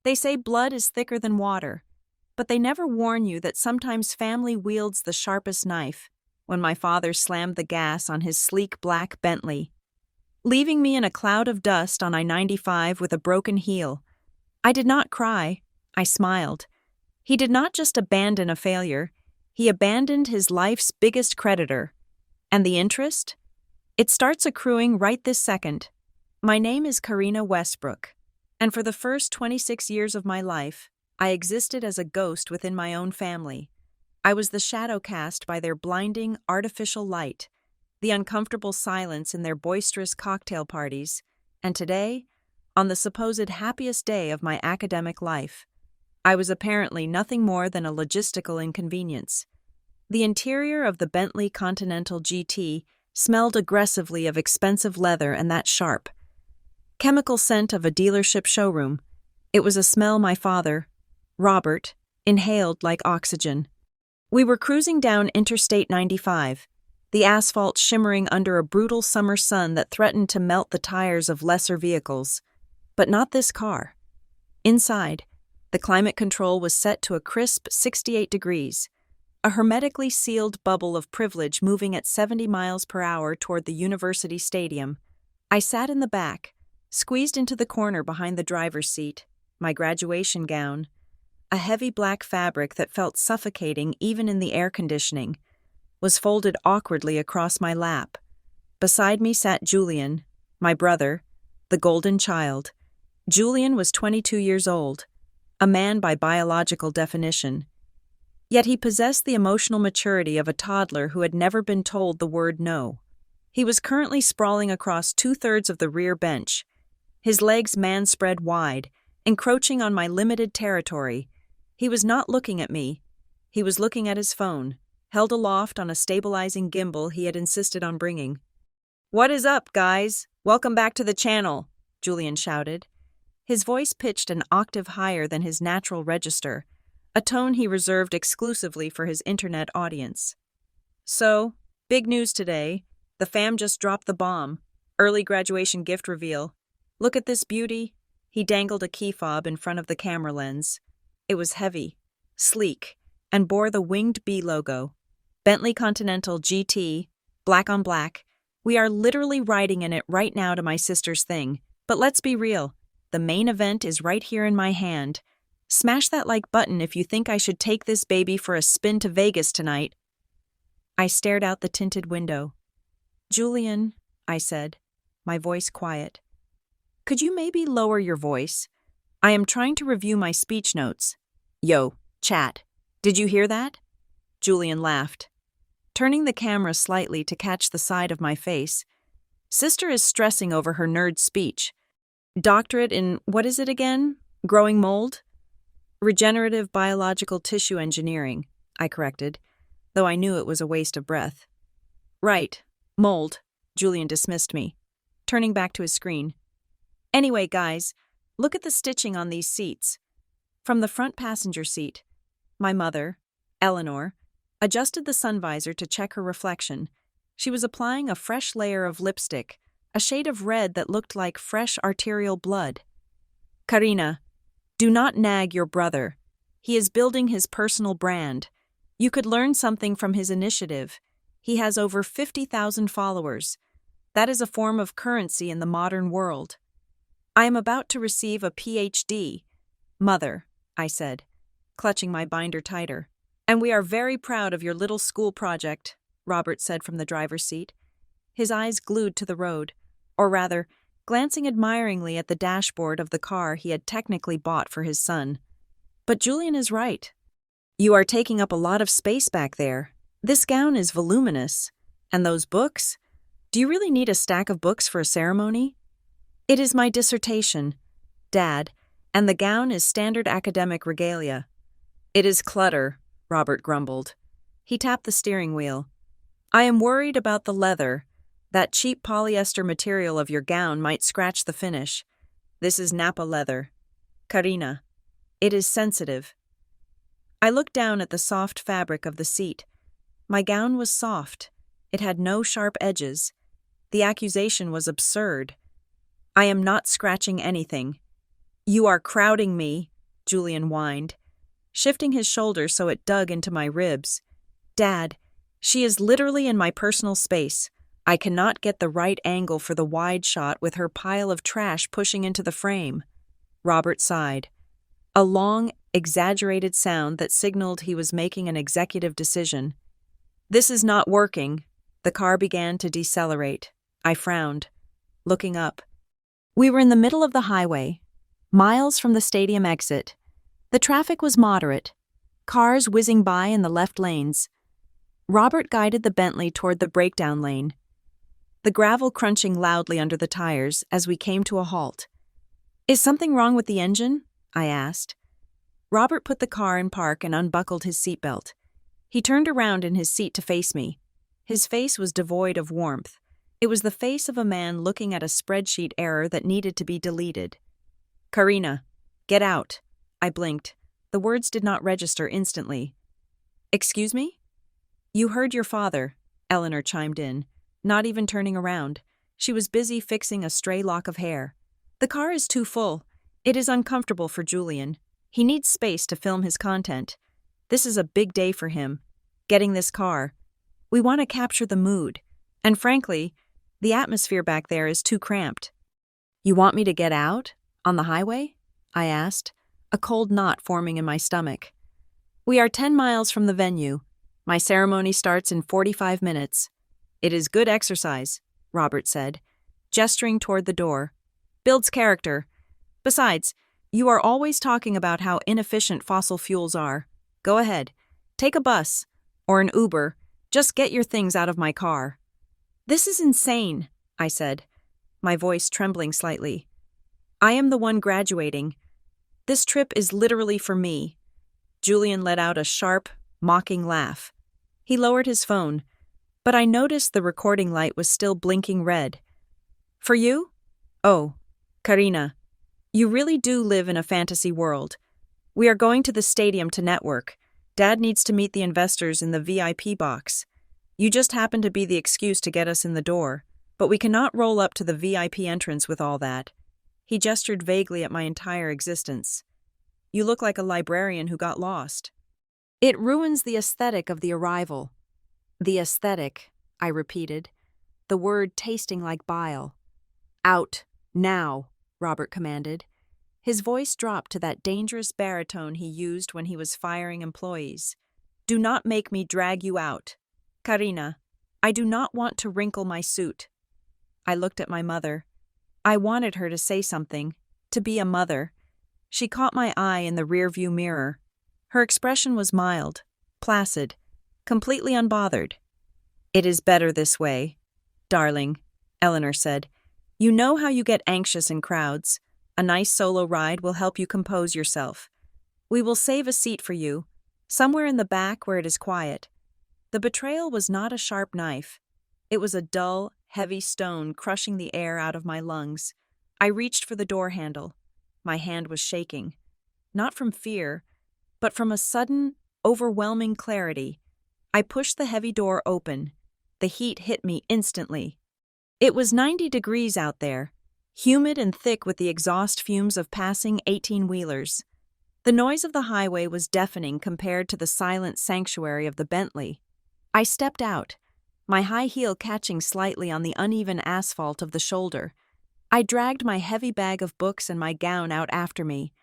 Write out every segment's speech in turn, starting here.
They say blood is thicker than water, but they never warn you that sometimes family wields the sharpest knife. When my father slammed the gas on his sleek black Bentley, leaving me in a cloud of dust on I-95 with a broken heel, I did not cry, I smiled. He did not just abandon a failure, he abandoned his life's biggest creditor. And the interest? It starts accruing right this second. My name is Karina Westbrook, and for the first 26 years of my life, I existed as a ghost within my own family. I was the shadow cast by their blinding, artificial light, the uncomfortable silence in their boisterous cocktail parties, and today, on the supposed happiest day of my academic life, I was apparently nothing more than a logistical inconvenience. The interior of the Bentley Continental GT smelled aggressively of expensive leather and that sharp, chemical scent of a dealership showroom. It was a smell my father, Robert, inhaled like oxygen. We were cruising down Interstate 95, the asphalt shimmering under a brutal summer sun that threatened to melt the tires of lesser vehicles. But not this car. Inside, the climate control was set to a crisp 68 degrees, a hermetically sealed bubble of privilege moving at 70 miles per hour toward the university stadium. I sat in the back, squeezed into the corner behind the driver's seat, my graduation gown, a heavy black fabric that felt suffocating even in the air conditioning, was folded awkwardly across my lap. Beside me sat Julian, my brother, the golden child. Julian was 22 years old, a man by biological definition. Yet he possessed the emotional maturity of a toddler who had never been told the word no. He was currently sprawling across 2/3 of the rear bench, his legs man-spread wide, encroaching on my limited territory. He was not looking at me. He was looking at his phone, held aloft on a stabilizing gimbal he had insisted on bringing. "What is up, guys? Welcome back to the channel," Julian shouted. His voice pitched an octave higher than his natural register, a tone he reserved exclusively for his internet audience. "So, big news today. The fam just dropped the bomb. Early graduation gift reveal. Look at this beauty." He dangled a key fob in front of the camera lens. It was heavy, sleek, and bore the winged B logo. Bentley Continental GT, black on black. We are literally riding in it right now to my sister's thing. But let's be real. The main event is right here in my hand. Smash that like button if you think I should take this baby for a spin to Vegas tonight. I stared out the tinted window. "Julian," I said, my voice quiet. "Could you maybe lower your voice? I am trying to review my speech notes." "Yo, chat. Did you hear that?" Julian laughed, turning the camera slightly to catch the side of my face. "Sister is stressing over her nerd speech. Doctorate in, what is it again? Growing mold? Regenerative biological tissue engineering," I corrected, though I knew it was a waste of breath. "Right, mold," Julian dismissed me, turning back to his screen. "Anyway, guys, look at the stitching on these seats." From the front passenger seat, my mother, Eleanor, adjusted the sun visor to check her reflection. She was applying a fresh layer of lipstick, a shade of red that looked like fresh arterial blood. "Karina, do not nag your brother. He is building his personal brand. You could learn something from his initiative. He has over 50,000 followers. That is a form of currency in the modern world." "I am about to receive a PhD. Mother," I said, clutching my binder tighter. "And we are very proud of your little school project," Robert said from the driver's seat, his eyes glued to the road, or rather, glancing admiringly at the dashboard of the car he had technically bought for his son. "But Julian is right. You are taking up a lot of space back there. This gown is voluminous. And those books? Do you really need a stack of books for a ceremony?" "It is my dissertation, Dad, and the gown is standard academic regalia." "It is clutter," Robert grumbled. He tapped the steering wheel. "I am worried about the leather. That cheap polyester material of your gown might scratch the finish. This is Napa leather. Karina, it is sensitive." I looked down at the soft fabric of the seat. My gown was soft. It had no sharp edges. The accusation was absurd. "I am not scratching anything." "You are crowding me," Julian whined, shifting his shoulder so it dug into my ribs. Dad, she is literally in my personal space. I cannot get the right angle for the wide shot with her pile of trash pushing into the frame. Robert sighed. A long, exaggerated sound that signaled he was making an executive decision. This is not working. The car began to decelerate. I frowned, looking up. We were in the middle of the highway, miles from the stadium exit. The traffic was moderate, cars whizzing by in the left lanes. Robert guided the Bentley toward the breakdown lane, the gravel crunching loudly under the tires as we came to a halt. Is something wrong with the engine? I asked. Robert put the car in park and unbuckled his seatbelt. He turned around in his seat to face me. His face was devoid of warmth. It was the face of a man looking at a spreadsheet error that needed to be deleted. Karina, get out. I blinked. The words did not register instantly. Excuse me? You heard your father, Eleanor chimed in, not even turning around. She was busy fixing a stray lock of hair. The car is too full. It is uncomfortable for Julian. He needs space to film his content. This is a big day for him. Getting this car. We want to capture the mood. And frankly, the atmosphere back there is too cramped. You want me to get out? On the highway? I asked, a cold knot forming in my stomach. We are 10 miles from the venue. My ceremony starts in 45 minutes. It is good exercise, Robert said, gesturing toward the door. Builds character. Besides, you are always talking about how inefficient fossil fuels are. Go ahead. Take a bus. Or an Uber. Just get your things out of my car. This is insane, I said, my voice trembling slightly. I am the one graduating. This trip is literally for me. Julian let out a sharp, mocking laugh. He lowered his phone, but I noticed the recording light was still blinking red. For you? Oh, Karina, you really do live in a fantasy world. We are going to the stadium to network. Dad needs to meet the investors in the VIP box. You just happen to be the excuse to get us in the door, but we cannot roll up to the VIP entrance with all that. He gestured vaguely at my entire existence. You look like a librarian who got lost. It ruins the aesthetic of the arrival. The aesthetic, I repeated, the word tasting like bile. Out, now, Robert commanded. His voice dropped to that dangerous baritone he used when he was firing employees. Do not make me drag you out. Karina, I do not want to wrinkle my suit. I looked at my mother. I wanted her to say something, to be a mother. She caught my eye in the rearview mirror. Her expression was mild, placid, completely unbothered. It is better this way, darling, Eleanor said. You know how you get anxious in crowds. A nice solo ride will help you compose yourself. We will save a seat for you, somewhere in the back where it is quiet. The betrayal was not a sharp knife. It was a dull, heavy stone crushing the air out of my lungs. I reached for the door handle. My hand was shaking, not from fear, but from a sudden, overwhelming clarity. I pushed the heavy door open. The heat hit me instantly. It was 90 degrees out there, humid and thick with the exhaust fumes of passing 18-wheelers. The noise of the highway was deafening compared to the silent sanctuary of the Bentley. I stepped out, my high heel catching slightly on the uneven asphalt of the shoulder. I dragged my heavy bag of books and my gown out after me.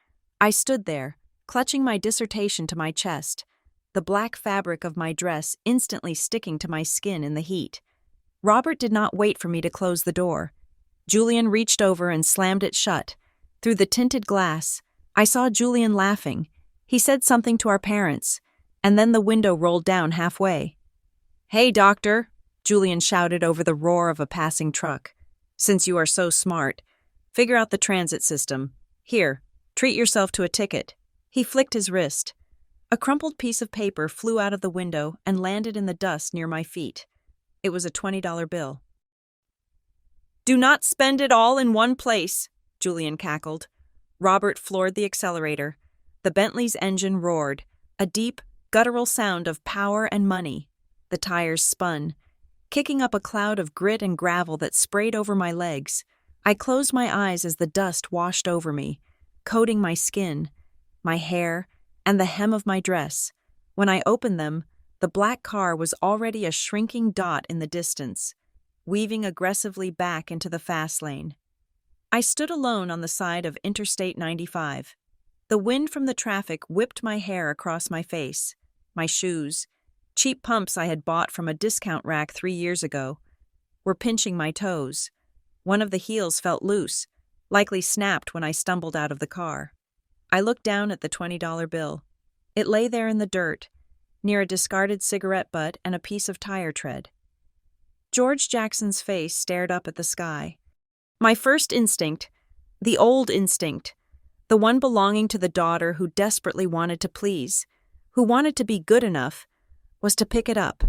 I stood there, clutching my dissertation to my chest, the black fabric of my dress instantly sticking to my skin in the heat. Robert did not wait for me to close the door. Julian reached over and slammed it shut. Through the tinted glass, I saw Julian laughing. He said something to our parents, and then the window rolled down halfway. Hey, doctor, Julian shouted over the roar of a passing truck. Since you are so smart, figure out the transit system. Here, treat yourself to a ticket. He flicked his wrist. A crumpled piece of paper flew out of the window and landed in the dust near my feet. It was a $20 bill. Do not spend it all in one place, Julian cackled. Robert floored the accelerator. The Bentley's engine roared, a deep, guttural sound of power and money. The tires spun, kicking up a cloud of grit and gravel that sprayed over my legs. I closed my eyes as the dust washed over me, coating my skin. my hair, and the hem of my dress. When I opened them, the black car was already a shrinking dot in the distance, weaving aggressively back into the fast lane. I stood alone on the side of Interstate 95. The wind from the traffic whipped my hair across my face. My shoes, cheap pumps I had bought from a discount rack 3 years ago, were pinching my toes. One of the heels felt loose, likely snapped when I stumbled out of the car. I looked down at the $20 bill. It lay there in the dirt, near a discarded cigarette butt and a piece of tire tread. George Jackson's face stared up at the sky. My first instinct, the old instinct, the one belonging to the daughter who desperately wanted to please, who wanted to be good enough, was to pick it up,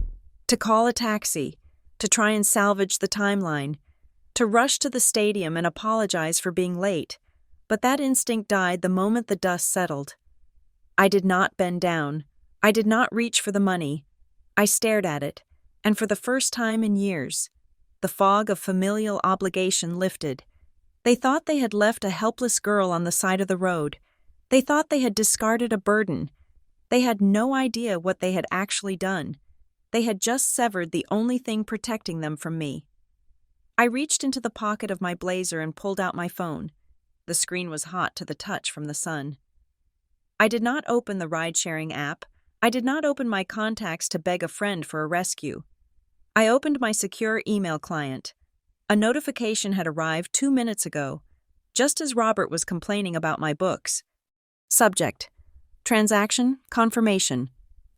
to call a taxi, to try and salvage the timeline, to rush to the stadium and apologize for being late. But that instinct died the moment the dust settled. I did not bend down. I did not reach for the money. I stared at it, and for the first time in years, the fog of familial obligation lifted. They thought they had left a helpless girl on the side of the road. They thought they had discarded a burden. They had no idea what they had actually done. They had just severed the only thing protecting them from me. I reached into the pocket of my blazer and pulled out my phone. The screen was hot to the touch from the sun. I did not open the ride-sharing app. I did not open my contacts to beg a friend for a rescue. I opened my secure email client. A notification had arrived 2 minutes ago, just as Robert was complaining about my books. Subject: Transaction Confirmation.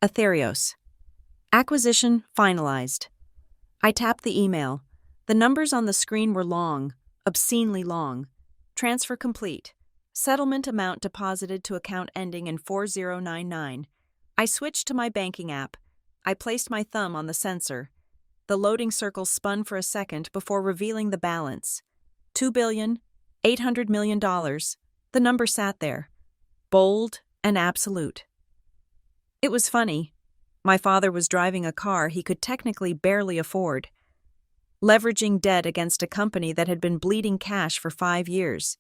Aetherios. Acquisition finalized. I tapped the email. The numbers on the screen were long, obscenely long. Transfer complete. Settlement amount deposited to account ending in 4099. I switched to my banking app. I placed my thumb on the sensor. The loading circle spun for a second before revealing the balance. $2,800,000,000. The number sat there, bold and absolute. It was funny. My father was driving a car he could technically barely afford, leveraging debt against a company that had been bleeding cash for 5 years.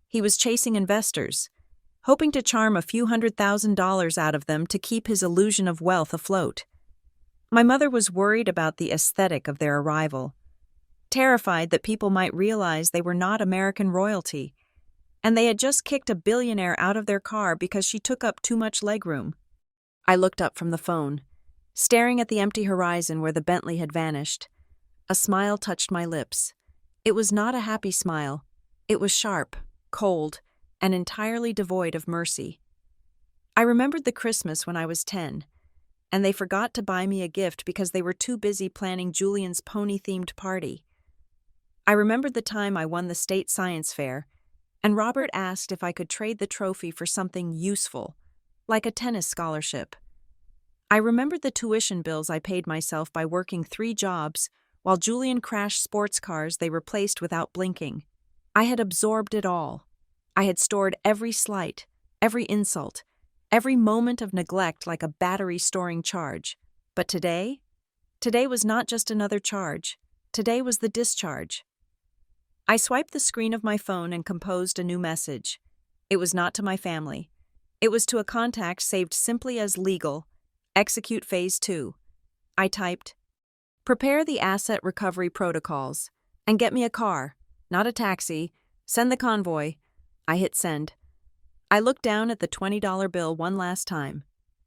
He was chasing investors, hoping to charm a few $100,000 out of them to keep his illusion of wealth afloat. My mother was worried about the aesthetic of their arrival, terrified that people might realize they were not American royalty, and they had just kicked a billionaire out of their car because she took up too much legroom. I looked up from the phone, staring at the empty horizon where the Bentley had vanished. A smile touched my lips. It was not a happy smile. It was sharp, cold, and entirely devoid of mercy. I remembered the Christmas when I was 10, and they forgot to buy me a gift because they were too busy planning Julian's pony-themed party. I remembered the time I won the state science fair, and Robert asked if I could trade the trophy for something useful, like a tennis scholarship. I remembered the tuition bills I paid myself by working 3 jobs while Julian crashed sports cars they replaced without blinking. I had absorbed it all. I had stored every slight, every insult, every moment of neglect like a battery storing charge. But today was not just another charge. Today was the discharge. I swiped the screen of my phone and composed a new message. It was not to my family. It was to a contact saved simply as legal. Execute Phase 2. I typed, "Prepare the asset recovery protocols, and get me a car, not a taxi. Send the convoy." I hit send. I looked down at the $20 bill one last time.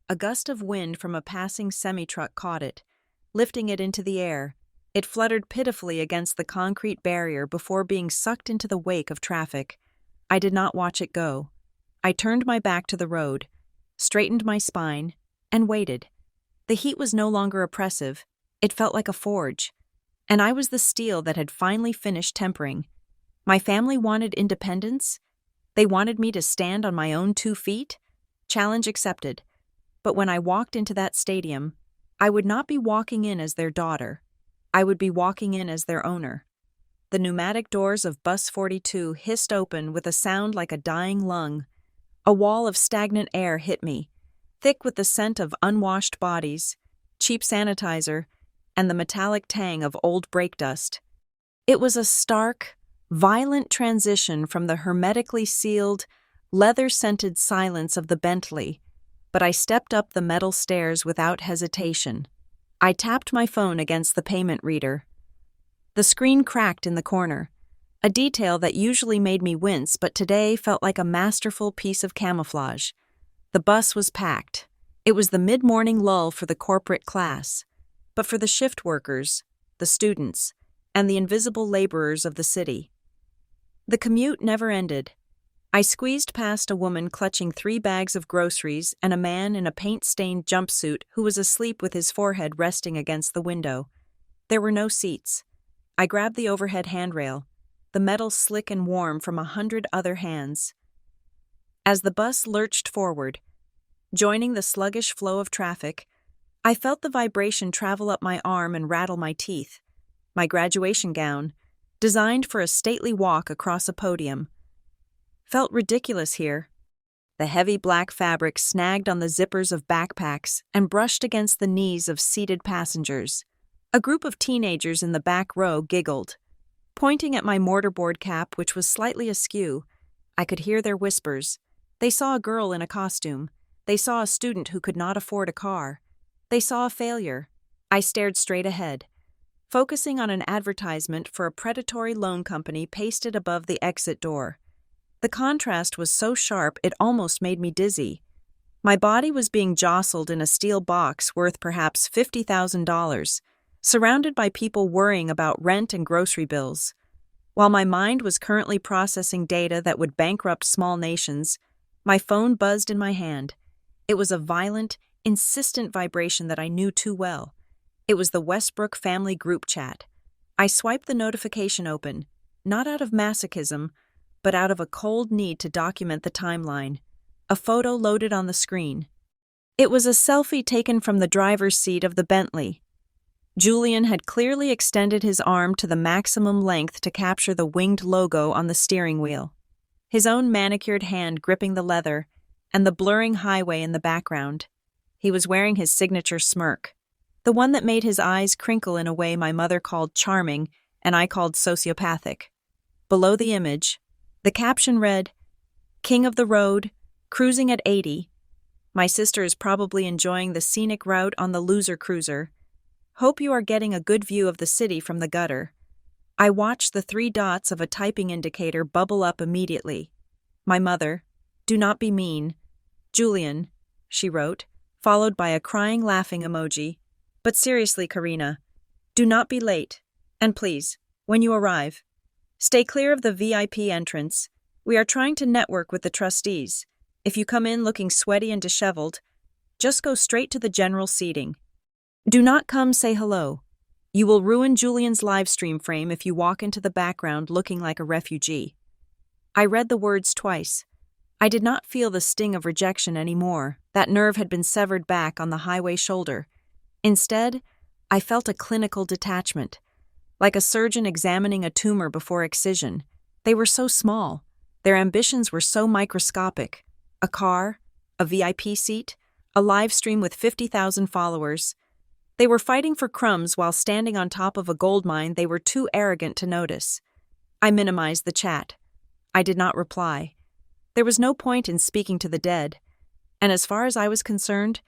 A gust of wind from a passing semi-truck caught it, lifting it into the air. It fluttered pitifully against the concrete barrier before being sucked into the wake of traffic. I did not watch it go. I turned my back to the road, straightened my spine, and waited. The heat was no longer oppressive. It felt like a forge, and I was the steel that had finally finished tempering. My family wanted independence. They wanted me to stand on my own 2 feet. Challenge accepted. But when I walked into that stadium, I would not be walking in as their daughter. I would be walking in as their owner. The pneumatic doors of Bus 42 hissed open with a sound like a dying lung. A wall of stagnant air hit me, thick with the scent of unwashed bodies, cheap sanitizer, and the metallic tang of old brake dust. It was a stark, violent transition from the hermetically sealed, leather-scented silence of the Bentley, but I stepped up the metal stairs without hesitation. I tapped my phone against the payment reader. The screen cracked in the corner, a detail that usually made me wince but today felt like a masterful piece of camouflage. The bus was packed. It was the mid-morning lull for the corporate class, but for the shift workers, the students, and the invisible laborers of the city. The commute never ended. I squeezed past a woman clutching 3 bags of groceries and a man in a paint-stained jumpsuit who was asleep with his forehead resting against the window. There were no seats. I grabbed the overhead handrail, the metal slick and warm from 100 other hands. As the bus lurched forward, joining the sluggish flow of traffic, I felt the vibration travel up my arm and rattle my teeth. My graduation gown, designed for a stately walk across a podium, felt ridiculous here. The heavy black fabric snagged on the zippers of backpacks and brushed against the knees of seated passengers. A group of teenagers in the back row giggled. Pointing at my mortarboard cap, which was slightly askew, I could hear their whispers. They saw a girl in a costume. They saw a student who could not afford a car. They saw a failure. I stared straight ahead, focusing on an advertisement for a predatory loan company pasted above the exit door. The contrast was so sharp it almost made me dizzy. My body was being jostled in a steel box worth perhaps $50,000, surrounded by people worrying about rent and grocery bills. While my mind was currently processing data that would bankrupt small nations, my phone buzzed in my hand. It was a violent, insistent vibration that I knew too well. It was the Westbrook family group chat. I swiped the notification open, not out of masochism, but out of a cold need to document the timeline. A photo loaded on the screen. It was a selfie taken from the driver's seat of the Bentley. Julian had clearly extended his arm to the maximum length to capture the winged logo on the steering wheel, his own manicured hand gripping the leather, and the blurring highway in the background. He was wearing his signature smirk, the one that made his eyes crinkle in a way my mother called charming and I called sociopathic. Below the image, the caption read, "King of the road, cruising at 80. My sister is probably enjoying the scenic route on the loser cruiser. Hope you are getting a good view of the city from the gutter." I watched the 3 dots of a typing indicator bubble up immediately. My mother, "Do not be mean. Julian," she wrote, followed by a crying laughing emoji. "But seriously, Karina, do not be late. And please, when you arrive, stay clear of the VIP entrance. We are trying to network with the trustees. If you come in looking sweaty and disheveled, just go straight to the general seating. Do not come say hello. You will ruin Julian's live stream frame if you walk into the background looking like a refugee." I read the words twice. I did not feel the sting of rejection anymore. That nerve had been severed back on the highway shoulder. Instead, I felt a clinical detachment, like a surgeon examining a tumor before excision. They were so small. Their ambitions were so microscopic. A car, a VIP seat, a live stream with 50,000 followers. They were fighting for crumbs while standing on top of a gold mine they were too arrogant to notice. I minimized the chat. I did not reply. There was no point in speaking to the dead. And as far as I was concerned,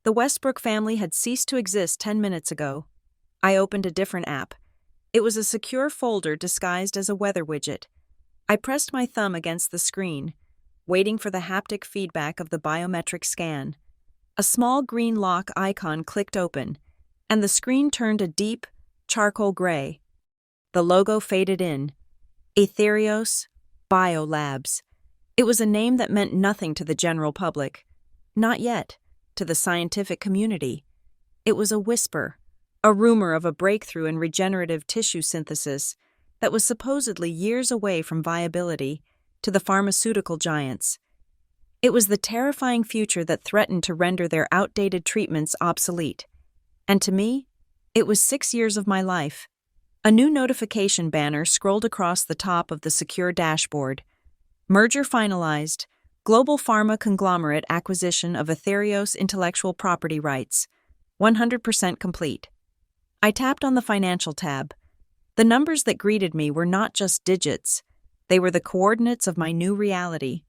the Westbrook family had ceased to exist 10 minutes ago. I opened a different app. It was a secure folder disguised as a weather widget. I pressed my thumb against the screen, waiting for the haptic feedback of the biometric scan. A small green lock icon clicked open, and the screen turned a deep, charcoal gray. The logo faded in. Etherios Biolabs. It was a name that meant nothing to the general public. Not yet, to the scientific community. It was a whisper, a rumor of a breakthrough in regenerative tissue synthesis that was supposedly years away from viability to the pharmaceutical giants. It was the terrifying future that threatened to render their outdated treatments obsolete. And to me, it was 6 years of my life. A new notification banner scrolled across the top of the secure dashboard. Merger finalized. Global pharma conglomerate acquisition of Etherios intellectual property rights. 100% complete. I tapped on the financial tab. The numbers that greeted me were not just digits. They were the coordinates of my new reality.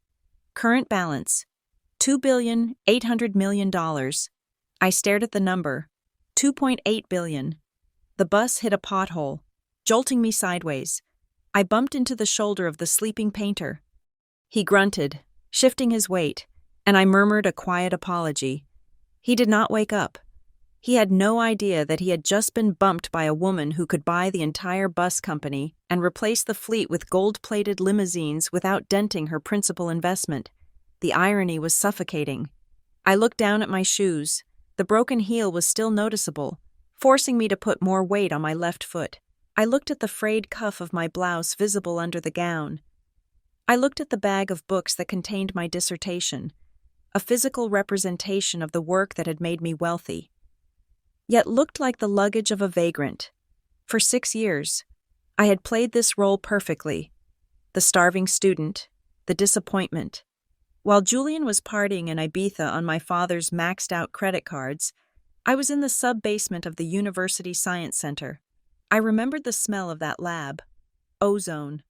Current balance, $2,800,000,000. I stared at the number. 2.8 billion. The bus hit a pothole, jolting me sideways. I bumped into the shoulder of the sleeping painter. He grunted, shifting his weight, and I murmured a quiet apology. He did not wake up. He had no idea that he had just been bumped by a woman who could buy the entire bus company and replace the fleet with gold-plated limousines without denting her principal investment. The irony was suffocating. I looked down at my shoes. The broken heel was still noticeable, forcing me to put more weight on my left foot. I looked at the frayed cuff of my blouse visible under the gown. I looked at the bag of books that contained my dissertation, a physical representation of the work that had made me wealthy, yet looked like the luggage of a vagrant. For 6 years, I had played this role perfectly: the starving student, the disappointment. While Julian was partying in Ibiza on my father's maxed-out credit cards, I was in the sub-basement of the University Science Center. I remembered the smell of that lab: ozone,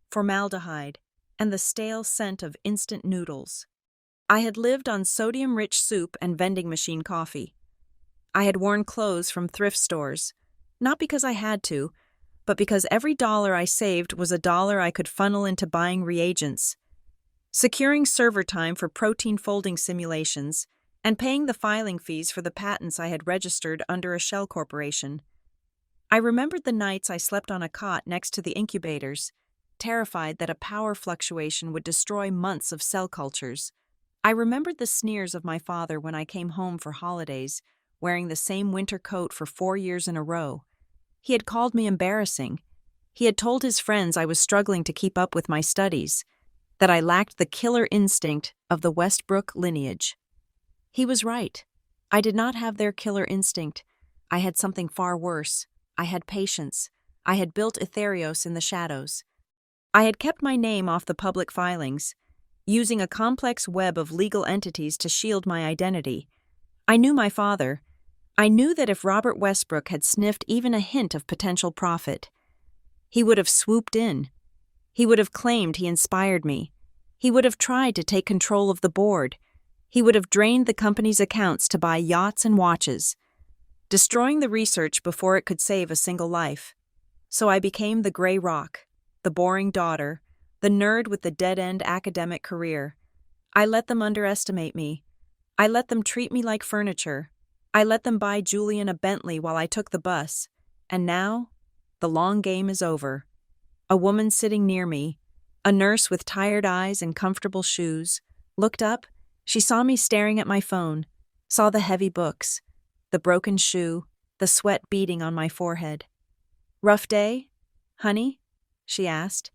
formaldehyde, and the stale scent of instant noodles. I had lived on sodium-rich soup and vending machine coffee. I had worn clothes from thrift stores, not because I had to, but because every dollar I saved was a dollar I could funnel into buying reagents, securing server time for protein folding simulations, and paying the filing fees for the patents I had registered under a shell corporation. I remembered the nights I slept on a cot next to the incubators, terrified that a power fluctuation would destroy months of cell cultures. I remembered the sneers of my father when I came home for holidays, wearing the same winter coat for 4 years in a row. He had called me embarrassing. He had told his friends I was struggling to keep up with my studies, that I lacked the killer instinct of the Westbrook lineage. He was right. I did not have their killer instinct. I had something far worse. I had patience. I had built Etherios in the shadows. I had kept my name off the public filings, using a complex web of legal entities to shield my identity. I knew my father. I knew that if Robert Westbrook had sniffed even a hint of potential profit, he would have swooped in. He would have claimed he inspired me. He would have tried to take control of the board. He would have drained the company's accounts to buy yachts and watches, destroying the research before it could save a single life. So I became the gray rock, the boring daughter, the nerd with the dead-end academic career. I let them underestimate me. I let them treat me like furniture. I let them buy Julian a Bentley while I took the bus. And now, the long game is over. A woman sitting near me, a nurse with tired eyes and comfortable shoes, looked up. She saw me staring at my phone, saw the heavy books, the broken shoe, the sweat beading on my forehead. "Rough day, honey?" she asked,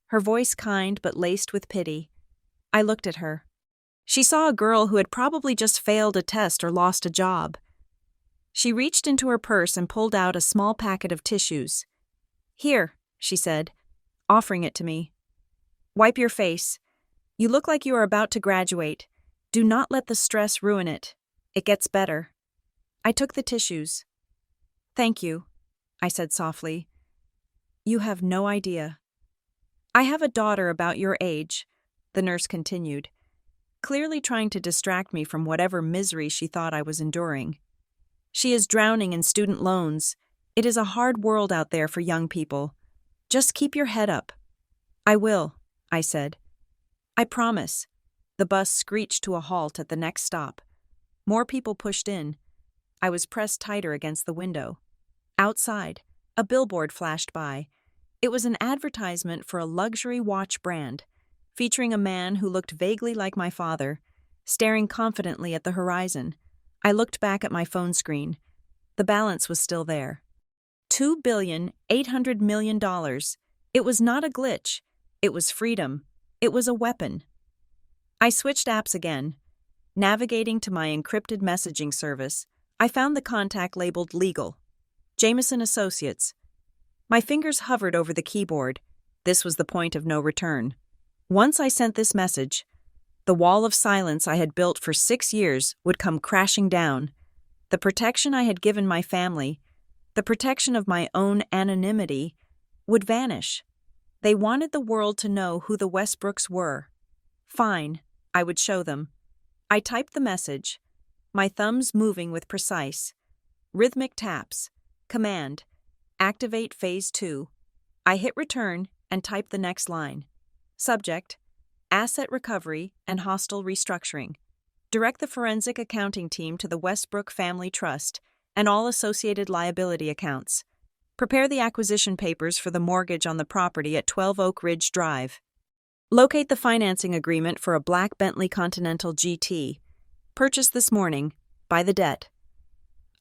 her voice kind but laced with pity. I looked at her. She saw a girl who had probably just failed a test or lost a job. She reached into her purse and pulled out a small packet of tissues. "Here," she said, offering it to me. "Wipe your face. You look like you are about to graduate. Do not let the stress ruin it. It gets better." I took the tissues. "Thank you," I said softly. "You have no idea." "I have a daughter about your age," the nurse continued, clearly trying to distract me from whatever misery she thought I was enduring. "She is drowning in student loans. It is a hard world out there for young people. Just keep your head up." "I will," I said. "I promise." The bus screeched to a halt at the next stop. More people pushed in. I was pressed tighter against the window. Outside, a billboard flashed by. It was an advertisement for a luxury watch brand, featuring a man who looked vaguely like my father, staring confidently at the horizon. I looked back at my phone screen. The balance was still there. $2,800,000,000. It was not a glitch. It was freedom. It was a weapon. I switched apps again. Navigating to my encrypted messaging service, I found the contact labeled legal. Jameson Associates. My fingers hovered over the keyboard. This was the point of no return. Once I sent this message, the wall of silence I had built for 6 years would come crashing down. The protection I had given my family, the protection of my own anonymity, would vanish. They wanted the world to know who the Westbrooks were. Fine, I would show them. I typed the message, my thumbs moving with precise, rhythmic taps. Command, activate phase 2. I hit return and typed the next line. Subject, asset recovery and hostile restructuring. Direct the forensic accounting team to the Westbrook Family Trust and all associated liability accounts. Prepare the acquisition papers for the mortgage on the property at 12 Oak Ridge Drive. Locate the financing agreement for a black Bentley Continental GT. Purchased this morning. By the debt.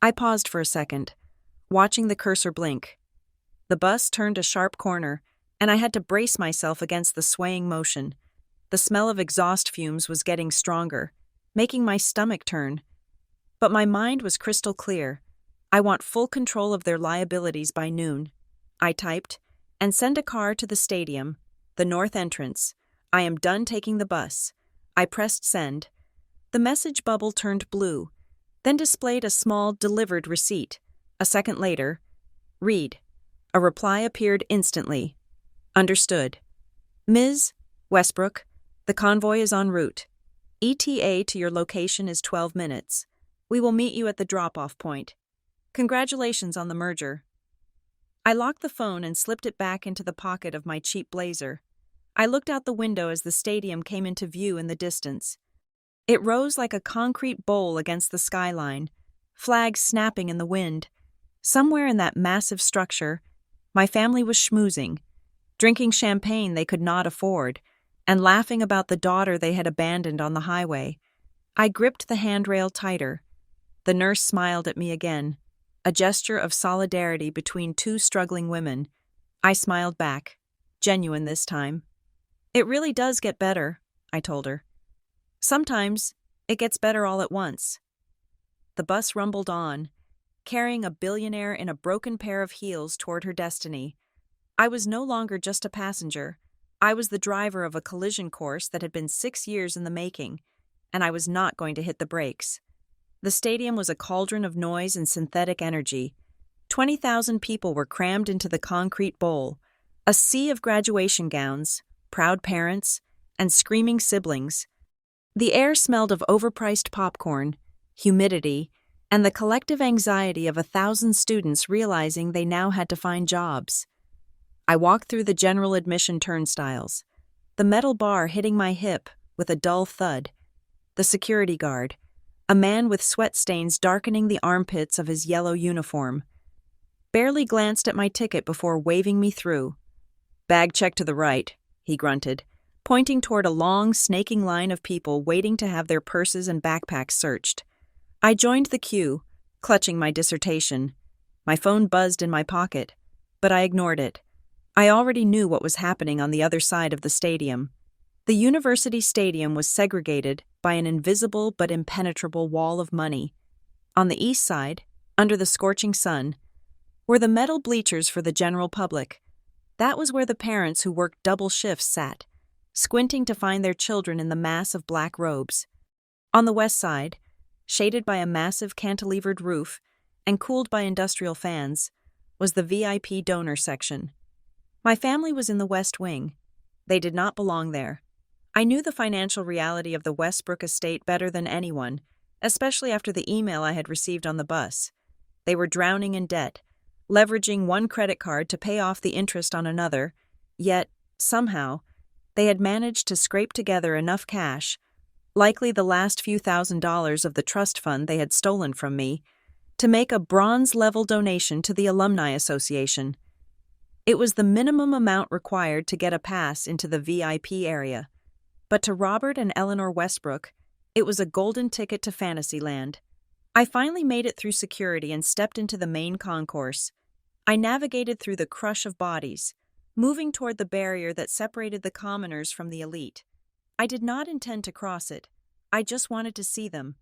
I paused for a second, watching the cursor blink. The bus turned a sharp corner, and I had to brace myself against the swaying motion. The smell of exhaust fumes was getting stronger, making my stomach turn. But my mind was crystal clear. I want full control of their liabilities by noon. I typed, and send a car to the stadium, the north entrance. I am done taking the bus. I pressed send. The message bubble turned blue, then displayed a small delivered receipt. A second later, read. A reply appeared instantly. Understood. Ms. Westbrook, the convoy is en route. ETA to your location is 12 minutes. We will meet you at the drop-off point. Congratulations on the merger. I locked the phone and slipped it back into the pocket of my cheap blazer. I looked out the window as the stadium came into view in the distance. It rose like a concrete bowl against the skyline, flags snapping in the wind. Somewhere in that massive structure, my family was schmoozing, drinking champagne they could not afford, and laughing about the daughter they had abandoned on the highway. I gripped the handrail tighter. The nurse smiled at me again, a gesture of solidarity between two struggling women. I smiled back, genuine this time. It really does get better, I told her. Sometimes, it gets better all at once. The bus rumbled on, carrying a billionaire in a broken pair of heels toward her destiny. I was no longer just a passenger. I was the driver of a collision course that had been 6 years in the making, and I was not going to hit the brakes. The stadium was a cauldron of noise and synthetic energy. 20,000 people were crammed into the concrete bowl, a sea of graduation gowns, proud parents, and screaming siblings. The air smelled of overpriced popcorn, humidity, and the collective anxiety of 1,000 students realizing they now had to find jobs. I walked through the general admission turnstiles, the metal bar hitting my hip with a dull thud. The security guard, a man with sweat stains darkening the armpits of his yellow uniform, barely glanced at my ticket before waving me through. "Bag check to the right," he grunted, pointing toward a long, snaking line of people waiting to have their purses and backpacks searched. I joined the queue, clutching my dissertation. My phone buzzed in my pocket, but I ignored it. I already knew what was happening on the other side of the stadium. The university stadium was segregated by an invisible but impenetrable wall of money. On the east side, under the scorching sun, were the metal bleachers for the general public. That was where the parents who worked double shifts sat, squinting to find their children in the mass of black robes. On the west side, shaded by a massive cantilevered roof and cooled by industrial fans, was the VIP donor section. My family was in the West Wing. They did not belong there. I knew the financial reality of the Westbrook estate better than anyone, especially after the email I had received on the bus. They were drowning in debt, leveraging one credit card to pay off the interest on another, yet, somehow, they had managed to scrape together enough cash, likely the last few $1,000s of the trust fund they had stolen from me, to make a bronze-level donation to the Alumni Association. It was the minimum amount required to get a pass into the VIP area. But to Robert and Eleanor Westbrook, it was a golden ticket to Fantasyland. I finally made it through security and stepped into the main concourse. I navigated through the crush of bodies, moving toward the barrier that separated the commoners from the elite. I did not intend to cross it. I just wanted to see them.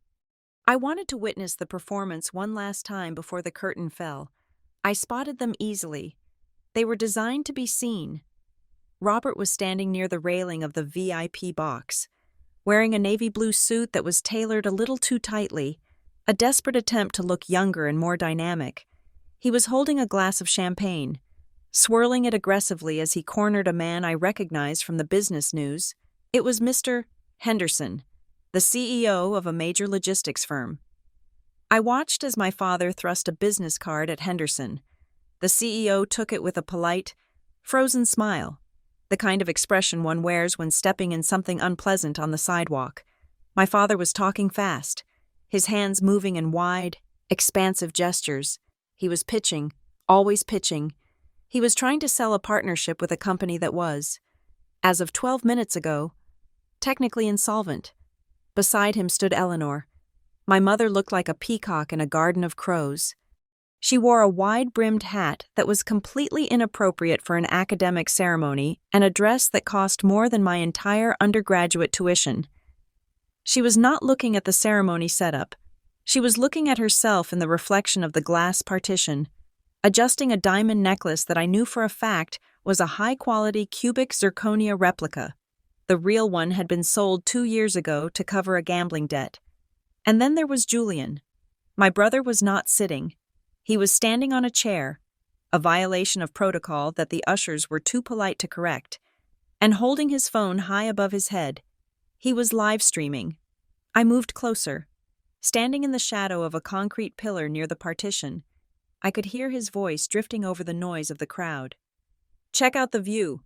I wanted to witness the performance one last time before the curtain fell. I spotted them easily. They were designed to be seen. Robert was standing near the railing of the VIP box, wearing a navy blue suit that was tailored a little too tightly, a desperate attempt to look younger and more dynamic. He was holding a glass of champagne, swirling it aggressively as he cornered a man I recognized from the business news. It was Mr. Henderson, the CEO of a major logistics firm. I watched as my father thrust a business card at Henderson. The CEO took it with a polite, frozen smile, the kind of expression one wears when stepping in something unpleasant on the sidewalk. My father was talking fast, his hands moving in wide, expansive gestures. He was pitching, always pitching. He was trying to sell a partnership with a company that was, as of 12 minutes ago, technically insolvent. Beside him stood Eleanor. My mother looked like a peacock in a garden of crows. She wore a wide-brimmed hat that was completely inappropriate for an academic ceremony and a dress that cost more than my entire undergraduate tuition. She was not looking at the ceremony setup. She was looking at herself in the reflection of the glass partition, adjusting a diamond necklace that I knew for a fact was a high-quality cubic zirconia replica. The real one had been sold 2 years ago to cover a gambling debt. And then there was Julian. My brother was not sitting. He was standing on a chair, a violation of protocol that the ushers were too polite to correct, and holding his phone high above his head. He was live streaming. I moved closer. Standing in the shadow of a concrete pillar near the partition, I could hear his voice drifting over the noise of the crowd. "Check out the view,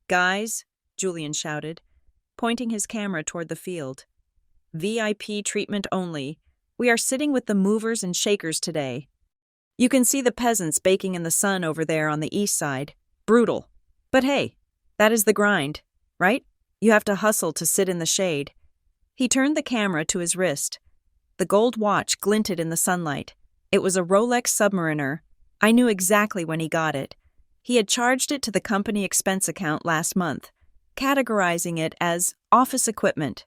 guys," Julian shouted, pointing his camera toward the field. "VIP treatment only. We are sitting with the movers and shakers today. You can see the peasants baking in the sun over there on the east side. Brutal. But hey, that is the grind, right? You have to hustle to sit in the shade." He turned the camera to his wrist. The gold watch glinted in the sunlight. It was a Rolex Submariner. I knew exactly when he got it. He had charged it to the company expense account last month, categorizing it as office equipment.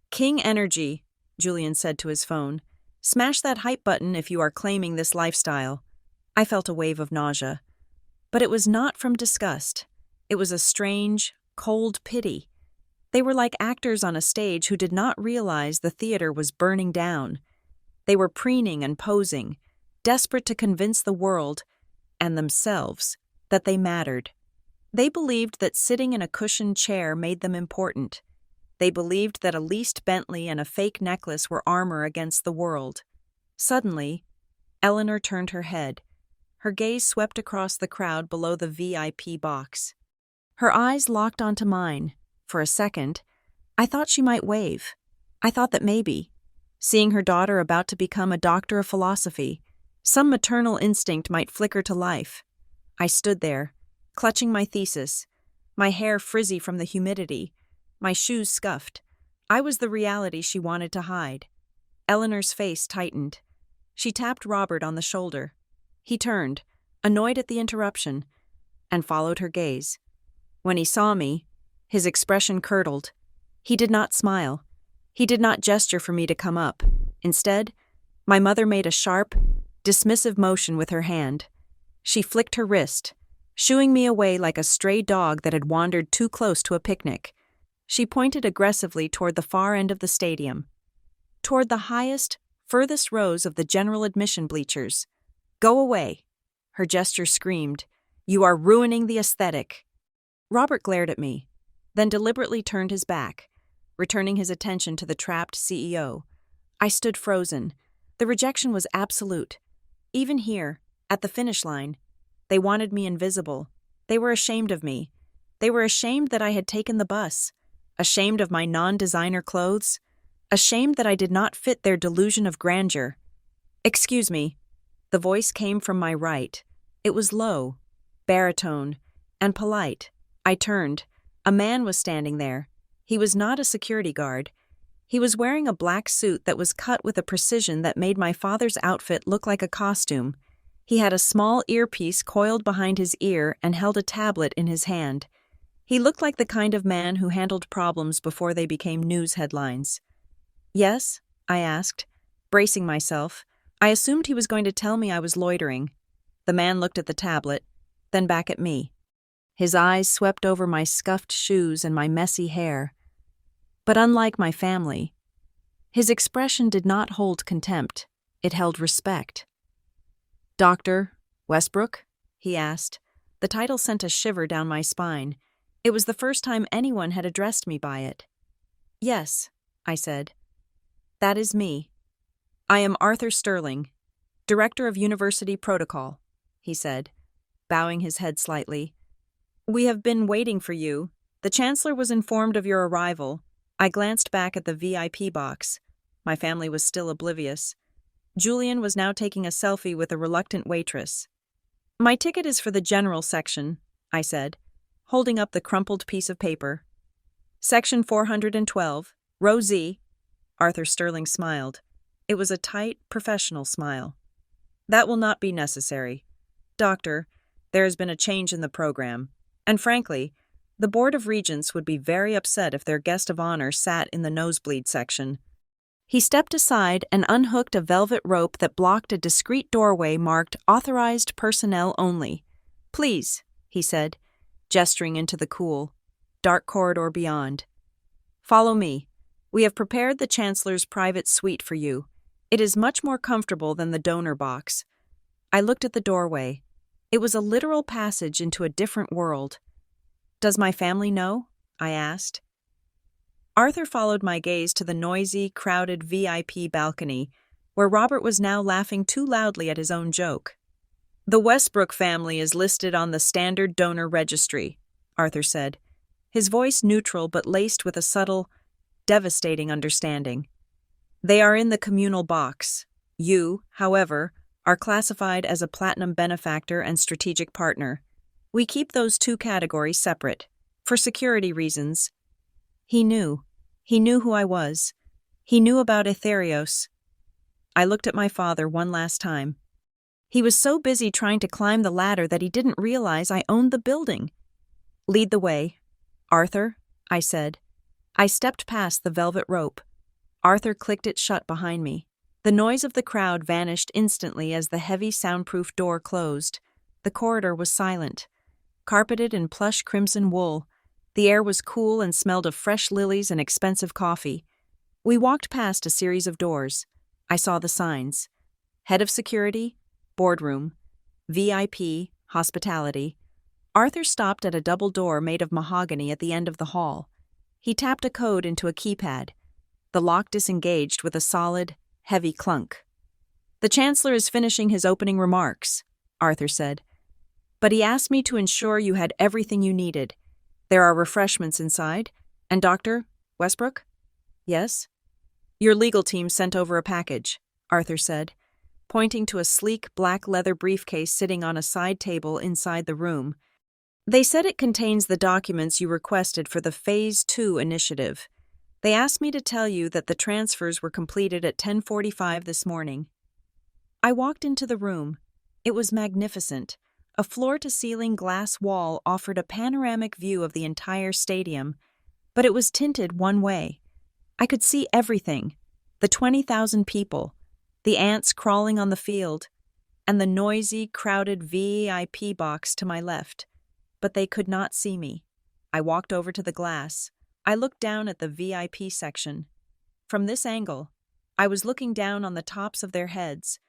"King Energy," Julian said to his phone. "Smash that hype button if you are claiming this lifestyle." I felt a wave of nausea. But it was not from disgust. It was a strange, cold pity. They were like actors on a stage who did not realize the theater was burning down. They were preening and posing, desperate to convince the world, and themselves, that they mattered. They believed that sitting in a cushioned chair made them important. They believed that a leased Bentley and a fake necklace were armor against the world. Suddenly, Eleanor turned her head. Her gaze swept across the crowd below the VIP box. Her eyes locked onto mine. For a second, I thought she might wave. I thought that maybe, seeing her daughter about to become a doctor of philosophy, some maternal instinct might flicker to life. I stood there, clutching my thesis, my hair frizzy from the humidity, my shoes scuffed. I was the reality she wanted to hide. Eleanor's face tightened. She tapped Robert on the shoulder. He turned, annoyed at the interruption, and followed her gaze. When he saw me, his expression curdled. He did not smile. He did not gesture for me to come up. Instead, my mother made a sharp, dismissive motion with her hand. She flicked her wrist, shooing me away like a stray dog that had wandered too close to a picnic. She pointed aggressively toward the far end of the stadium, toward the highest, furthest rows of the general admission bleachers. "Go away," her gesture screamed. "You are ruining the aesthetic." Robert glared at me, then deliberately turned his back, returning his attention to the trapped CEO. I stood frozen. The rejection was absolute. Even here, at the finish line, they wanted me invisible. They were ashamed of me. They were ashamed that I had taken the bus, ashamed of my non-designer clothes, ashamed that I did not fit their delusion of grandeur. "Excuse me." The voice came from my right. It was low, baritone, and polite. I turned. A man was standing there. He was not a security guard. He was wearing a black suit that was cut with a precision that made my father's outfit look like a costume. He had a small earpiece coiled behind his ear and held a tablet in his hand. He looked like the kind of man who handled problems before they became news headlines. "Yes?" I asked, bracing myself. I assumed he was going to tell me I was loitering. The man looked at the tablet, then back at me. His eyes swept over my scuffed shoes and my messy hair. But unlike my family, his expression did not hold contempt. It held respect. "Dr. Westbrook?" he asked. The title sent a shiver down my spine. It was the first time anyone had addressed me by it. Yes, I said. That is me. I am Arthur Sterling, Director of University Protocol, he said, bowing his head slightly. We have been waiting for you. The Chancellor was informed of your arrival. I glanced back at the VIP box. My family was still oblivious. Julian was now taking a selfie with a reluctant waitress. My ticket is for the general section, I said, holding up the crumpled piece of paper. Section 412, row Z. Arthur Sterling smiled. It was a tight, professional smile. That will not be necessary. Doctor, there has been a change in the program, and frankly, the Board of Regents would be very upset if their guest of honor sat in the nosebleed section. He stepped aside and unhooked a velvet rope that blocked a discreet doorway marked Authorized Personnel Only. Please, he said, gesturing into the cool, dark corridor beyond. Follow me. We have prepared the Chancellor's private suite for you. It is much more comfortable than the donor box. I looked at the doorway. It was a literal passage into a different world. Does my family know? I asked. Arthur followed my gaze to the noisy, crowded VIP balcony, where Robert was now laughing too loudly at his own joke. The Westbrook family is listed on the standard donor registry, Arthur said, his voice neutral but laced with a subtle, devastating understanding. They are in the communal box. You, however, are classified as a platinum benefactor and strategic partner. We keep those two categories separate, for security reasons. He knew. He knew who I was. He knew about Etherios. I looked at my father one last time. He was so busy trying to climb the ladder that he didn't realize I owned the building. Lead the way. Arthur, I said. I stepped past the velvet rope. Arthur clicked it shut behind me. The noise of the crowd vanished instantly as the heavy soundproof door closed. The corridor was silent, carpeted in plush crimson wool. The air was cool and smelled of fresh lilies and expensive coffee. We walked past a series of doors. I saw the signs. Head of Security, Boardroom, VIP, Hospitality. Arthur stopped at a double door made of mahogany at the end of the hall. He tapped a code into a keypad. The lock disengaged with a solid, heavy clunk. The Chancellor is finishing his opening remarks, Arthur said. But he asked me to ensure you had everything you needed. There are refreshments inside. And Dr. Westbrook? Yes? Your legal team sent over a package, Arthur said, pointing to a sleek black leather briefcase sitting on a side table inside the room. They said it contains the documents you requested for the Phase 2 initiative. They asked me to tell you that the transfers were completed at 10:45 this morning. I walked into the room. It was magnificent. A floor-to-ceiling glass wall offered a panoramic view of the entire stadium, but it was tinted one way. I could see everything, the 20,000 people, the ants crawling on the field, and the noisy, crowded VIP box to my left, but they could not see me. I walked over to the glass. I looked down at the VIP section. From this angle, I was looking down on the tops of their heads.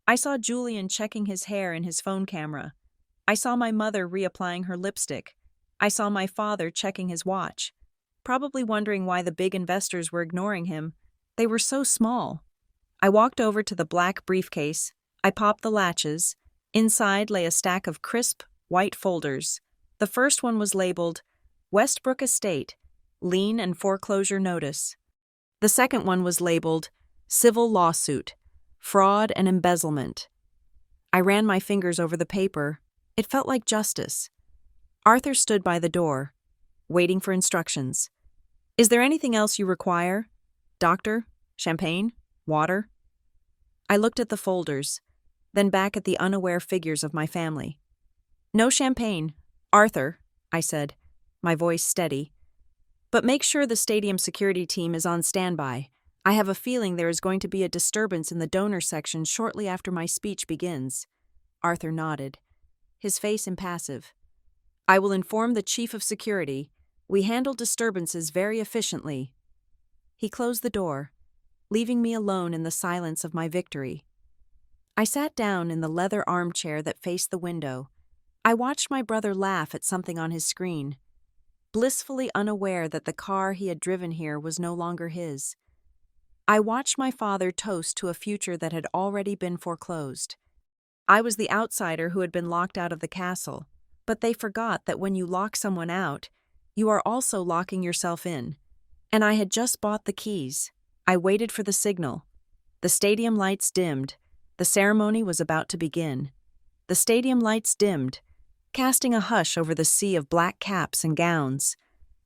I saw Julian checking his hair in his phone camera. I saw my mother reapplying her lipstick. I saw my father checking his watch, probably wondering why the big investors were ignoring him. They were so small. I walked over to the black briefcase. I popped the latches. Inside lay a stack of crisp, white folders. The first one was labeled Westbrook Estate, Lien and Foreclosure Notice. The second one was labeled Civil Lawsuit, Fraud and Embezzlement. I ran my fingers over the paper. It felt like justice. Arthur stood by the door, waiting for instructions. Is there anything else you require? Doctor? Champagne? Water? I looked at the folders, then back at the unaware figures of my family. No champagne. Arthur, I said, my voice steady. But make sure the stadium security team is on standby. I have a feeling there is going to be a disturbance in the donor section shortly after my speech begins. Arthur nodded, his face impassive. I will inform the chief of security. We handle disturbances very efficiently. He closed the door, leaving me alone in the silence of my victory. I sat down in the leather armchair that faced the window. I watched my brother laugh at something on his screen. blissfully unaware that the car he had driven here was no longer his. I watched my father toast to a future that had already been foreclosed. I was the outsider who had been locked out of the castle, but they forgot that when you lock someone out, you are also locking yourself in. And I had just bought the keys. I waited for the signal. The stadium lights dimmed. The ceremony was about to begin. The stadium lights dimmed, casting a hush over the sea of black caps and gowns.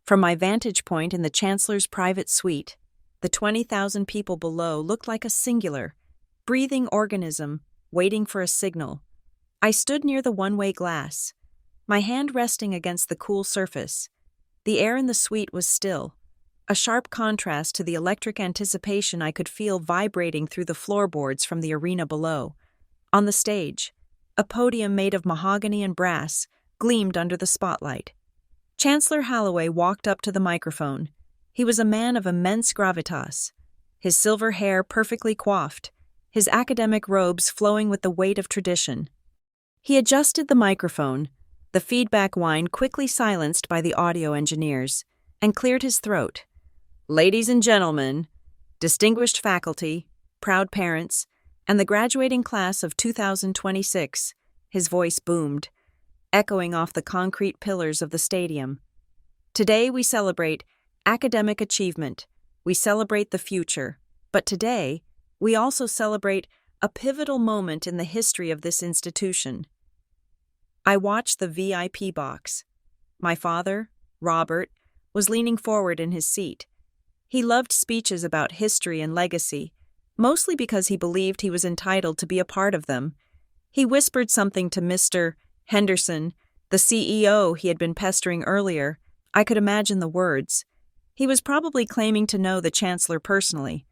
From my vantage point in the Chancellor's private suite, the 20,000 people below looked like a singular, breathing organism waiting for a signal. I stood near the one-way glass, my hand resting against the cool surface. The air in the suite was still, a sharp contrast to the electric anticipation I could feel vibrating through the floorboards from the arena below. On the stage, a podium made of mahogany and brass gleamed under the spotlight. Chancellor Holloway walked up to the microphone. He was a man of immense gravitas, his silver hair perfectly coiffed, his academic robes flowing with the weight of tradition. He adjusted the microphone, the feedback whine quickly silenced by the audio engineers, and cleared his throat. "Ladies and gentlemen, distinguished faculty, proud parents, and the graduating class of 2026, his voice boomed, echoing off the concrete pillars of the stadium. Today we celebrate academic achievement, we celebrate the future, but today we also celebrate a pivotal moment in the history of this institution." I watched the VIP box. My father, Robert, was leaning forward in his seat. He loved speeches about history and legacy, mostly because he believed he was entitled to be a part of them. He whispered something to Mr. Henderson, the CEO he had been pestering earlier. I could imagine the words. He was probably claiming to know the Chancellor personally,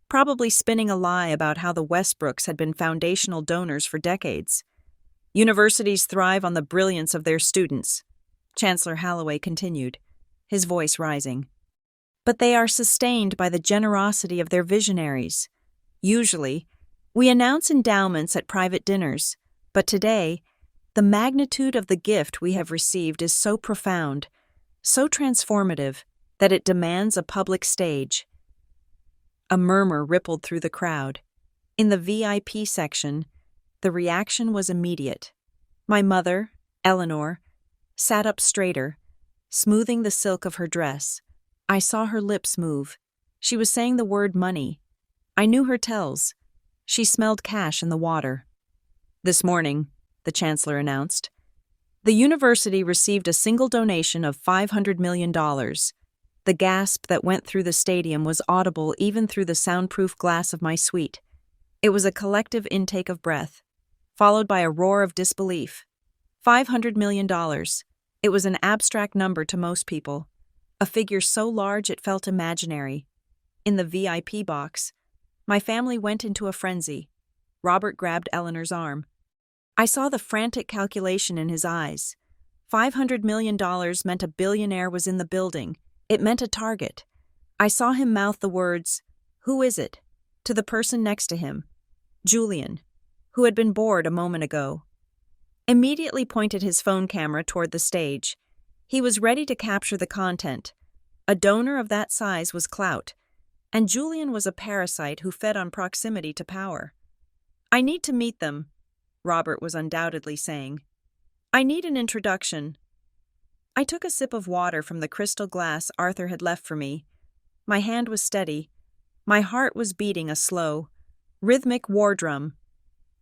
probably spinning a lie about how the Westbrooks had been foundational donors for decades. "Universities thrive on the brilliance of their students," Chancellor Holloway continued, his voice rising. "But they are sustained by the generosity of their visionaries. Usually, we announce endowments at private dinners, but today, the magnitude of the gift we have received is so profound, so transformative, that it demands a public stage." A murmur rippled through the crowd. In the VIP section, the reaction was immediate. My mother, Eleanor, sat up straighter, smoothing the silk of her dress. I saw her lips move. She was saying the word money. I knew her tells. She smelled cash in the water. "This morning," the Chancellor announced, "the university received a single donation of $500 million. The gasp that went through the stadium was audible even through the soundproof glass of my suite. It was a collective intake of breath, followed by a roar of disbelief. $500 million. It was an abstract number to most people, a figure so large it felt imaginary. In the VIP box, my family went into a frenzy. Robert grabbed Eleanor's arm. I saw the frantic calculation in his eyes. $500 million meant a billionaire was in the building. It meant a target. I saw him mouth the words, "Who is it?" to the person next to him, Julian, who had been bored a moment ago. Immediately pointed his phone camera toward the stage. He was ready to capture the content. A donor of that size was clout, and Julian was a parasite who fed on proximity to power. "I need to meet them," Robert was undoubtedly saying. "I need an introduction." I took a sip of water from the crystal glass Arthur had left for me. My hand was steady. My heart was beating a slow, rhythmic war drum.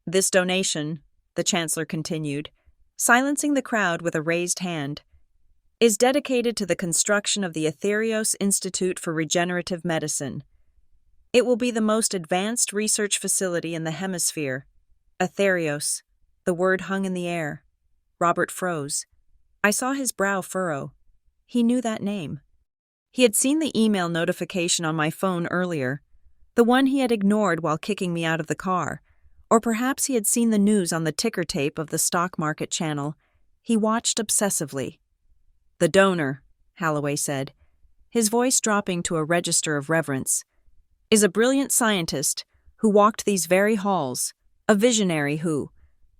"This donation," the Chancellor continued, silencing the crowd with a raised hand, "is dedicated to the construction of the Aetherios Institute for Regenerative Medicine. It will be the most advanced research facility in the hemisphere." Aetherios. The word hung in the air. Robert froze. I saw his brow furrow. He knew that name. He had seen the email notification on my phone earlier, the one he had ignored while kicking me out of the car, or perhaps he had seen the news on the ticker tape of the stock market channel. He watched obsessively. "The donor," Holloway said, his voice dropping to a register of reverence, "is a brilliant scientist who walked these very halls, a visionary who,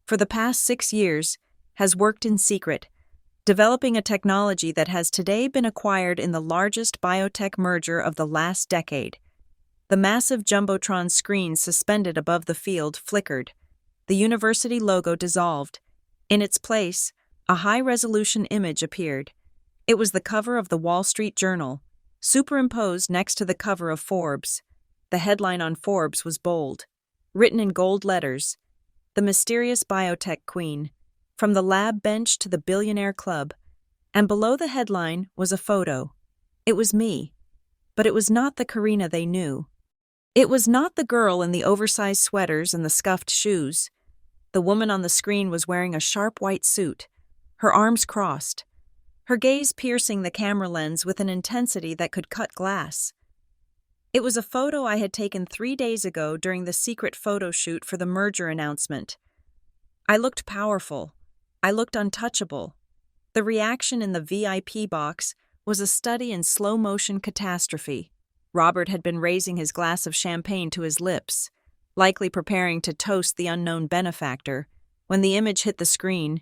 for the past 6 years, has worked in secret, developing a technology that has today been acquired in the largest biotech merger of the last decade. The massive jumbotron screen suspended above the field flickered. The university logo dissolved. In its place, a high-resolution image appeared. It was the cover of the Wall Street Journal, superimposed next to the cover of Forbes. The headline on Forbes was bold, written in gold letters, "The Mysterious Biotech Queen, from the lab bench to the billionaire club," and below the headline was a photo. It was me, but it was not the Karina they knew. It was not the girl in the oversized sweaters and the scuffed shoes. The woman on the screen was wearing a sharp white suit, her arms crossed, her gaze piercing the camera lens with an intensity that could cut glass. It was a photo I had taken 3 days ago during the secret photo shoot for the merger announcement. I looked powerful. I looked untouchable. The reaction in the VIP box was a study in slow-motion catastrophe. Robert had been raising his glass of champagne to his lips, likely preparing to toast the unknown benefactor. When the image hit the screen,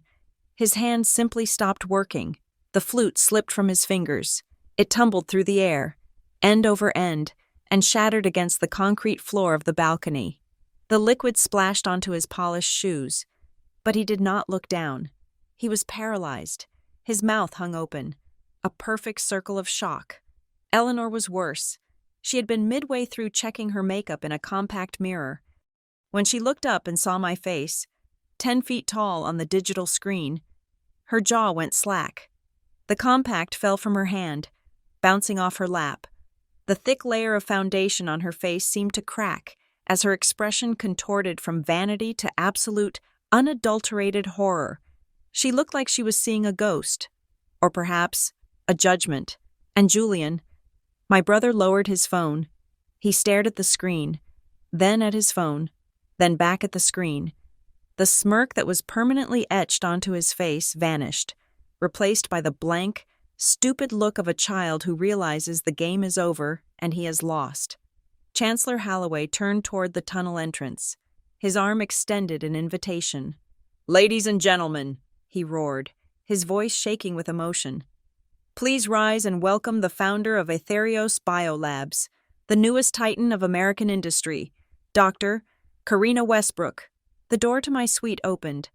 his hand simply stopped working. The flute slipped from his fingers. It tumbled through the air, end over end, and shattered against the concrete floor of the balcony. The liquid splashed onto his polished shoes, but he did not look down. He was paralyzed. His mouth hung open, a perfect circle of shock. Eleanor was worse. She had been midway through checking her makeup in a compact mirror. When she looked up and saw my face, 10 feet tall on the digital screen, her jaw went slack. The compact fell from her hand, bouncing off her lap. The thick layer of foundation on her face seemed to crack as her expression contorted from vanity to absolute, unadulterated horror. She looked like she was seeing a ghost, or perhaps a judgment. And Julian, my brother, lowered his phone. He stared at the screen, then at his phone, then back at the screen. The smirk that was permanently etched onto his face vanished, replaced by the blank, stupid look of a child who realizes the game is over and he has lost. Chancellor Holloway turned toward the tunnel entrance, his arm extended in invitation. "Ladies and gentlemen," he roared, his voice shaking with emotion. "Please rise and welcome the founder of Aetherios Biolabs, the newest titan of American industry, Dr. Karina Westbrook." The door to my suite opened.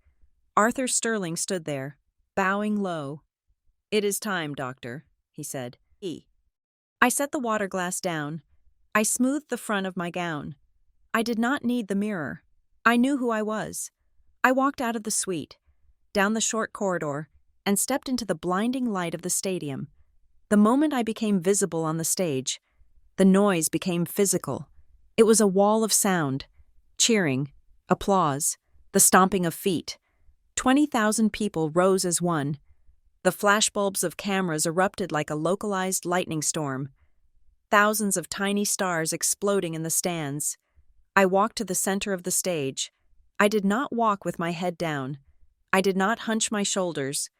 Arthur Sterling stood there, bowing low. "It is time, Doctor," he said. I set the water glass down. I smoothed the front of my gown. I did not need the mirror. I knew who I was. I walked out of the suite, down the short corridor, and stepped into the blinding light of the stadium. The moment I became visible on the stage, the noise became physical. It was a wall of sound, cheering, applause, the stomping of feet. 20,000 people rose as one. The flashbulbs of cameras erupted like a localized lightning storm. Thousands of tiny stars exploding in the stands. I walked to the center of the stage. I did not walk with my head down. I did not hunch my shoulders.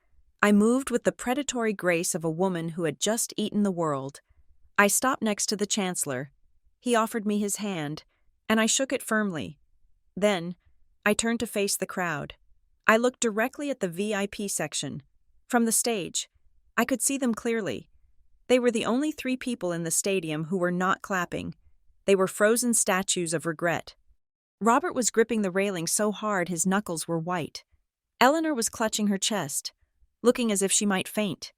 I moved with the predatory grace of a woman who had just eaten the world. I stopped next to the Chancellor. He offered me his hand, and I shook it firmly. Then, I turned to face the crowd. I looked directly at the VIP section. From the stage, I could see them clearly. They were the only 3 people in the stadium who were not clapping. They were frozen statues of regret. Robert was gripping the railing so hard his knuckles were white. Eleanor was clutching her chest, looking as if she might faint.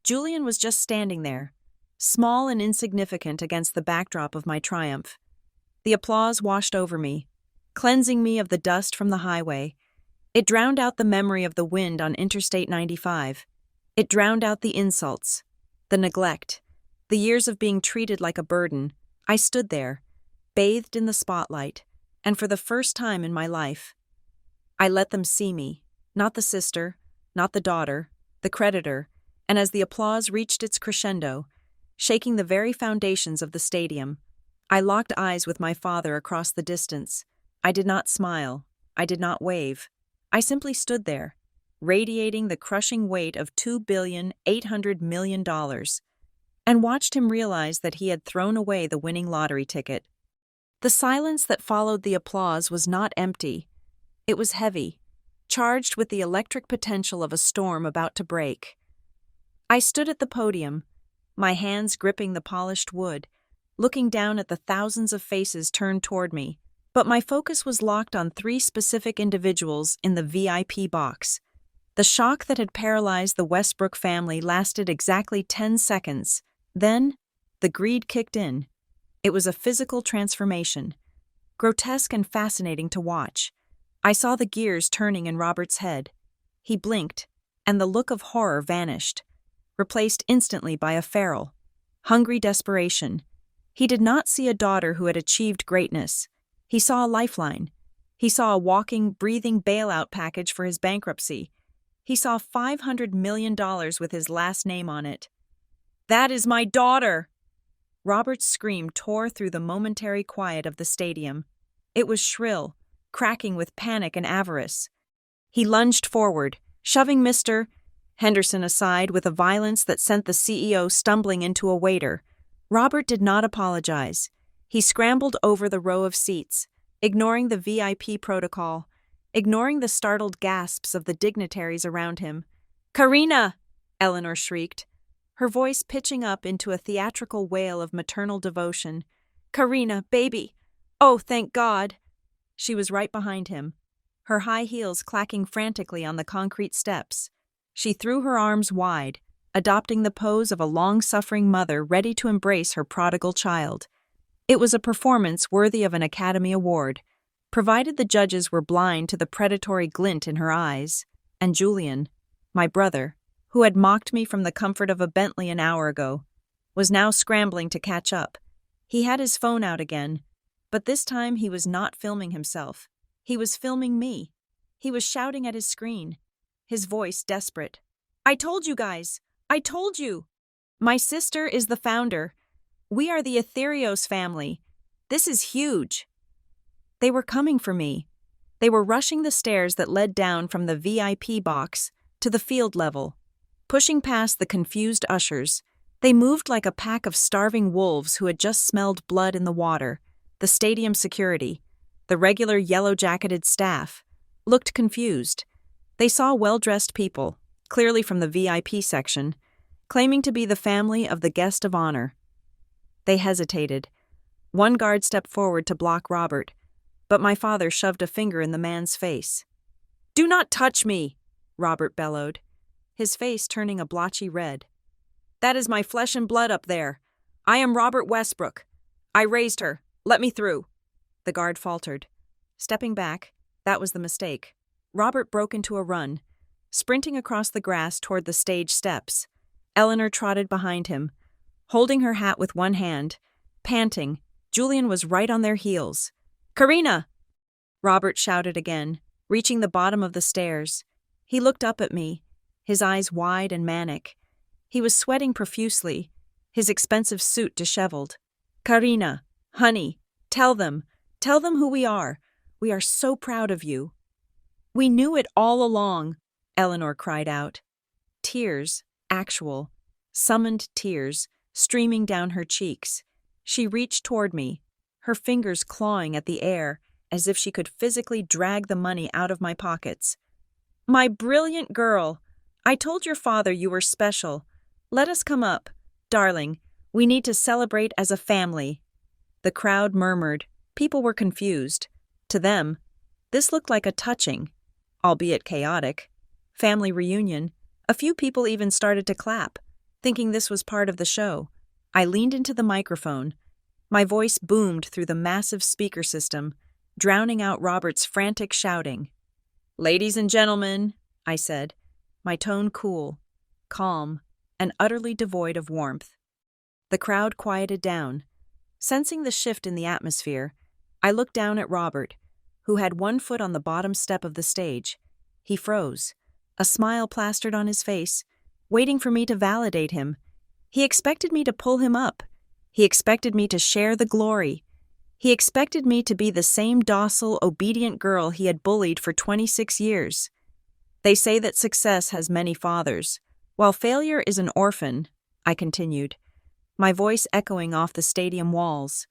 Julian was just standing there, small and insignificant against the backdrop of my triumph. The applause washed over me, cleansing me of the dust from the highway. It drowned out the memory of the wind on Interstate 95. It drowned out the insults, the neglect, the years of being treated like a burden. I stood there, bathed in the spotlight, and for the first time in my life, I let them see me, not the sister, not the daughter, the creditor, and as the applause reached its crescendo, shaking the very foundations of the stadium, I locked eyes with my father across the distance. I did not smile. I did not wave. I simply stood there, radiating the crushing weight of $2,800,000,000, and watched him realize that he had thrown away the winning lottery ticket. The silence that followed the applause was not empty. It was heavy, charged with the electric potential of a storm about to break. I stood at the podium, my hands gripping the polished wood, looking down at the thousands of faces turned toward me, but my focus was locked on 3 specific individuals in the VIP box. The shock that had paralyzed the Westbrook family lasted exactly 10 seconds. Then, the greed kicked in. It was a physical transformation, grotesque and fascinating to watch. I saw the gears turning in Robert's head. He blinked, and the look of horror vanished, replaced instantly by a feral, hungry desperation. He did not see a daughter who had achieved greatness. He saw a lifeline. He saw a walking, breathing bailout package for his bankruptcy. He saw $500 million with his last name on it. "That is my daughter!" Robert's scream tore through the momentary quiet of the stadium. It was shrill, cracking with panic and avarice. He lunged forward, shoving Mr. Henderson aside with a violence that sent the CEO stumbling into a waiter. Robert did not apologize. He scrambled over the row of seats, ignoring the VIP protocol, ignoring the startled gasps of the dignitaries around him. "Karina!" Eleanor shrieked, her voice pitching up into a theatrical wail of maternal devotion. "Karina, baby! Oh, thank God!" She was right behind him, her high heels clacking frantically on the concrete steps. She threw her arms wide, adopting the pose of a long-suffering mother ready to embrace her prodigal child. It was a performance worthy of an Academy Award, provided the judges were blind to the predatory glint in her eyes. And Julian, my brother, who had mocked me from the comfort of a Bentley an hour ago, was now scrambling to catch up. He had his phone out again, but this time he was not filming himself. He was filming me. He was shouting at his screen, his voice desperate. "I told you guys! I told you! My sister is the founder. We are the Ethereos family. This is huge." They were coming for me. They were rushing the stairs that led down from the VIP box to the field level. Pushing past the confused ushers, they moved like a pack of starving wolves who had just smelled blood in the water. The stadium security, the regular yellow-jacketed staff, looked confused. They saw well-dressed people, clearly from the VIP section, claiming to be the family of the guest of honor. They hesitated. One guard stepped forward to block Robert, but my father shoved a finger in the man's face. "Do not touch me!" Robert bellowed, his face turning a blotchy red. "That is my flesh and blood up there. I am Robert Westbrook. I raised her. Let me through." The guard faltered. Stepping back, that was the mistake. Robert broke into a run, sprinting across the grass toward the stage steps. Eleanor trotted behind him, holding her hat with one hand, panting. Julian was right on their heels. "Karina!" Robert shouted again, reaching the bottom of the stairs. He looked up at me, his eyes wide and manic. He was sweating profusely, his expensive suit disheveled. "Karina, honey, tell them who we are. We are so proud of you." "We knew it all along," Eleanor cried out. Tears, actual, summoned tears, streaming down her cheeks. She reached toward me, her fingers clawing at the air as if she could physically drag the money out of my pockets. "My brilliant girl, I told your father you were special. Let us come up. Darling, we need to celebrate as a family." The crowd murmured. People were confused. To them, this looked like a touching, albeit chaotic, family reunion. A few people even started to clap, thinking this was part of the show. I leaned into the microphone. My voice boomed through the massive speaker system, drowning out Robert's frantic shouting. "Ladies and gentlemen," I said, my tone cool, calm, and utterly devoid of warmth. The crowd quieted down. Sensing the shift in the atmosphere, I looked down at Robert, who had one foot on the bottom step of the stage. He froze, a smile plastered on his face, waiting for me to validate him. He expected me to pull him up. He expected me to share the glory. He expected me to be the same docile, obedient girl he had bullied for 26 years. They say that success has many fathers, while failure is an orphan, I continued, my voice echoing off the stadium walls.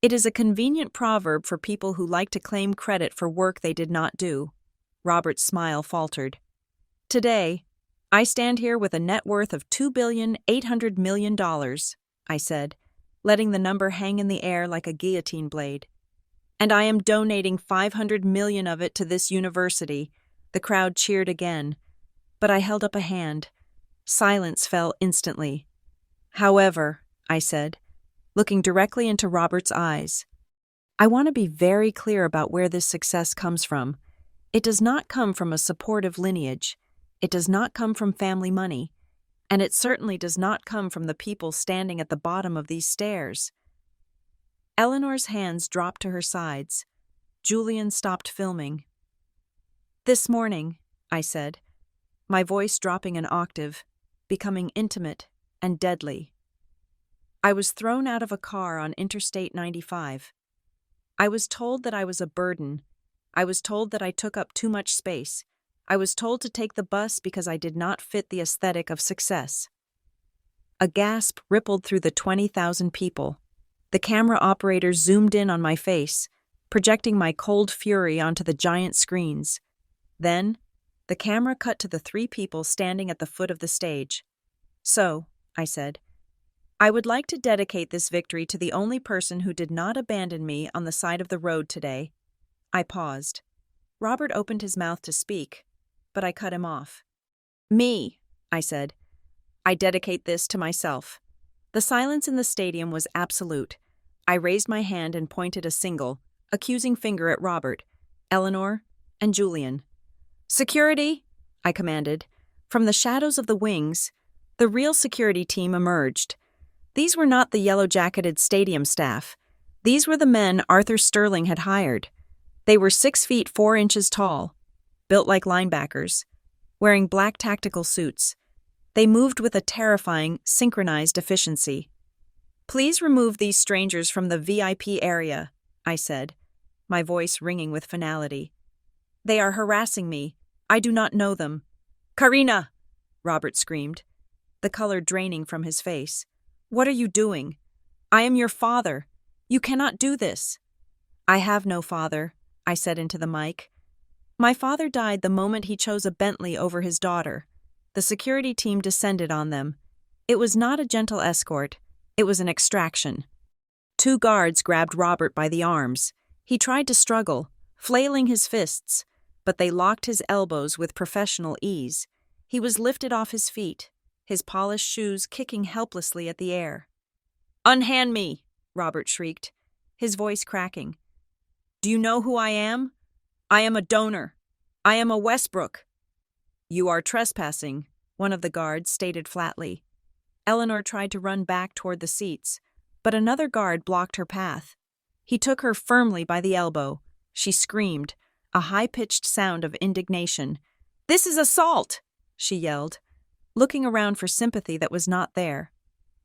It is a convenient proverb for people who like to claim credit for work they did not do. Robert's smile faltered. Today, I stand here with a net worth of $2,800,000,000, I said, letting the number hang in the air like a guillotine blade. And I am donating 500 million of it to this university. The crowd cheered again, but I held up a hand. Silence fell instantly. However, I said, looking directly into Robert's eyes, I want to be very clear about where this success comes from. It does not come from a supportive lineage. It does not come from family money. And it certainly does not come from the people standing at the bottom of these stairs. Eleanor's hands dropped to her sides. Julian stopped filming. This morning, I said, my voice dropping an octave, becoming intimate and deadly. I was thrown out of a car on Interstate 95. I was told that I was a burden. I was told that I took up too much space. I was told to take the bus because I did not fit the aesthetic of success. A gasp rippled through the 20,000 people. The camera operator zoomed in on my face, projecting my cold fury onto the giant screens. Then, the camera cut to the 3 people standing at the foot of the stage. So, I said, I would like to dedicate this victory to the only person who did not abandon me on the side of the road today. I paused. Robert opened his mouth to speak, but I cut him off. Me, I said. I dedicate this to myself. The silence in the stadium was absolute. I raised my hand and pointed a single, accusing finger at Robert, Eleanor, and Julian. Security, I commanded. From the shadows of the wings, the real security team emerged. These were not the yellow-jacketed stadium staff. These were the men Arthur Sterling had hired. They were 6 feet 4 inches tall, built like linebackers, wearing black tactical suits. They moved with a terrifying, synchronized efficiency. Please remove these strangers from the VIP area, I said, my voice ringing with finality. They are harassing me. I do not know them. Karina! Robert screamed, the color draining from his face. What are you doing? I am your father. You cannot do this. I have no father, I said into the mic. My father died the moment he chose a Bentley over his daughter. The security team descended on them. It was not a gentle escort. It was an extraction. 2 guards grabbed Robert by the arms. He tried to struggle, flailing his fists, but they locked his elbows with professional ease. He was lifted off his feet, his polished shoes kicking helplessly at the air. Unhand me, Robert shrieked, his voice cracking. Do you know who I am? I am a donor. I am a Westbrook. You are trespassing, one of the guards stated flatly. Eleanor tried to run back toward the seats, but another guard blocked her path. He took her firmly by the elbow. She screamed, a high-pitched sound of indignation. This is assault, she yelled, looking around for sympathy that was not there.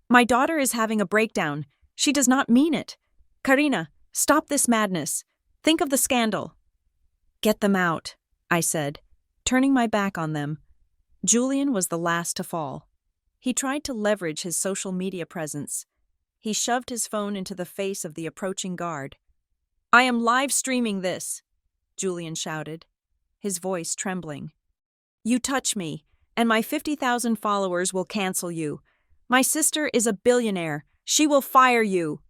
My daughter is having a breakdown. She does not mean it. Karina, stop this madness. Think of the scandal. Get them out, I said, turning my back on them. Julian was the last to fall. He tried to leverage his social media presence. He shoved his phone into the face of the approaching guard. I am live streaming this, Julian shouted, his voice trembling. You touch me, and my 50,000 followers will cancel you. My sister is a billionaire. She will fire you.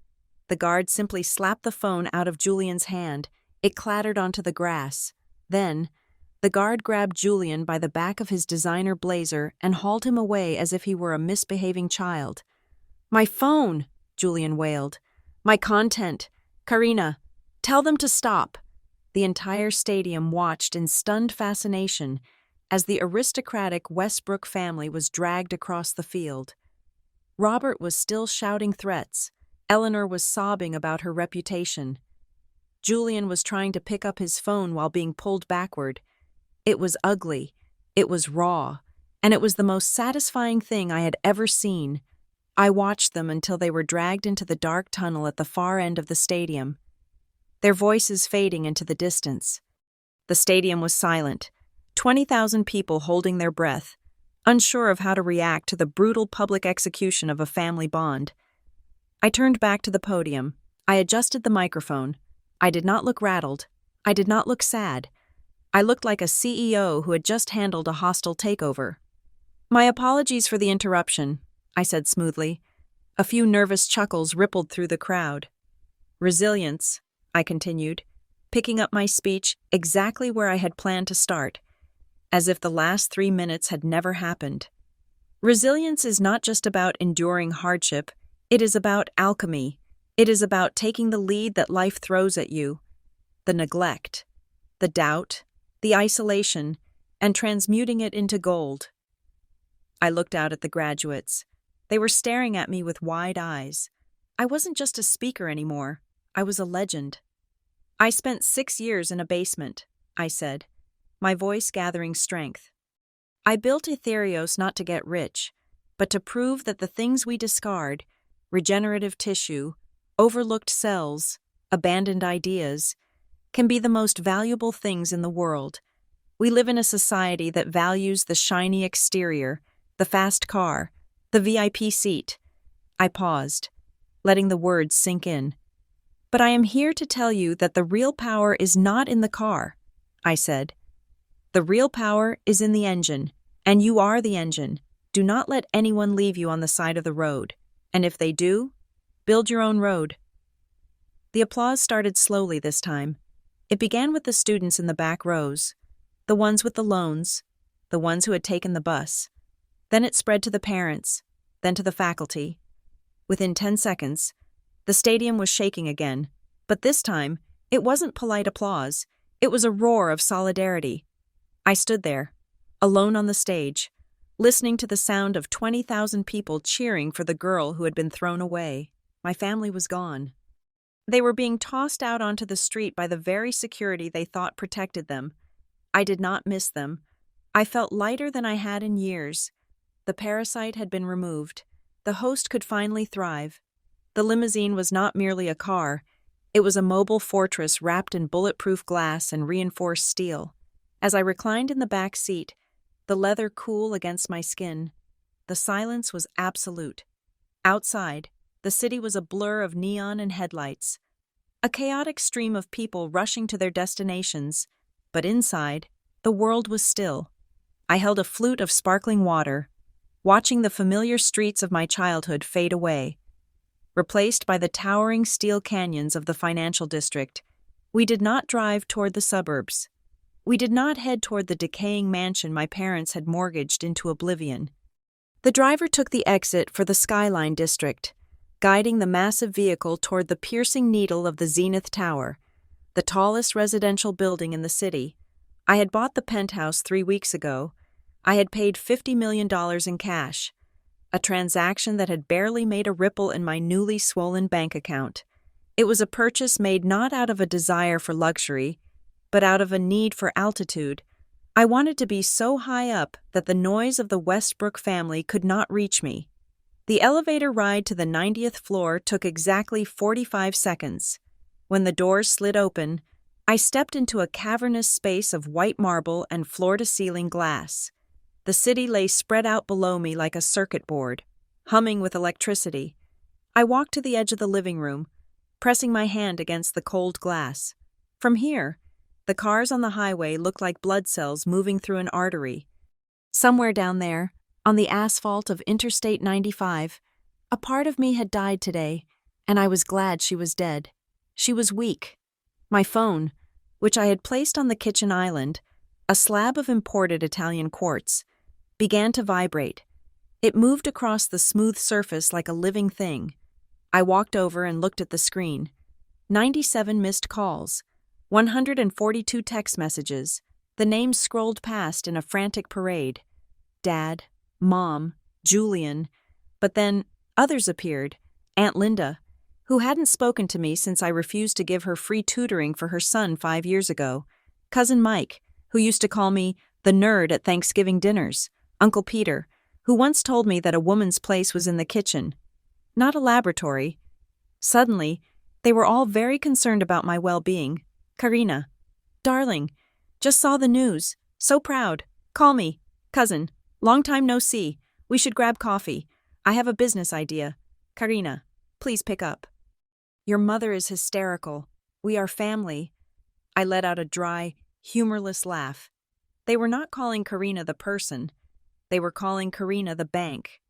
The guard simply slapped the phone out of Julian's hand. It clattered onto the grass. Then, the guard grabbed Julian by the back of his designer blazer and hauled him away as if he were a misbehaving child. My phone, Julian wailed. My content. Karina, tell them to stop. The entire stadium watched in stunned fascination as the aristocratic Westbrook family was dragged across the field. Robert was still shouting threats. Eleanor was sobbing about her reputation. Julian was trying to pick up his phone while being pulled backward. It was ugly, it was raw, and it was the most satisfying thing I had ever seen. I watched them until they were dragged into the dark tunnel at the far end of the stadium, their voices fading into the distance. The stadium was silent, 20,000 people holding their breath, unsure of how to react to the brutal public execution of a family bond. I turned back to the podium. I adjusted the microphone. I did not look rattled. I did not look sad. I looked like a CEO who had just handled a hostile takeover. "My apologies for the interruption," I said smoothly. A few nervous chuckles rippled through the crowd. "Resilience," I continued, picking up my speech exactly where I had planned to start, as if the last 3 minutes had never happened. "Resilience is not just about enduring hardship, it is about alchemy. It is about taking the lead that life throws at you, the neglect, the doubt, the isolation, and transmuting it into gold." I looked out at the graduates. They were staring at me with wide eyes. I wasn't just a speaker anymore. I was a legend. "I spent 6 years in a basement," I said, my voice gathering strength. "I built Ethereos not to get rich, but to prove that the things we discard, regenerative tissue, overlooked cells, abandoned ideas, can be the most valuable things in the world. We live in a society that values the shiny exterior, the fast car, the VIP seat." I paused, letting the words sink in. "But I am here to tell you that the real power is not in the car," I said. "The real power is in the engine, and you are the engine. Do not let anyone leave you on the side of the road. And if they do, build your own road." The applause started slowly this time. It began with the students in the back rows, the ones with the loans, the ones who had taken the bus. Then it spread to the parents, then to the faculty. Within 10 seconds, the stadium was shaking again, but this time, it wasn't polite applause, it was a roar of solidarity. I stood there, alone on the stage, listening to the sound of 20,000 people cheering for the girl who had been thrown away. My family was gone. They were being tossed out onto the street by the very security they thought protected them. I did not miss them. I felt lighter than I had in years. The parasite had been removed. The host could finally thrive. The limousine was not merely a car. It was a mobile fortress wrapped in bulletproof glass and reinforced steel. As I reclined in the back seat, the leather cool against my skin, the silence was absolute. Outside, the city was a blur of neon and headlights, a chaotic stream of people rushing to their destinations, but inside, the world was still. I held a flute of sparkling water, watching the familiar streets of my childhood fade away, replaced by the towering steel canyons of the financial district. We did not drive toward the suburbs. We did not head toward the decaying mansion my parents had mortgaged into oblivion. The driver took the exit for the Skyline district, guiding the massive vehicle toward the piercing needle of the Zenith Tower, the tallest residential building in the city. I had bought the penthouse 3 weeks ago. I had paid $50 million in cash, a transaction that had barely made a ripple in my newly swollen bank account. It was a purchase made not out of a desire for luxury, but out of a need for altitude. I wanted to be so high up that the noise of the Westbrook family could not reach me. The elevator ride to the 90th floor took exactly 45 seconds. When the doors slid open, I stepped into a cavernous space of white marble and floor-to-ceiling glass. The city lay spread out below me like a circuit board, humming with electricity. I walked to the edge of the living room, pressing my hand against the cold glass. From here, the cars on the highway looked like blood cells moving through an artery. Somewhere down there, on the asphalt of Interstate 95, a part of me had died today, and I was glad she was dead. She was weak. My phone, which I had placed on the kitchen island, a slab of imported Italian quartz, began to vibrate. It moved across the smooth surface like a living thing. I walked over and looked at the screen. 97 missed calls, 142 text messages. The names scrolled past in a frantic parade. Dad, Mom, Julian, but then others appeared. Aunt Linda, who hadn't spoken to me since I refused to give her free tutoring for her son 5 years ago. Cousin Mike, who used to call me the nerd at Thanksgiving dinners. Uncle Peter, who once told me that a woman's place was in the kitchen, not a laboratory. Suddenly, they were all very concerned about my well-being. Karina, darling, just saw the news. So proud. Call me. Cousin, long time no see. We should grab coffee. I have a business idea. Karina, please pick up. Your mother is hysterical. We are family. I let out a dry, humorless laugh. They were not calling Karina the person. They were calling Karina the bank.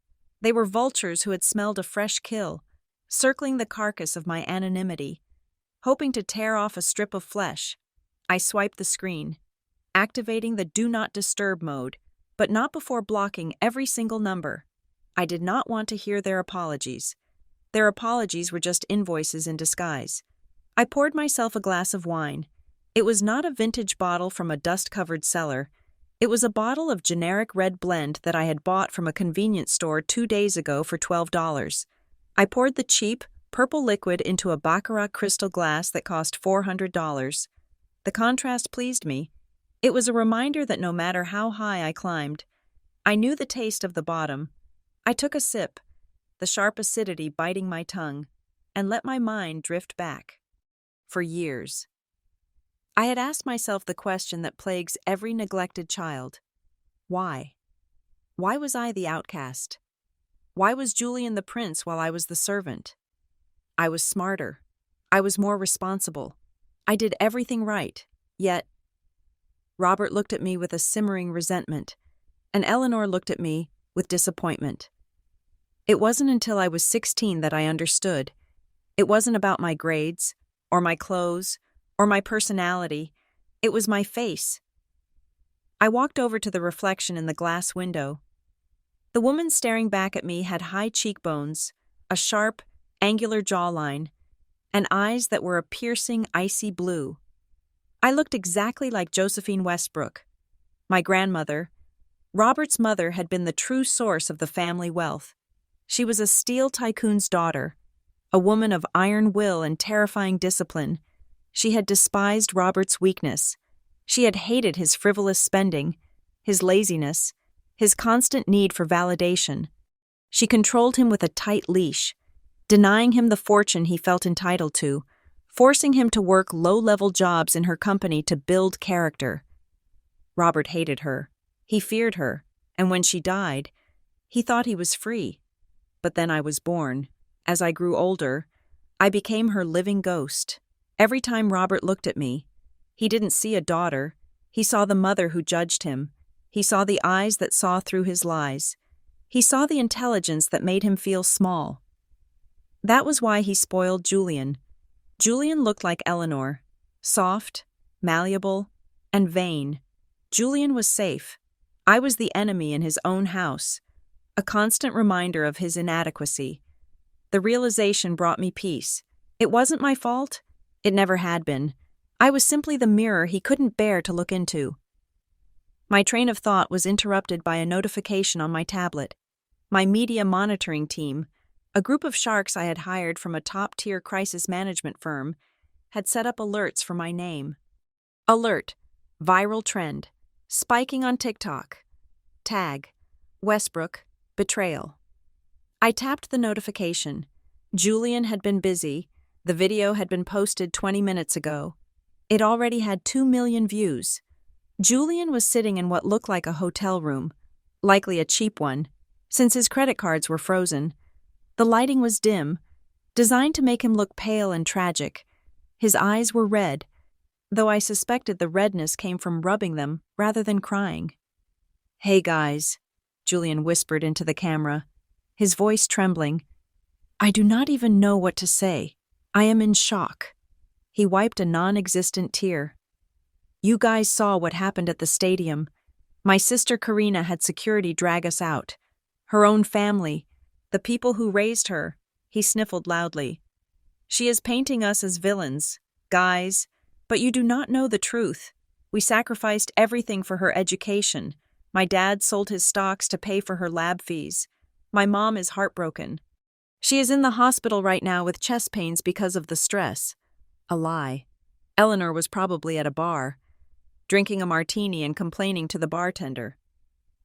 They were vultures who had smelled a fresh kill, circling the carcass of my anonymity, hoping to tear off a strip of flesh. I swiped the screen, activating the Do Not Disturb mode, but not before blocking every single number. I did not want to hear their apologies. Their apologies were just invoices in disguise. I poured myself a glass of wine. It was not a vintage bottle from a dust-covered cellar. It was a bottle of generic red blend that I had bought from a convenience store 2 days ago for $12. I poured the cheap, purple liquid into a baccarat crystal glass that cost $400. The contrast pleased me. It was a reminder that no matter how high I climbed, I knew the taste of the bottom. I took a sip, the sharp acidity biting my tongue, and let my mind drift back. For years, I had asked myself the question that plagues every neglected child. Why? Why was I the outcast? Why was Julian the prince while I was the servant? I was smarter. I was more responsible. I did everything right, yet Robert looked at me with a simmering resentment, and Eleanor looked at me with disappointment. It wasn't until I was 16 that I understood. It wasn't about my grades, or my clothes, or my personality. It was my face. I walked over to the reflection in the glass window. The woman staring back at me had high cheekbones, a sharp, angular jawline, and eyes that were a piercing, icy blue. I looked exactly like Josephine Westbrook. My grandmother, Robert's mother, had been the true source of the family wealth. She was a steel tycoon's daughter, a woman of iron will and terrifying discipline. She had despised Robert's weakness. She had hated his frivolous spending, his laziness, his constant need for validation. She controlled him with a tight leash, denying him the fortune he felt entitled to, forcing him to work low-level jobs in her company to build character. Robert hated her. He feared her, and when she died, he thought he was free. But then I was born. As I grew older, I became her living ghost. Every time Robert looked at me, he didn't see a daughter. He saw the mother who judged him. He saw the eyes that saw through his lies. He saw the intelligence that made him feel small. That was why he spoiled Julian. Julian looked like Eleanor, soft, malleable, and vain. Julian was safe. I was the enemy in his own house, a constant reminder of his inadequacy. The realization brought me peace. It wasn't my fault. It never had been. I was simply the mirror he couldn't bear to look into. My train of thought was interrupted by a notification on my tablet. My media monitoring team, a group of sharks I had hired from a top-tier crisis management firm, had set up alerts for my name. Alert: viral trend, spiking on TikTok. Tag: Westbrook, betrayal. I tapped the notification. Julian had been busy. The video had been posted 20 minutes ago. It already had 2 million views. Julian was sitting in what looked like a hotel room, likely a cheap one, since his credit cards were frozen. The lighting was dim, designed to make him look pale and tragic. His eyes were red, though I suspected the redness came from rubbing them rather than crying. "Hey guys," Julian whispered into the camera, his voice trembling. "I do not even know what to say. I am in shock." He wiped a non-existent tear. "You guys saw what happened at the stadium. My sister Karina had security drag us out. Her own family, the people who raised her," he sniffled loudly. "She is painting us as villains, guys, but you do not know the truth. We sacrificed everything for her education. My dad sold his stocks to pay for her lab fees. My mom is heartbroken. She is in the hospital right now with chest pains because of the stress." A lie. Eleanor was probably at a bar, drinking a martini and complaining to the bartender.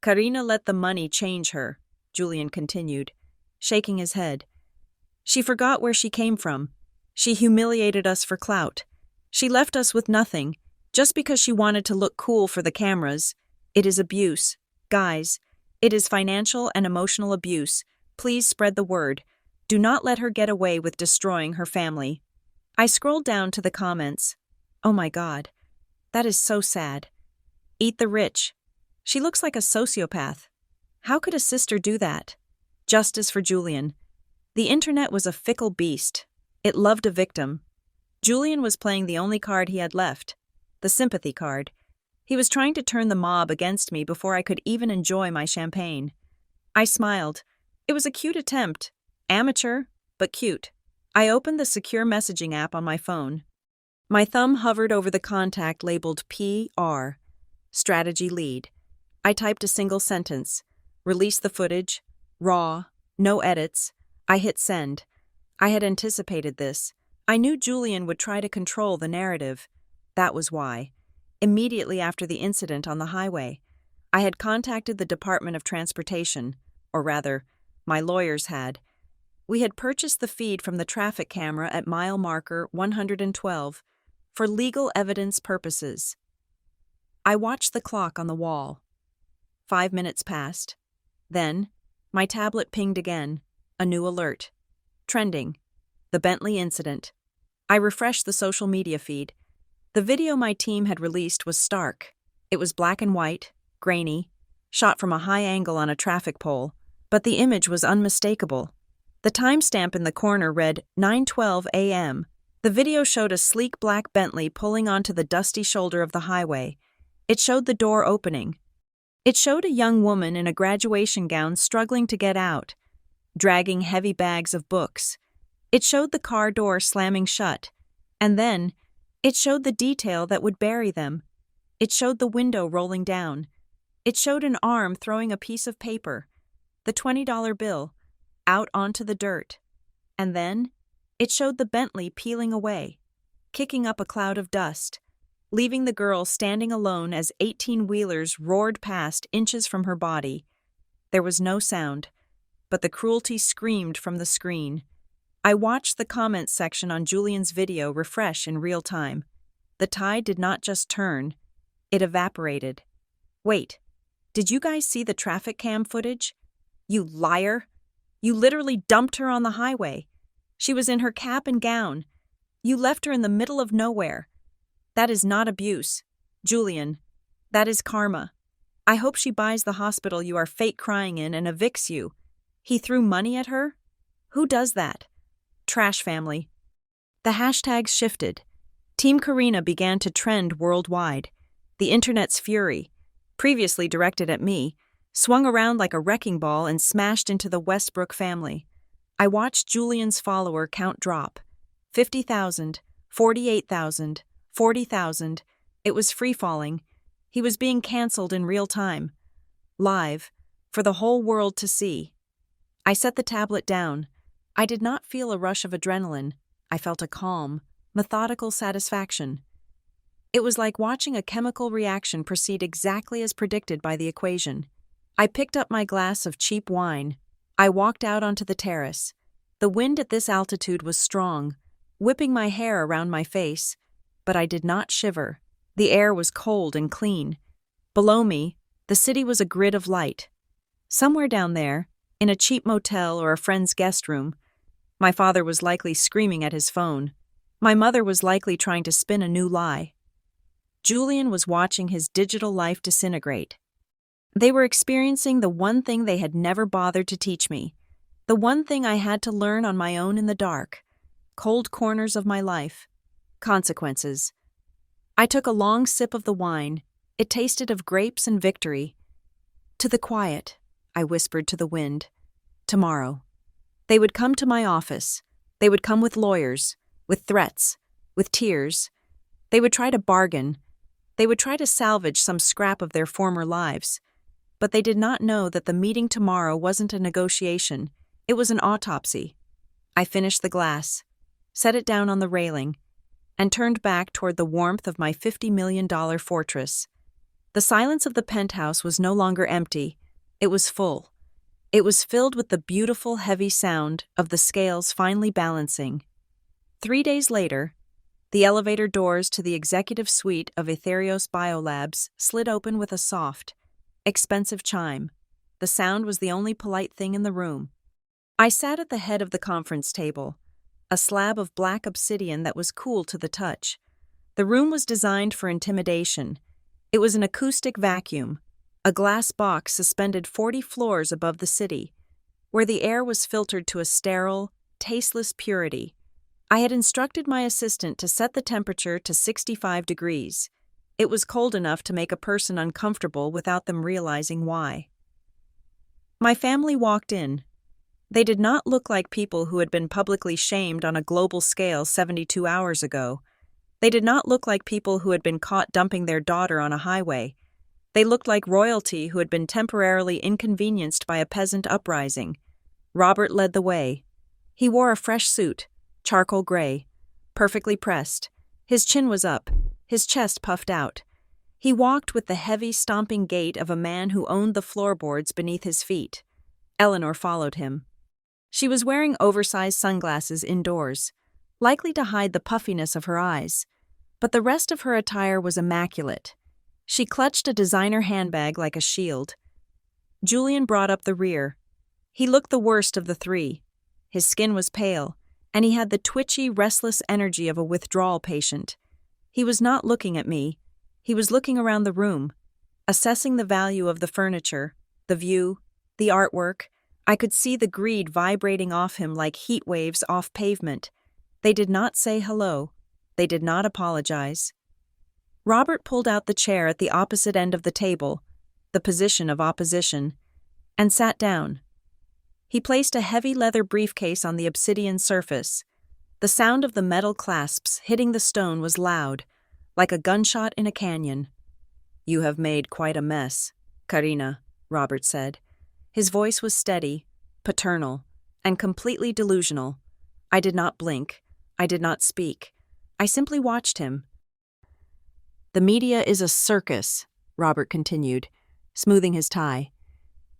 "Karina let the money change her," Julian continued, shaking his head. "She forgot where she came from. She humiliated us for clout. She left us with nothing, just because she wanted to look cool for the cameras. It is abuse. Guys, it is financial and emotional abuse. Please spread the word. Do not let her get away with destroying her family." I scrolled down to the comments. Oh my God. That is so sad. Eat the rich. She looks like a sociopath. How could a sister do that? Justice for Julian. The internet was a fickle beast. It loved a victim. Julian was playing the only card he had left, the sympathy card. He was trying to turn the mob against me before I could even enjoy my champagne. I smiled. It was a cute attempt. Amateur, but cute. I opened the secure messaging app on my phone. My thumb hovered over the contact labeled PR, strategy lead. I typed a single sentence. Release the footage. Raw. No edits. I hit send. I had anticipated this. I knew Julian would try to control the narrative. That was why. Immediately after the incident on the highway, I had contacted the Department of Transportation, or rather, my lawyers had. We had purchased the feed from the traffic camera at mile marker 112 for legal evidence purposes. I watched the clock on the wall. 5 minutes passed. Then, my tablet pinged again. A new alert. Trending. The Bentley incident. I refreshed the social media feed. The video my team had released was stark. It was black and white, grainy, shot from a high angle on a traffic pole, but the image was unmistakable. The timestamp in the corner read 9:12 a.m. The video showed a sleek black Bentley pulling onto the dusty shoulder of the highway. It showed the door opening. It showed a young woman in a graduation gown struggling to get out, dragging heavy bags of books. It showed the car door slamming shut. And then, it showed the detail that would bury them. It showed the window rolling down. It showed an arm throwing a piece of paper, the $20 bill, out onto the dirt. And then, it showed the Bentley peeling away, kicking up a cloud of dust, leaving the girl standing alone as 18-wheelers roared past inches from her body. There was no sound, but the cruelty screamed from the screen. I watched the comments section on Julian's video refresh in real time. The tide did not just turn, it evaporated. Wait, did you guys see the traffic cam footage? You liar! You literally dumped her on the highway. She was in her cap and gown. You left her in the middle of nowhere. That is not abuse. Julian, that is karma. I hope she buys the hospital you are fake crying in and evicts you. He threw money at her? Who does that? Trash family. The hashtags shifted. Team Karina began to trend worldwide. The internet's fury, previously directed at me, swung around like a wrecking ball and smashed into the Westbrook family. I watched Julian's follower count drop. 50,000, 48,000, 40,000. It was free-falling. He was being canceled in real time. Live, for the whole world to see. I set the tablet down. I did not feel a rush of adrenaline. I felt a calm, methodical satisfaction. It was like watching a chemical reaction proceed exactly as predicted by the equation. I picked up my glass of cheap wine. I walked out onto the terrace. The wind at this altitude was strong, whipping my hair around my face, but I did not shiver. The air was cold and clean. Below me, the city was a grid of light. Somewhere down there, in a cheap motel or a friend's guest room, my father was likely screaming at his phone. My mother was likely trying to spin a new lie. Julian was watching his digital life disintegrate. They were experiencing the one thing they had never bothered to teach me, the one thing I had to learn on my own in the dark, cold corners of my life, consequences. I took a long sip of the wine. It tasted of grapes and victory. To the quiet, I whispered to the wind. Tomorrow. They would come to my office. They would come with lawyers, with threats, with tears. They would try to bargain. They would try to salvage some scrap of their former lives. But they did not know that the meeting tomorrow wasn't a negotiation. It was an autopsy. I finished the glass, set it down on the railing, and turned back toward the warmth of my $50 million fortress. The silence of the penthouse was no longer empty. It was full. It was filled with the beautiful, heavy sound of the scales finally balancing. 3 days later, the elevator doors to the executive suite of Etherios Biolabs slid open with a soft, expensive chime. The sound was the only polite thing in the room. I sat at the head of the conference table, a slab of black obsidian that was cool to the touch. The room was designed for intimidation. It was an acoustic vacuum, a glass box suspended 40 floors above the city, where the air was filtered to a sterile, tasteless purity. I had instructed my assistant to set the temperature to 65 degrees. It was cold enough to make a person uncomfortable without them realizing why. My family walked in. They did not look like people who had been publicly shamed on a global scale 72 hours ago. They did not look like people who had been caught dumping their daughter on a highway. They looked like royalty who had been temporarily inconvenienced by a peasant uprising. Robert led the way. He wore a fresh suit, charcoal gray, perfectly pressed. His chin was up, his chest puffed out. He walked with the heavy, stomping gait of a man who owned the floorboards beneath his feet. Eleanor followed him. She was wearing oversized sunglasses indoors, likely to hide the puffiness of her eyes, but the rest of her attire was immaculate. She clutched a designer handbag like a shield. Julian brought up the rear. He looked the worst of the three. His skin was pale, and he had the twitchy, restless energy of a withdrawal patient. He was not looking at me. He was looking around the room, assessing the value of the furniture, the view, the artwork. I could see the greed vibrating off him like heat waves off pavement. They did not say hello. They did not apologize. Robert pulled out the chair at the opposite end of the table, the position of opposition, and sat down. He placed a heavy leather briefcase on the obsidian surface. The sound of the metal clasps hitting the stone was loud, like a gunshot in a canyon. "You have made quite a mess, Karina," Robert said. His voice was steady, paternal, and completely delusional. I did not blink. I did not speak. I simply watched him. "The media is a circus," Robert continued, smoothing his tie.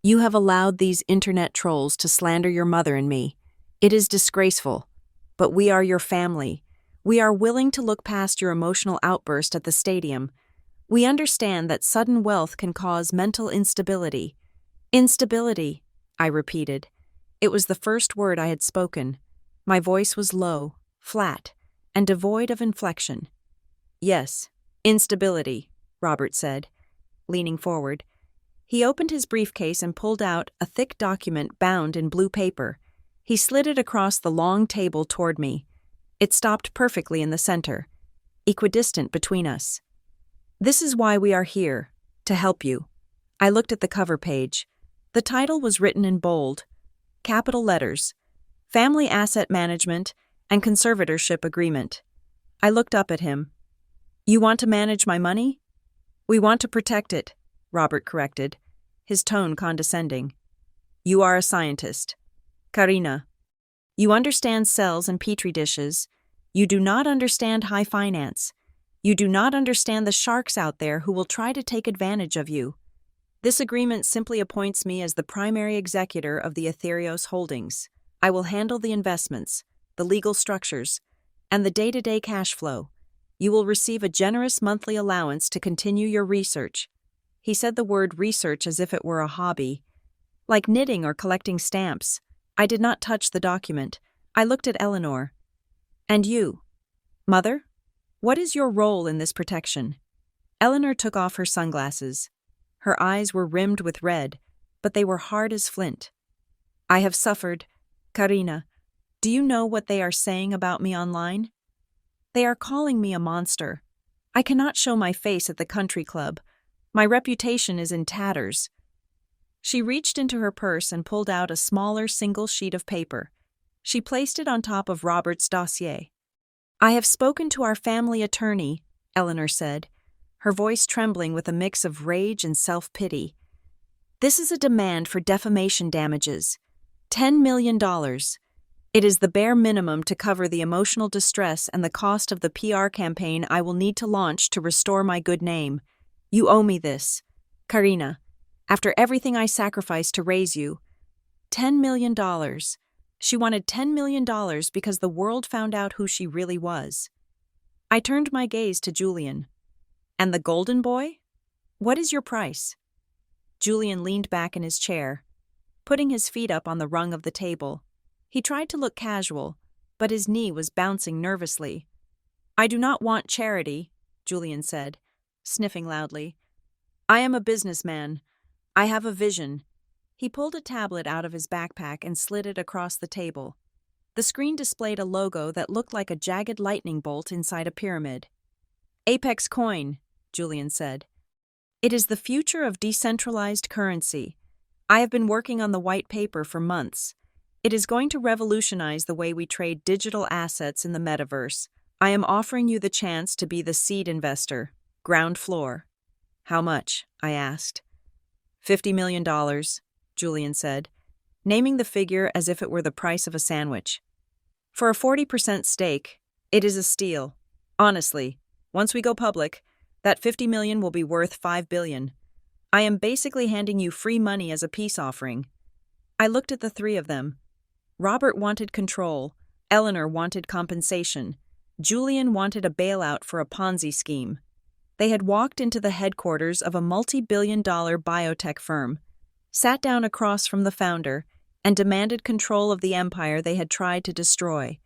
"You have allowed these internet trolls to slander your mother and me. It is disgraceful. But we are your family. We are willing to look past your emotional outburst at the stadium. We understand that sudden wealth can cause mental instability." "Instability," I repeated. It was the first word I had spoken. My voice was low, flat, and devoid of inflection. "Yes, instability," Robert said, leaning forward. He opened his briefcase and pulled out a thick document bound in blue paper. He slid it across the long table toward me. It stopped perfectly in the center, equidistant between us. "This is why we are here, to help you." I looked at the cover page. The title was written in bold, capital letters, Family Asset Management and Conservatorship Agreement. I looked up at him. "You want to manage my money?" "We want to protect it," Robert corrected, his tone condescending. "You are a scientist. Karina. You understand cells and petri dishes. You do not understand high finance. You do not understand the sharks out there who will try to take advantage of you. This agreement simply appoints me as the primary executor of the Aetherios holdings. I will handle the investments, the legal structures, and the day-to-day cash flow. You will receive a generous monthly allowance to continue your research." He said the word research as if it were a hobby, like knitting or collecting stamps. I did not touch the document. I looked at Eleanor. "And you, Mother? What is your role in this protection?" Eleanor took off her sunglasses. Her eyes were rimmed with red, but they were hard as flint. "I have suffered. Karina, do you know what they are saying about me online? They are calling me a monster. I cannot show my face at the country club. My reputation is in tatters." She reached into her purse and pulled out a smaller single sheet of paper. She placed it on top of Robert's dossier. "I have spoken to our family attorney," Eleanor said, her voice trembling with a mix of rage and self-pity. "This is a demand for defamation damages. $10 million. It is the bare minimum to cover the emotional distress and the cost of the PR campaign I will need to launch to restore my good name. You owe me this. Karina, after everything I sacrificed to raise you. $10 million. She wanted $10 million because the world found out who she really was." I turned my gaze to Julian. "And the golden boy? What is your price?" Julian leaned back in his chair, putting his feet up on the rung of the table. He tried to look casual, but his knee was bouncing nervously. I do not want charity, Julian said, sniffing loudly. I am a businessman. I have a vision. He pulled a tablet out of his backpack and slid it across the table. The screen displayed a logo that looked like a jagged lightning bolt inside a pyramid. Apex Coin, Julian said. It is the future of decentralized currency. I have been working on the white paper for months. It is going to revolutionize the way we trade digital assets in the metaverse. I am offering you the chance to be the seed investor, ground floor. How much? I asked. $50 million, Julian said, naming the figure as if it were the price of a sandwich. For a 40% stake, it is a steal. Honestly, once we go public, that $50 million will be worth $5 billion. I am basically handing you free money as a peace offering. I looked at the three of them. Robert wanted control. Eleanor wanted compensation. Julian wanted a bailout for a Ponzi scheme. They had walked into the headquarters of a multi-billion-dollar biotech firm, sat down across from the founder, and demanded control of the empire they had tried to destroy.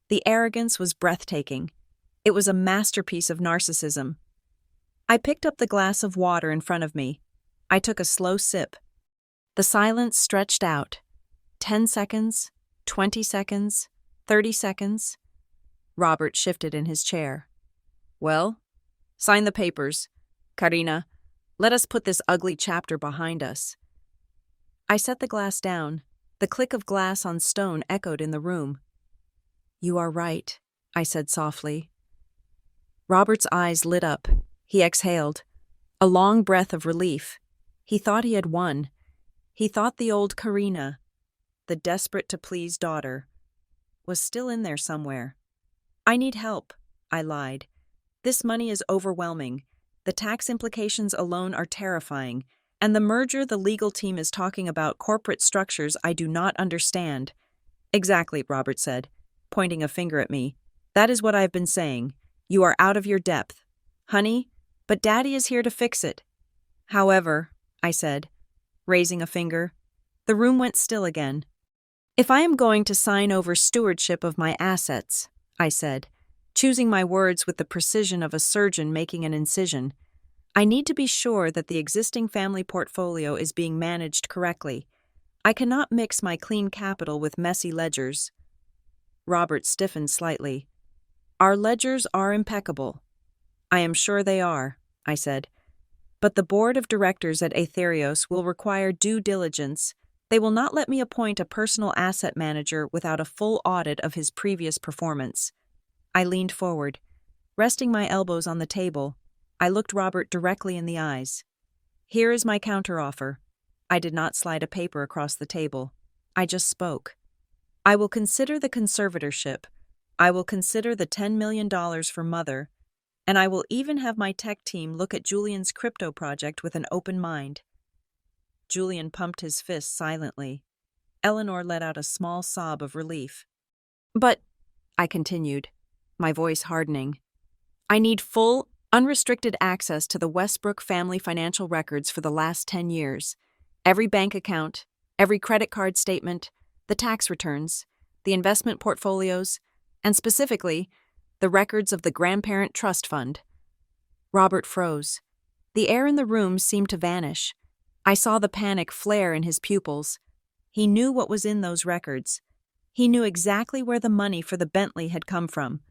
The arrogance was breathtaking. It was a masterpiece of narcissism. I picked up the glass of water in front of me. I took a slow sip. The silence stretched out. 10 seconds, 20 seconds, 30 seconds. Robert shifted in his chair. Well, sign the papers. Karina, let us put this ugly chapter behind us. I set the glass down. The click of glass on stone echoed in the room. You are right, I said softly. Robert's eyes lit up. He exhaled. A long breath of relief. He thought he had won. He thought the old Karina, the desperate-to-please daughter, was still in there somewhere. I need help, I lied. This money is overwhelming. The tax implications alone are terrifying. And the merger the legal team is talking about corporate structures I do not understand. Exactly, Robert said, pointing a finger at me. That is what I have been saying. You are out of your depth. Honey, but Daddy is here to fix it. However, I said, raising a finger. The room went still again. If I am going to sign over stewardship of my assets, I said, choosing my words with the precision of a surgeon making an incision, I need to be sure that the existing family portfolio is being managed correctly. I cannot mix my clean capital with messy ledgers. Robert stiffened slightly. Our ledgers are impeccable. I am sure they are, I said. But the board of directors at Aetherios will require due diligence. They will not let me appoint a personal asset manager without a full audit of his previous performance. I leaned forward. Resting my elbows on the table, I looked Robert directly in the eyes. Here is my counteroffer. I did not slide a paper across the table. I just spoke. I will consider the conservatorship. I will consider the $10 million for Mother. And I will even have my tech team look at Julian's crypto project with an open mind. Julian pumped his fist silently. Eleanor let out a small sob of relief. But, I continued, my voice hardening, I need full, unrestricted access to the Westbrook family financial records for the last 10 years. Every bank account, every credit card statement, the tax returns, the investment portfolios, and specifically, the records of the grandparent trust fund. Robert froze. The air in the room seemed to vanish. I saw the panic flare in his pupils. He knew what was in those records. He knew exactly where the money for the Bentley had come from.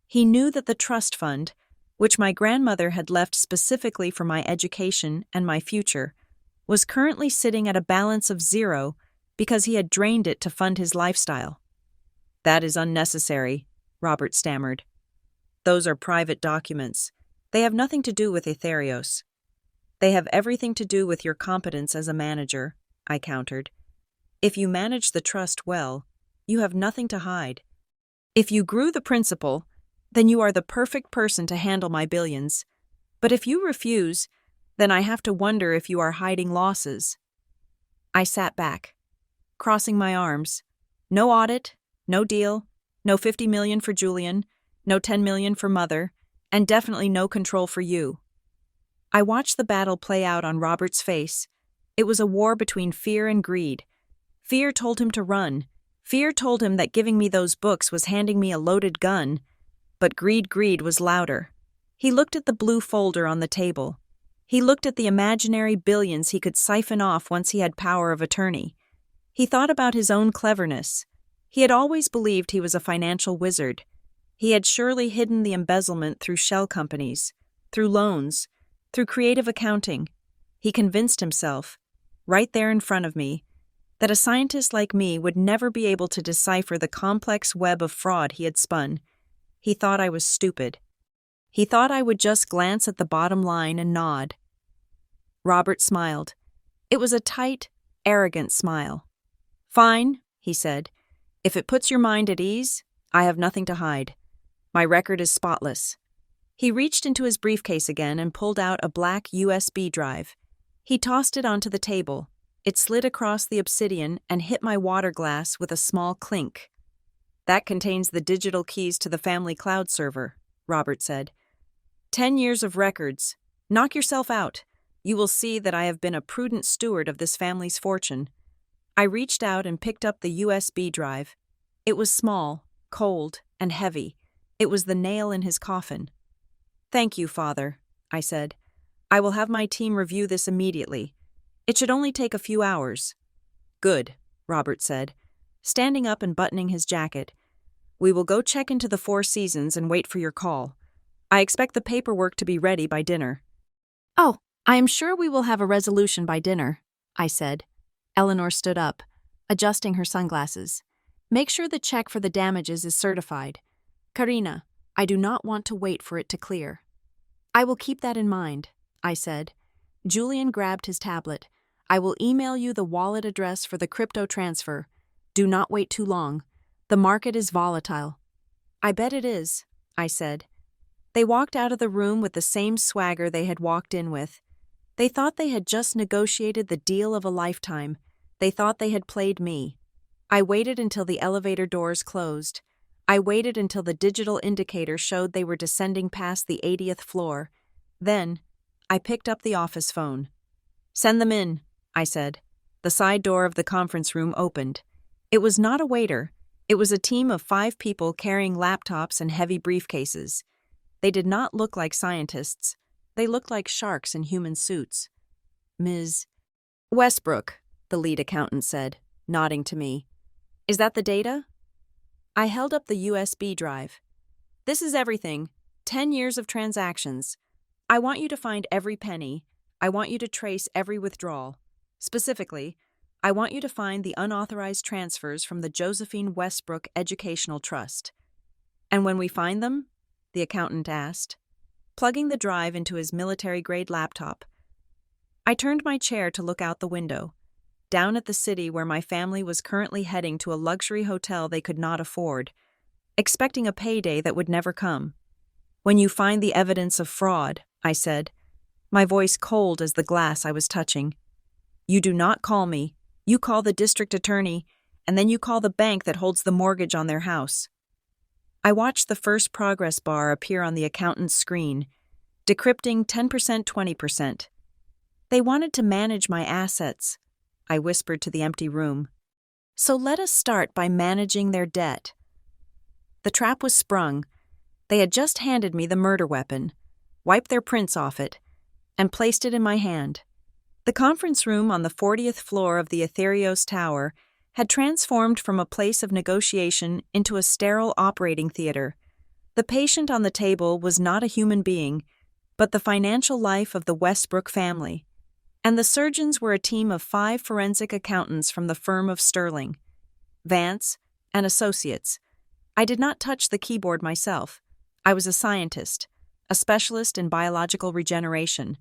He knew that the trust fund, which my grandmother had left specifically for my education and my future, was currently sitting at a balance of zero because he had drained it to fund his lifestyle. That is unnecessary, Robert stammered. Those are private documents. They have nothing to do with Aetherios. They have everything to do with your competence as a manager, I countered. If you manage the trust well, you have nothing to hide. If you grew the principal, then you are the perfect person to handle my billions. But if you refuse, then I have to wonder if you are hiding losses. I sat back, crossing my arms. No audit, no deal, no $50 million for Julian, no $10 million for Mother, and definitely no control for you. I watched the battle play out on Robert's face. It was a war between fear and greed. Fear told him to run. Fear told him that giving me those books was handing me a loaded gun. but greed was louder. He looked at the blue folder on the table. He looked at the imaginary billions he could siphon off once he had power of attorney. He thought about his own cleverness. He had always believed he was a financial wizard. He had surely hidden the embezzlement through shell companies, through loans, through creative accounting. He convinced himself, right there in front of me, that a scientist like me would never be able to decipher the complex web of fraud he had spun. He thought I was stupid. He thought I would just glance at the bottom line and nod. Robert smiled. It was a tight, arrogant smile. "Fine," he said. "If it puts your mind at ease, I have nothing to hide. My record is spotless." He reached into his briefcase again and pulled out a black USB drive. He tossed it onto the table. It slid across the obsidian and hit my water glass with a small clink. "That contains the digital keys to the family cloud server," Robert said. 10 years of records. Knock yourself out. You will see that I have been a prudent steward of this family's fortune." I reached out and picked up the USB drive. It was small, cold, and heavy. It was the nail in his coffin. "Thank you, Father," I said. "I will have my team review this immediately. It should only take a few hours." "Good," Robert said, standing up and buttoning his jacket. "We will go check into the Four Seasons and wait for your call. I expect the paperwork to be ready by dinner." "Oh, I am sure we will have a resolution by dinner," I said. Eleanor stood up, adjusting her sunglasses. "Make sure the check for the damages is certified. Karina, I do not want to wait for it to clear." "I will keep that in mind," I said. Julian grabbed his tablet. "I will email you the wallet address for the crypto transfer. Do not wait too long. The market is volatile." "I bet it is," I said. They walked out of the room with the same swagger they had walked in with. They thought they had just negotiated the deal of a lifetime. They thought they had played me. I waited until the elevator doors closed. I waited until the digital indicator showed they were descending past the 80th floor. Then, I picked up the office phone. "Send them in," I said. The side door of the conference room opened. It was not a waiter. It was a team of 5 people carrying laptops and heavy briefcases. They did not look like scientists. They looked like sharks in human suits. "Ms. Westbrook," the lead accountant said, nodding to me. "Is that the data?" I held up the USB drive. "This is everything. 10 years of transactions. I want you to find every penny. I want you to trace every withdrawal. Specifically, I want you to find the unauthorized transfers from the Josephine Westbrook Educational Trust." "And when we find them?" the accountant asked, plugging the drive into his military-grade laptop. I turned my chair to look out the window, down at the city where my family was currently heading to a luxury hotel they could not afford, expecting a payday that would never come. "When you find the evidence of fraud," I said, my voice cold as the glass I was touching. "You do not call me. You call the district attorney, and then you call the bank that holds the mortgage on their house." I watched the first progress bar appear on the accountant's screen, decrypting 10%, 20%. "They wanted to manage my assets," I whispered to the empty room. "So let us start by managing their debt." The trap was sprung. They had just handed me the murder weapon, wiped their prints off it, and placed it in my hand. The conference room on the 40th floor of the Aetherios Tower had transformed from a place of negotiation into a sterile operating theater. The patient on the table was not a human being, but the financial life of the Westbrook family. And the surgeons were a team of 5 forensic accountants from the firm of Sterling, Vance, and Associates. I did not touch the keyboard myself. I was a scientist, a specialist in biological regeneration,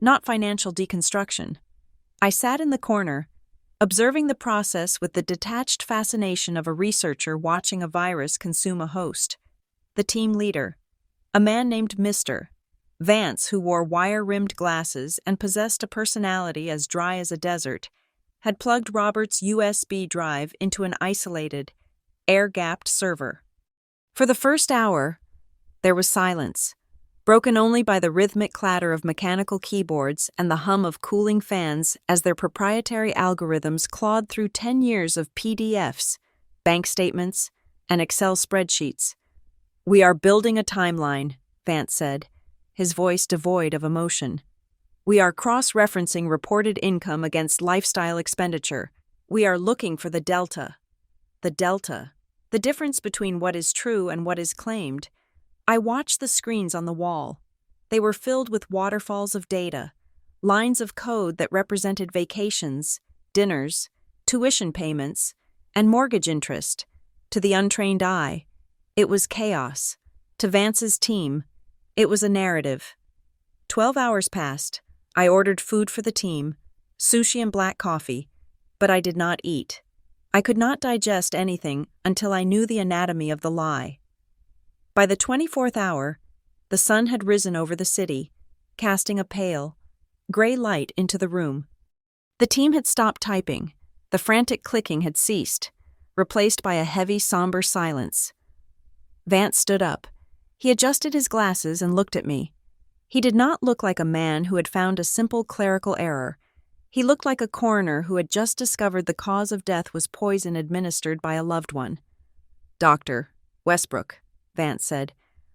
not financial deconstruction. I sat in the corner, observing the process with the detached fascination of a researcher watching a virus consume a host. The team leader, a man named Mr. Vance, who wore wire-rimmed glasses and possessed a personality as dry as a desert, had plugged Robert's USB drive into an isolated, air-gapped server. For the first hour, there was silence, broken only by the rhythmic clatter of mechanical keyboards and the hum of cooling fans as their proprietary algorithms clawed through 10 years of PDFs, bank statements, and Excel spreadsheets. We are building a timeline, Vance said, his voice devoid of emotion. We are cross-referencing reported income against lifestyle expenditure. We are looking for the delta. The delta. The difference between what is true and what is claimed. I watched the screens on the wall. They were filled with waterfalls of data, lines of code that represented vacations, dinners, tuition payments, and mortgage interest. To the untrained eye, it was chaos. To Vance's team, it was a narrative. 12 hours passed. I ordered food for the team, sushi and black coffee, but I did not eat. I could not digest anything until I knew the anatomy of the lie. By the 24th hour, the sun had risen over the city, casting a pale, gray light into the room. The team had stopped typing. The frantic clicking had ceased, replaced by a heavy, somber silence. Vance stood up. He adjusted his glasses and looked at me. He did not look like a man who had found a simple clerical error. He looked like a coroner who had just discovered the cause of death was poison administered by a loved one. "Dr. Westbrook," Vance said,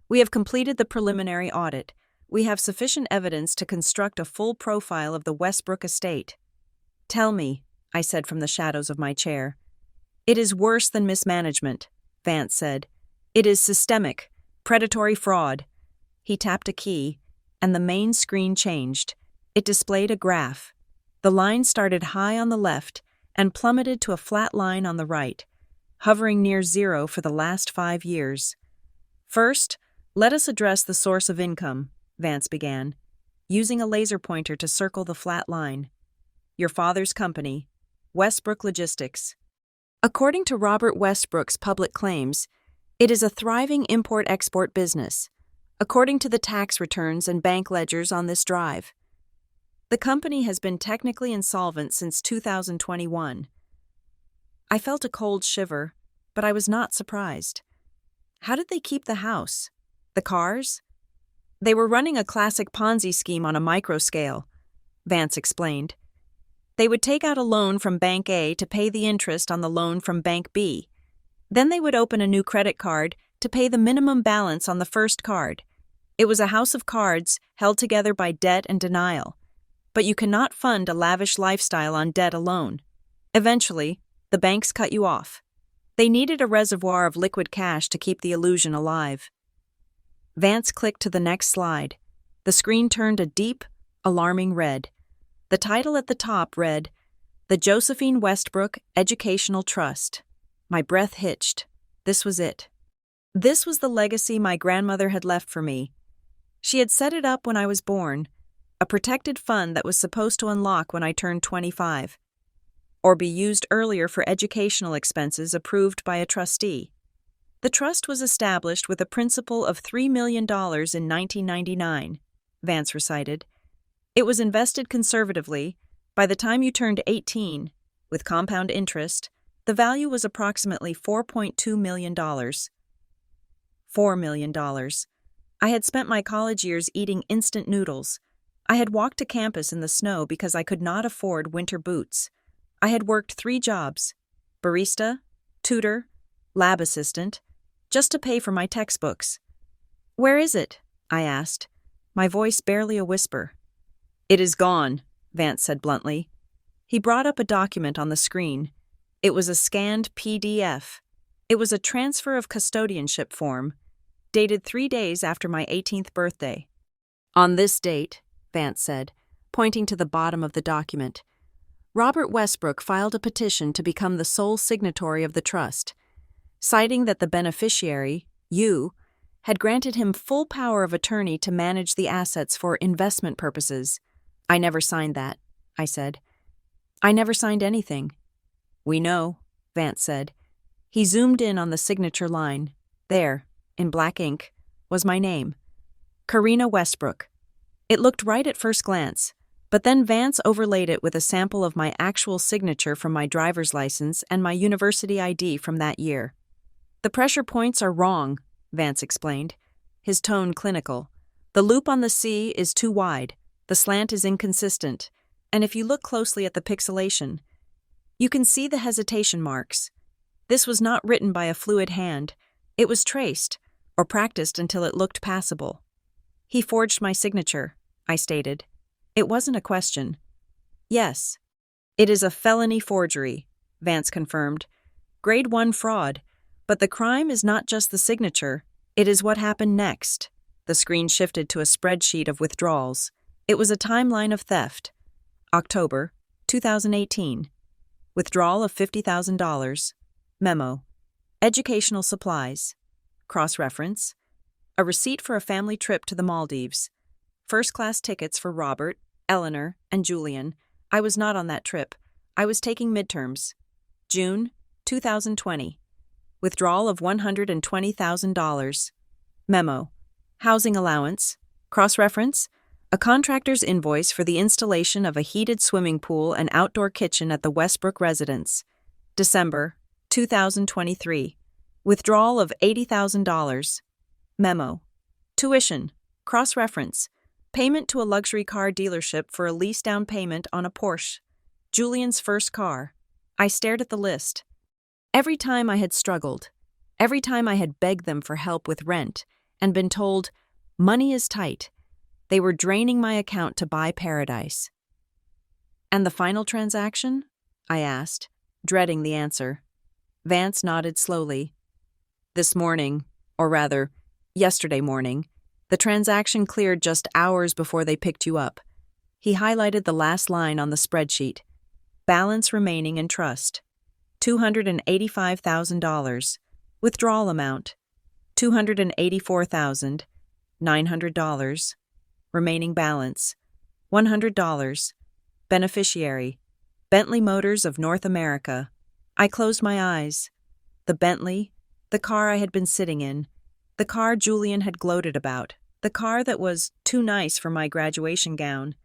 "we have completed the preliminary audit. We have sufficient evidence to construct a full profile of the Westbrook estate." "Tell me," I said from the shadows of my chair. "It is worse than mismanagement," Vance said. "It is systemic, predatory fraud." He tapped a key, and the main screen changed. It displayed a graph. The line started high on the left and plummeted to a flat line on the right, hovering near zero for the last 5 years. "First, let us address the source of income," Vance began, using a laser pointer to circle the flat line. "Your father's company, Westbrook Logistics. According to Robert Westbrook's public claims, it is a thriving import-export business, according to the tax returns and bank ledgers on this drive. The company has been technically insolvent since 2021. I felt a cold shiver, but I was not surprised. How did they keep the house? The cars? They were running a classic Ponzi scheme on a micro scale, Vance explained. They would take out a loan from Bank A to pay the interest on the loan from Bank B. Then they would open a new credit card to pay the minimum balance on the first card. It was a house of cards held together by debt and denial. But you cannot fund a lavish lifestyle on debt alone. Eventually, the banks cut you off. They needed a reservoir of liquid cash to keep the illusion alive. Vance clicked to the next slide. The screen turned a deep, alarming red. The title at the top read, "The Josephine Westbrook Educational Trust." My breath hitched. This was it. This was the legacy my grandmother had left for me. She had set it up when I was born, a protected fund that was supposed to unlock when I turned 25, or be used earlier for educational expenses approved by a trustee. The trust was established with a principal of $3 million in 1999, Vance recited. It was invested conservatively. By the time you turned 18, with compound interest, the value was approximately $4.2 million. $4 million. I had spent my college years eating instant noodles. I had walked to campus in the snow because I could not afford winter boots. I had worked 3 jobs, barista, tutor, lab assistant, just to pay for my textbooks. "Where is it?" I asked, my voice barely a whisper. "It is gone," Vance said bluntly. He brought up a document on the screen. It was a scanned PDF. It was a transfer of custodianship form, dated 3 days after my 18th birthday. "On this date," Vance said, pointing to the bottom of the document, "Robert Westbrook filed a petition to become the sole signatory of the trust, citing that the beneficiary, you, had granted him full power of attorney to manage the assets for investment purposes." "I never signed that," I said. "I never signed anything." "We know," Vance said. He zoomed in on the signature line. There, in black ink, was my name, Karina Westbrook. It looked right at first glance, but then Vance overlaid it with a sample of my actual signature from my driver's license and my university ID from that year. "The pressure points are wrong," Vance explained, his tone clinical. "The loop on the C is too wide, the slant is inconsistent, and if you look closely at the pixelation, you can see the hesitation marks. This was not written by a fluid hand. It was traced, or practiced until it looked passable. He forged my signature, I stated. It wasn't a question. Yes. It is a felony forgery, Vance confirmed. Grade 1 fraud, but the crime is not just the signature, it is what happened next. The screen shifted to a spreadsheet of withdrawals. It was a timeline of theft. October 2018. Withdrawal of $50,000. Memo. Educational supplies. Cross-reference. A receipt for a family trip to the Maldives. First-class tickets for Robert, Eleanor, and Julian. I was not on that trip. I was taking midterms. June 2020. Withdrawal of $120,000. Memo. Housing allowance. Cross-reference. A contractor's invoice for the installation of a heated swimming pool and outdoor kitchen at the Westbrook residence. December 2023. Withdrawal of $80,000. Memo. Tuition. Cross-reference. Payment to a luxury car dealership for a lease down payment on a Porsche. Julian's first car. I stared at the list. Every time I had struggled, every time I had begged them for help with rent and been told, money is tight, they were draining my account to buy paradise. And the final transaction? I asked, dreading the answer. Vance nodded slowly. This morning, or rather, yesterday morning, the transaction cleared just hours before they picked you up. He highlighted the last line on the spreadsheet. Balance remaining in trust. $285,000. Withdrawal amount. $284,900. Remaining balance. $100. Beneficiary. Bentley Motors of North America. I closed my eyes. The Bentley, the car I had been sitting in, the car Julian had gloated about, the car that was too nice for my graduation gown.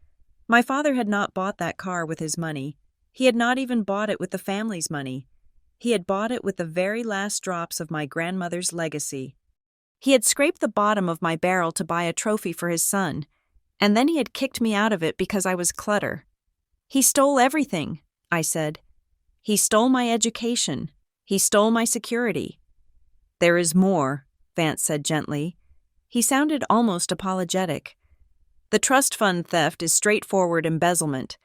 My father had not bought that car with his money. He had not even bought it with the family's money. He had bought it with the very last drops of my grandmother's legacy. He had scraped the bottom of my barrel to buy a trophy for his son, and then he had kicked me out of it because I was clutter. He stole everything, I said. He stole my education. He stole my security. There is more, Vance said gently. He sounded almost apologetic. The trust fund theft is straightforward embezzlement,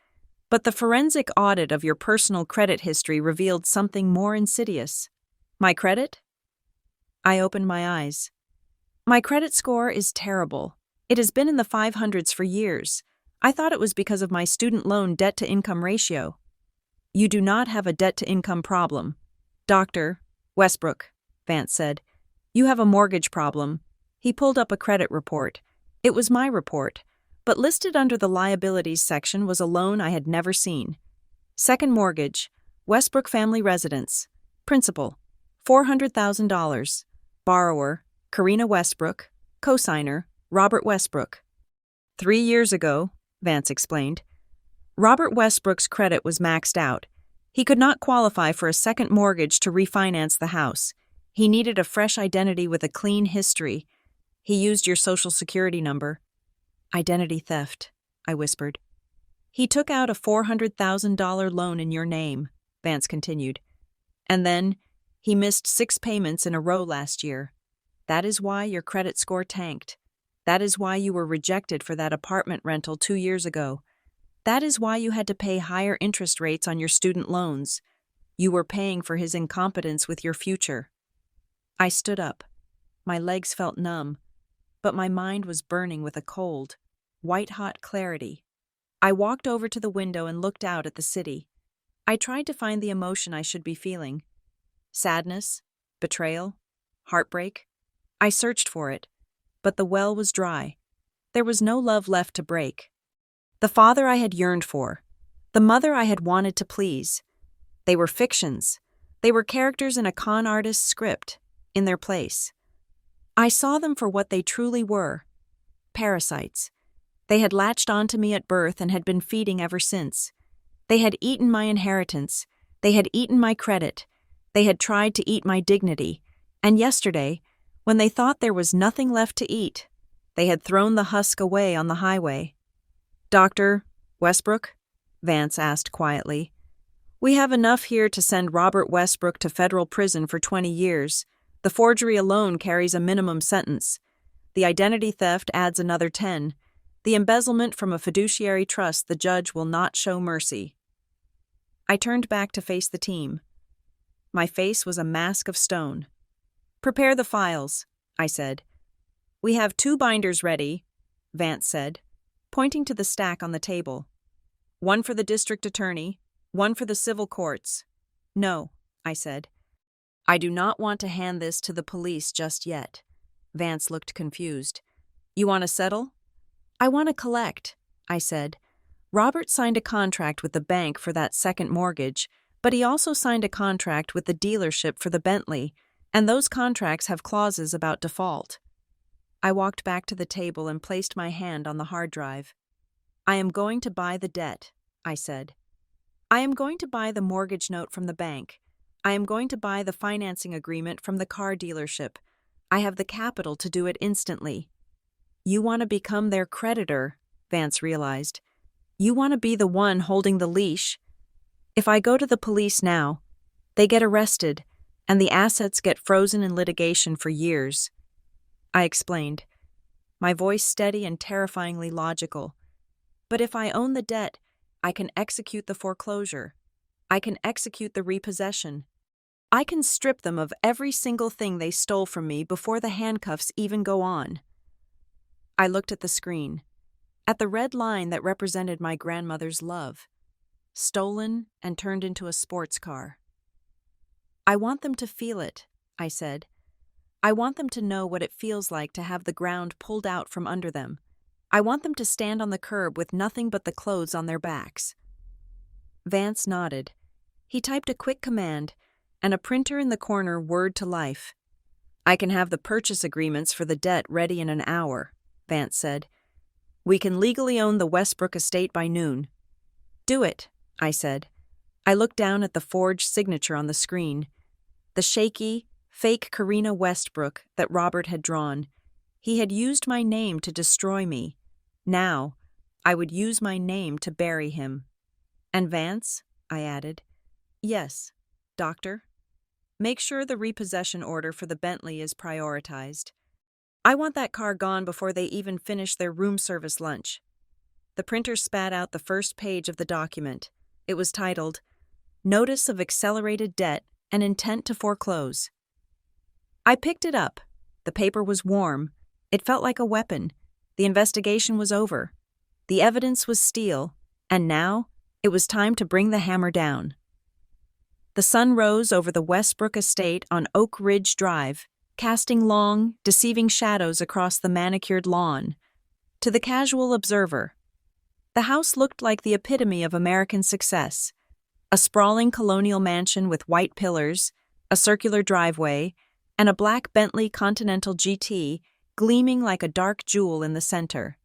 but the forensic audit of your personal credit history revealed something more insidious. My credit? I opened my eyes. My credit score is terrible. It has been in the 500s for years. I thought it was because of my student loan debt-to-income ratio. You do not have a debt-to-income problem. Dr. Westbrook, Vance said. You have a mortgage problem. He pulled up a credit report. It was my report, but listed under the liabilities section was a loan I had never seen. Second mortgage, Westbrook family residence. Principal, $400,000. Borrower, Karina Westbrook. Cosigner, Robert Westbrook. 3 years ago, Vance explained, Robert Westbrook's credit was maxed out. He could not qualify for a second mortgage to refinance the house. He needed a fresh identity with a clean history. He used your social security number. Identity theft, I whispered. He took out a $400,000 loan in your name, Vance continued. And then, he missed 6 payments in a row last year. That is why your credit score tanked. That is why you were rejected for that apartment rental 2 years ago. That is why you had to pay higher interest rates on your student loans. You were paying for his incompetence with your future. I stood up. My legs felt numb, but my mind was burning with a cold, white-hot clarity. I walked over to the window and looked out at the city. I tried to find the emotion I should be feeling. Sadness, betrayal, heartbreak. I searched for it, but the well was dry. There was no love left to break. The father I had yearned for, the mother I had wanted to please. They were fictions. They were characters in a con artist's script, in their place. I saw them for what they truly were, parasites. They had latched onto me at birth and had been feeding ever since. They had eaten my inheritance. They had eaten my credit. They had tried to eat my dignity. And yesterday, when they thought there was nothing left to eat, they had thrown the husk away on the highway. Dr. Westbrook? Vance asked quietly. We have enough here to send Robert Westbrook to federal prison for 20 years. The forgery alone carries a minimum sentence. The identity theft adds another 10. The embezzlement from a fiduciary trust the judge will not show mercy. I turned back to face the team. My face was a mask of stone. "Prepare the files," I said. "We have 2 binders ready," Vance said, pointing to the stack on the table. "One for the district attorney, one for the civil courts." "No," I said. "I do not want to hand this to the police just yet." Vance looked confused. "You want to settle?" "I want to collect," I said. "Robert signed a contract with the bank for that second mortgage, but he also signed a contract with the dealership for the Bentley, and those contracts have clauses about default." I walked back to the table and placed my hand on the hard drive. "I am going to buy the debt," I said. "I am going to buy the mortgage note from the bank. I am going to buy the financing agreement from the car dealership. I have the capital to do it instantly." "You want to become their creditor," Vance realized. "You want to be the one holding the leash. If I go to the police now, they get arrested, and the assets get frozen in litigation for years." I explained, my voice steady and terrifyingly logical. "But if I own the debt, I can execute the foreclosure. I can execute the repossession. I can strip them of every single thing they stole from me before the handcuffs even go on." I looked at the screen, at the red line that represented my grandmother's love, stolen and turned into a sports car. "I want them to feel it," I said. "I want them to know what it feels like to have the ground pulled out from under them. I want them to stand on the curb with nothing but the clothes on their backs." Vance nodded. He typed a quick command, and a printer in the corner whirred to life. "I can have the purchase agreements for the debt ready in an hour," Vance said. "We can legally own the Westbrook estate by noon." "Do it," I said. I looked down at the forged signature on the screen. The shaky, fake Karina Westbrook that Robert had drawn. He had used my name to destroy me. Now, I would use my name to bury him. "And Vance," I added. "Yes, Doctor. Make sure the repossession order for the Bentley is prioritized. I want that car gone before they even finish their room service lunch." The printer spat out the first page of the document. It was titled, "Notice of Accelerated Debt and Intent to Foreclose." I picked it up. The paper was warm. It felt like a weapon. The investigation was over. The evidence was steel, and now it was time to bring the hammer down. The sun rose over the Westbrook estate on Oak Ridge Drive, casting long, deceiving shadows across the manicured lawn. To the casual observer, the house looked like the epitome of American success. A sprawling colonial mansion with white pillars, a circular driveway, and a black Bentley Continental GT gleaming like a dark jewel in the center.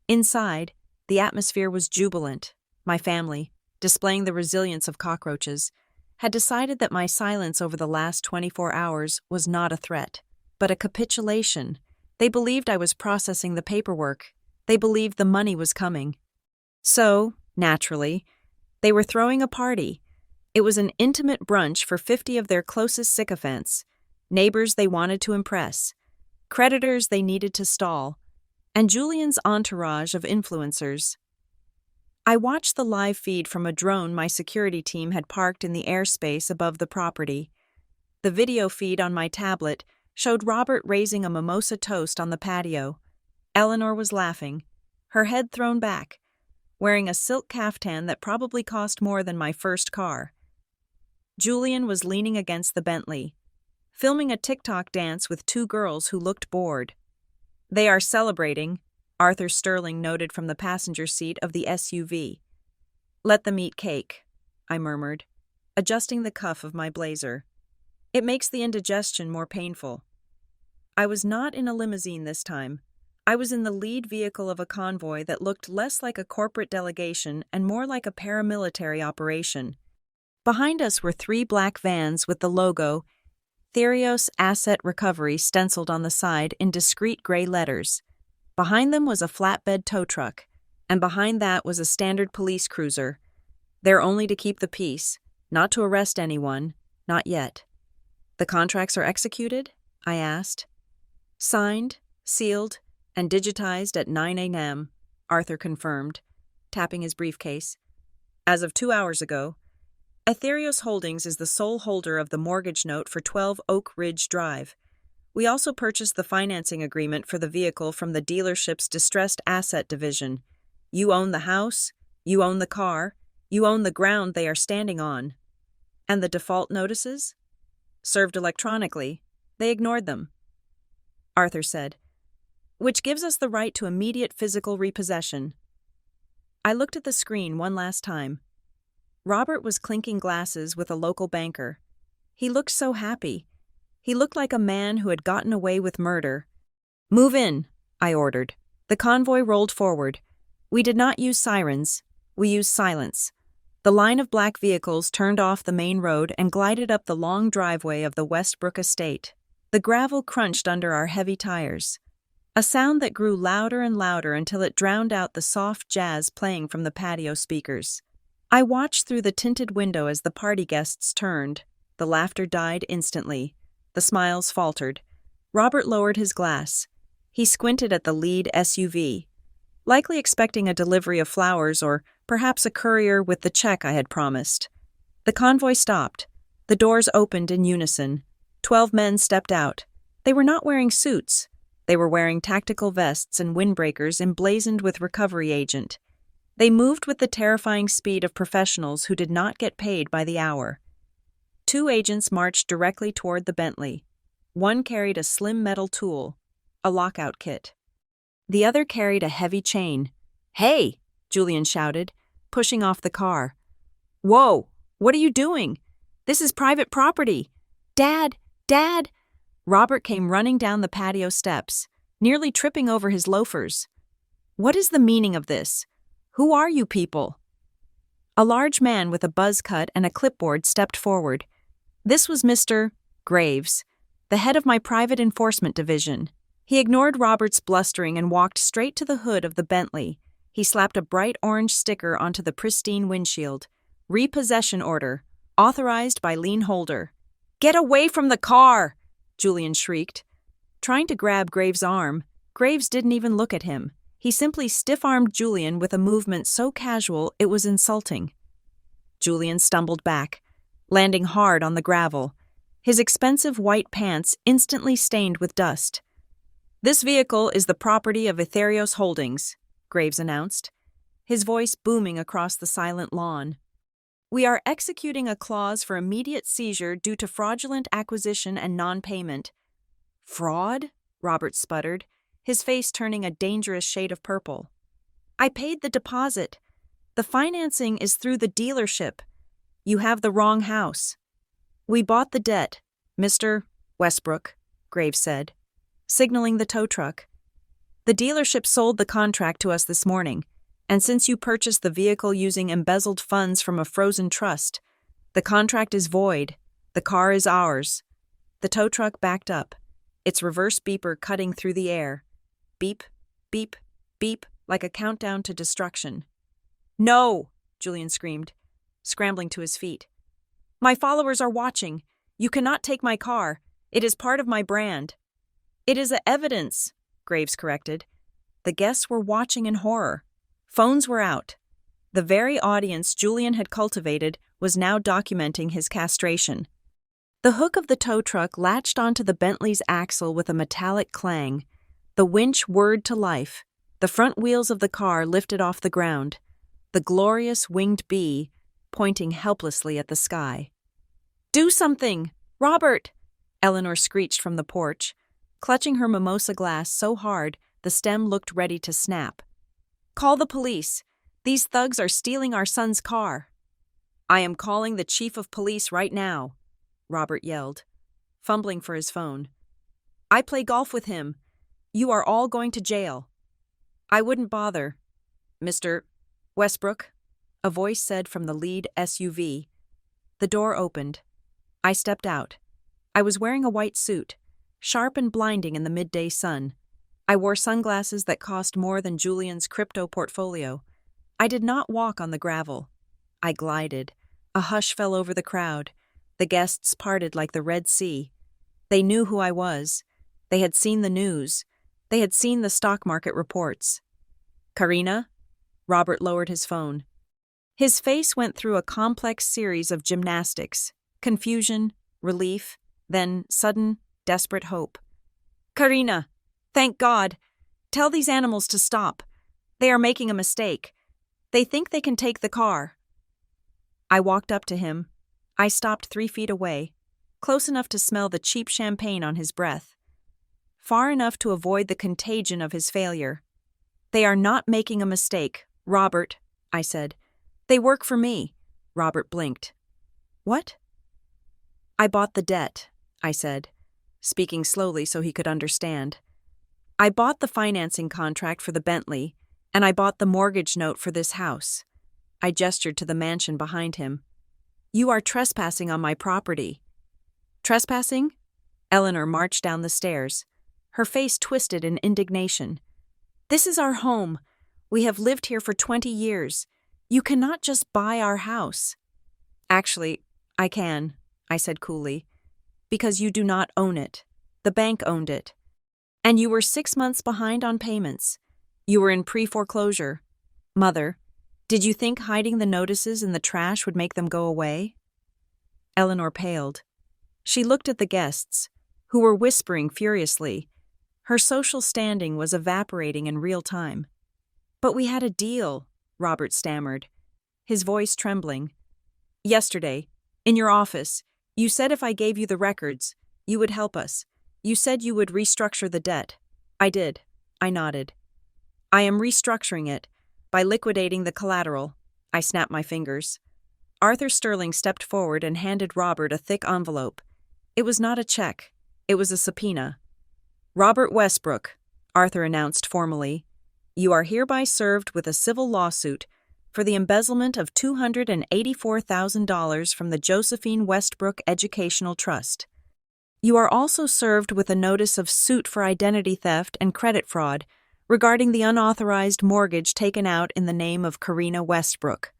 Inside, the atmosphere was jubilant. My family, displaying the resilience of cockroaches, had decided that my silence over the last 24 hours was not a threat, but a capitulation. They believed I was processing the paperwork. They believed the money was coming. So, naturally, they were throwing a party. It was an intimate brunch for 50 of their closest sycophants, neighbors they wanted to impress, creditors they needed to stall, and Julian's entourage of influencers. I watched the live feed from a drone my security team had parked in the airspace above the property. The video feed on my tablet showed Robert raising a mimosa toast on the patio. Eleanor was laughing, her head thrown back, wearing a silk caftan that probably cost more than my first car. Julian was leaning against the Bentley, filming a TikTok dance with 2 girls who looked bored. "They are celebrating," Arthur Sterling noted from the passenger seat of the SUV. "Let them eat cake," I murmured, adjusting the cuff of my blazer. "It makes the indigestion more painful." I was not in a limousine this time. I was in the lead vehicle of a convoy that looked less like a corporate delegation and more like a paramilitary operation. Behind us were 3 black vans with the logo Therios Asset Recovery stenciled on the side in discreet gray letters. Behind them was a flatbed tow truck, and behind that was a standard police cruiser. There only to keep the peace, not to arrest anyone, not yet. "The contracts are executed?" I asked. Signed, sealed, and digitized at 9 a.m., Arthur confirmed, tapping his briefcase. As of 2 hours ago, Aetherios Holdings is the sole holder of the mortgage note for 12 Oak Ridge Drive. We also purchased the financing agreement for the vehicle from the dealership's distressed asset division. You own the house, you own the car, you own the ground they are standing on. And the default notices? Served electronically. They ignored them. Arthur said, which gives us the right to immediate physical repossession. I looked at the screen one last time. Robert was clinking glasses with a local banker. He looked so happy. He looked like a man who had gotten away with murder. Move in, I ordered. The convoy rolled forward. We did not use sirens. We used silence. The line of black vehicles turned off the main road and glided up the long driveway of the Westbrook estate. The gravel crunched under our heavy tires. A sound that grew louder and louder until it drowned out the soft jazz playing from the patio speakers. I watched through the tinted window as the party guests turned. The laughter died instantly. The smiles faltered. Robert lowered his glass. He squinted at the lead SUV, likely expecting a delivery of flowers or perhaps a courier with the check I had promised. The convoy stopped. The doors opened in unison. 12 men stepped out. They were not wearing suits. They were wearing tactical vests and windbreakers emblazoned with recovery agent. They moved with the terrifying speed of professionals who did not get paid by the hour. 2 agents marched directly toward the Bentley. One carried a slim metal tool, a lockout kit. The other carried a heavy chain. "Hey!" Julian shouted, pushing off the car. "Whoa! What are you doing? This is private property! Dad! Dad!" Robert came running down the patio steps, nearly tripping over his loafers. "What is the meaning of this? Who are you people?" A large man with a buzz cut and a clipboard stepped forward. This was Mr. Graves, the head of my private enforcement division. He ignored Robert's blustering and walked straight to the hood of the Bentley. He slapped a bright orange sticker onto the pristine windshield. Repossession order, authorized by lien holder. "Get away from the car!" Julian shrieked. Trying to grab Graves' arm, Graves didn't even look at him. He simply stiff-armed Julian with a movement so casual it was insulting. Julian stumbled back, landing hard on the gravel, his expensive white pants instantly stained with dust. "This vehicle is the property of Aetherios Holdings," Graves announced, his voice booming across the silent lawn. "We are executing a clause for immediate seizure due to fraudulent acquisition and non-payment." "Fraud?" Robert sputtered, his face turning a dangerous shade of purple. "I paid the deposit. The financing is through the dealership. You have the wrong house." "We bought the debt, Mr. Westbrook," Graves said, signaling the tow truck. "The dealership sold the contract to us this morning, and since you purchased the vehicle using embezzled funds from a frozen trust, the contract is void. The car is ours." The tow truck backed up, its reverse beeper cutting through the air. Beep, beep, beep, like a countdown to destruction. "No!" Julian screamed, scrambling to his feet. "My followers are watching. You cannot take my car. It is part of my brand." "It is evidence," Graves corrected. The guests were watching in horror. Phones were out. The very audience Julian had cultivated was now documenting his castration. The hook of the tow truck latched onto the Bentley's axle with a metallic clang. The winch whirred to life. The front wheels of the car lifted off the ground. The glorious winged bee pointing helplessly at the sky. "Do something! Robert!" Eleanor screeched from the porch, clutching her mimosa glass so hard the stem looked ready to snap. "Call the police. These thugs are stealing our son's car." "I am calling the chief of police right now," Robert yelled, fumbling for his phone. "I play golf with him. You are all going to jail." "I wouldn't bother, Mr. Westbrook," a voice said from the lead SUV. The door opened. I stepped out. I was wearing a white suit, sharp and blinding in the midday sun. I wore sunglasses that cost more than Julian's crypto portfolio. I did not walk on the gravel. I glided. A hush fell over the crowd. The guests parted like the Red Sea. They knew who I was. They had seen the news. They had seen the stock market reports. Karina? Robert lowered his phone. His face went through a complex series of gymnastics, confusion, relief, then sudden, desperate hope. Karina! Thank God! Tell these animals to stop. They are making a mistake. They think they can take the car. I walked up to him. I stopped 3 feet away, close enough to smell the cheap champagne on his breath, far enough to avoid the contagion of his failure. They are not making a mistake, Robert, I said. They work for me. Robert blinked. What? I bought the debt, I said, speaking slowly so he could understand. I bought the financing contract for the Bentley, and I bought the mortgage note for this house. I gestured to the mansion behind him. You are trespassing on my property. Trespassing? Eleanor marched down the stairs, her face twisted in indignation. This is our home. We have lived here for 20 years. You cannot just buy our house. Actually, I can, I said coolly, because you do not own it. The bank owned it. And you were 6 months behind on payments. You were in pre-foreclosure. Mother, did you think hiding the notices in the trash would make them go away? Eleanor paled. She looked at the guests, who were whispering furiously. Her social standing was evaporating in real time. But we had a deal, Robert stammered, his voice trembling. Yesterday, in your office, you said if I gave you the records, you would help us. You said you would restructure the debt. I did. I nodded. I am restructuring it by liquidating the collateral. I snapped my fingers. Arthur Sterling stepped forward and handed Robert a thick envelope. It was not a check. It was a subpoena. Robert Westbrook, Arthur announced formally, you are hereby served with a civil lawsuit for the embezzlement of $284,000 from the Josephine Westbrook Educational Trust. You are also served with a notice of suit for identity theft and credit fraud regarding the unauthorized mortgage taken out in the name of Karina Westbrook.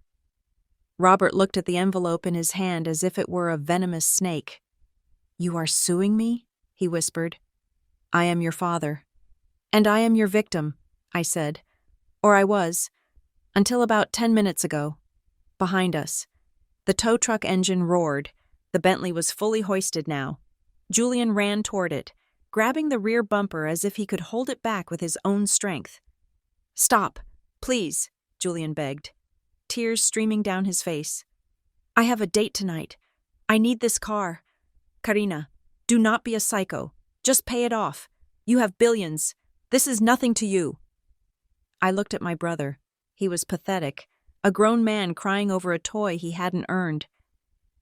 Robert looked at the envelope in his hand as if it were a venomous snake. You are suing me? He whispered. I am your father. And I am your victim, I said. Or I was, until about 10 minutes ago. Behind us. The tow truck engine roared. The Bentley was fully hoisted now. Julian ran toward it, grabbing the rear bumper as if he could hold it back with his own strength. Stop, please, Julian begged, tears streaming down his face. I have a date tonight. I need this car. Karina, do not be a psycho. Just pay it off. You have billions. This is nothing to you. I looked at my brother. He was pathetic, a grown man crying over a toy he hadn't earned.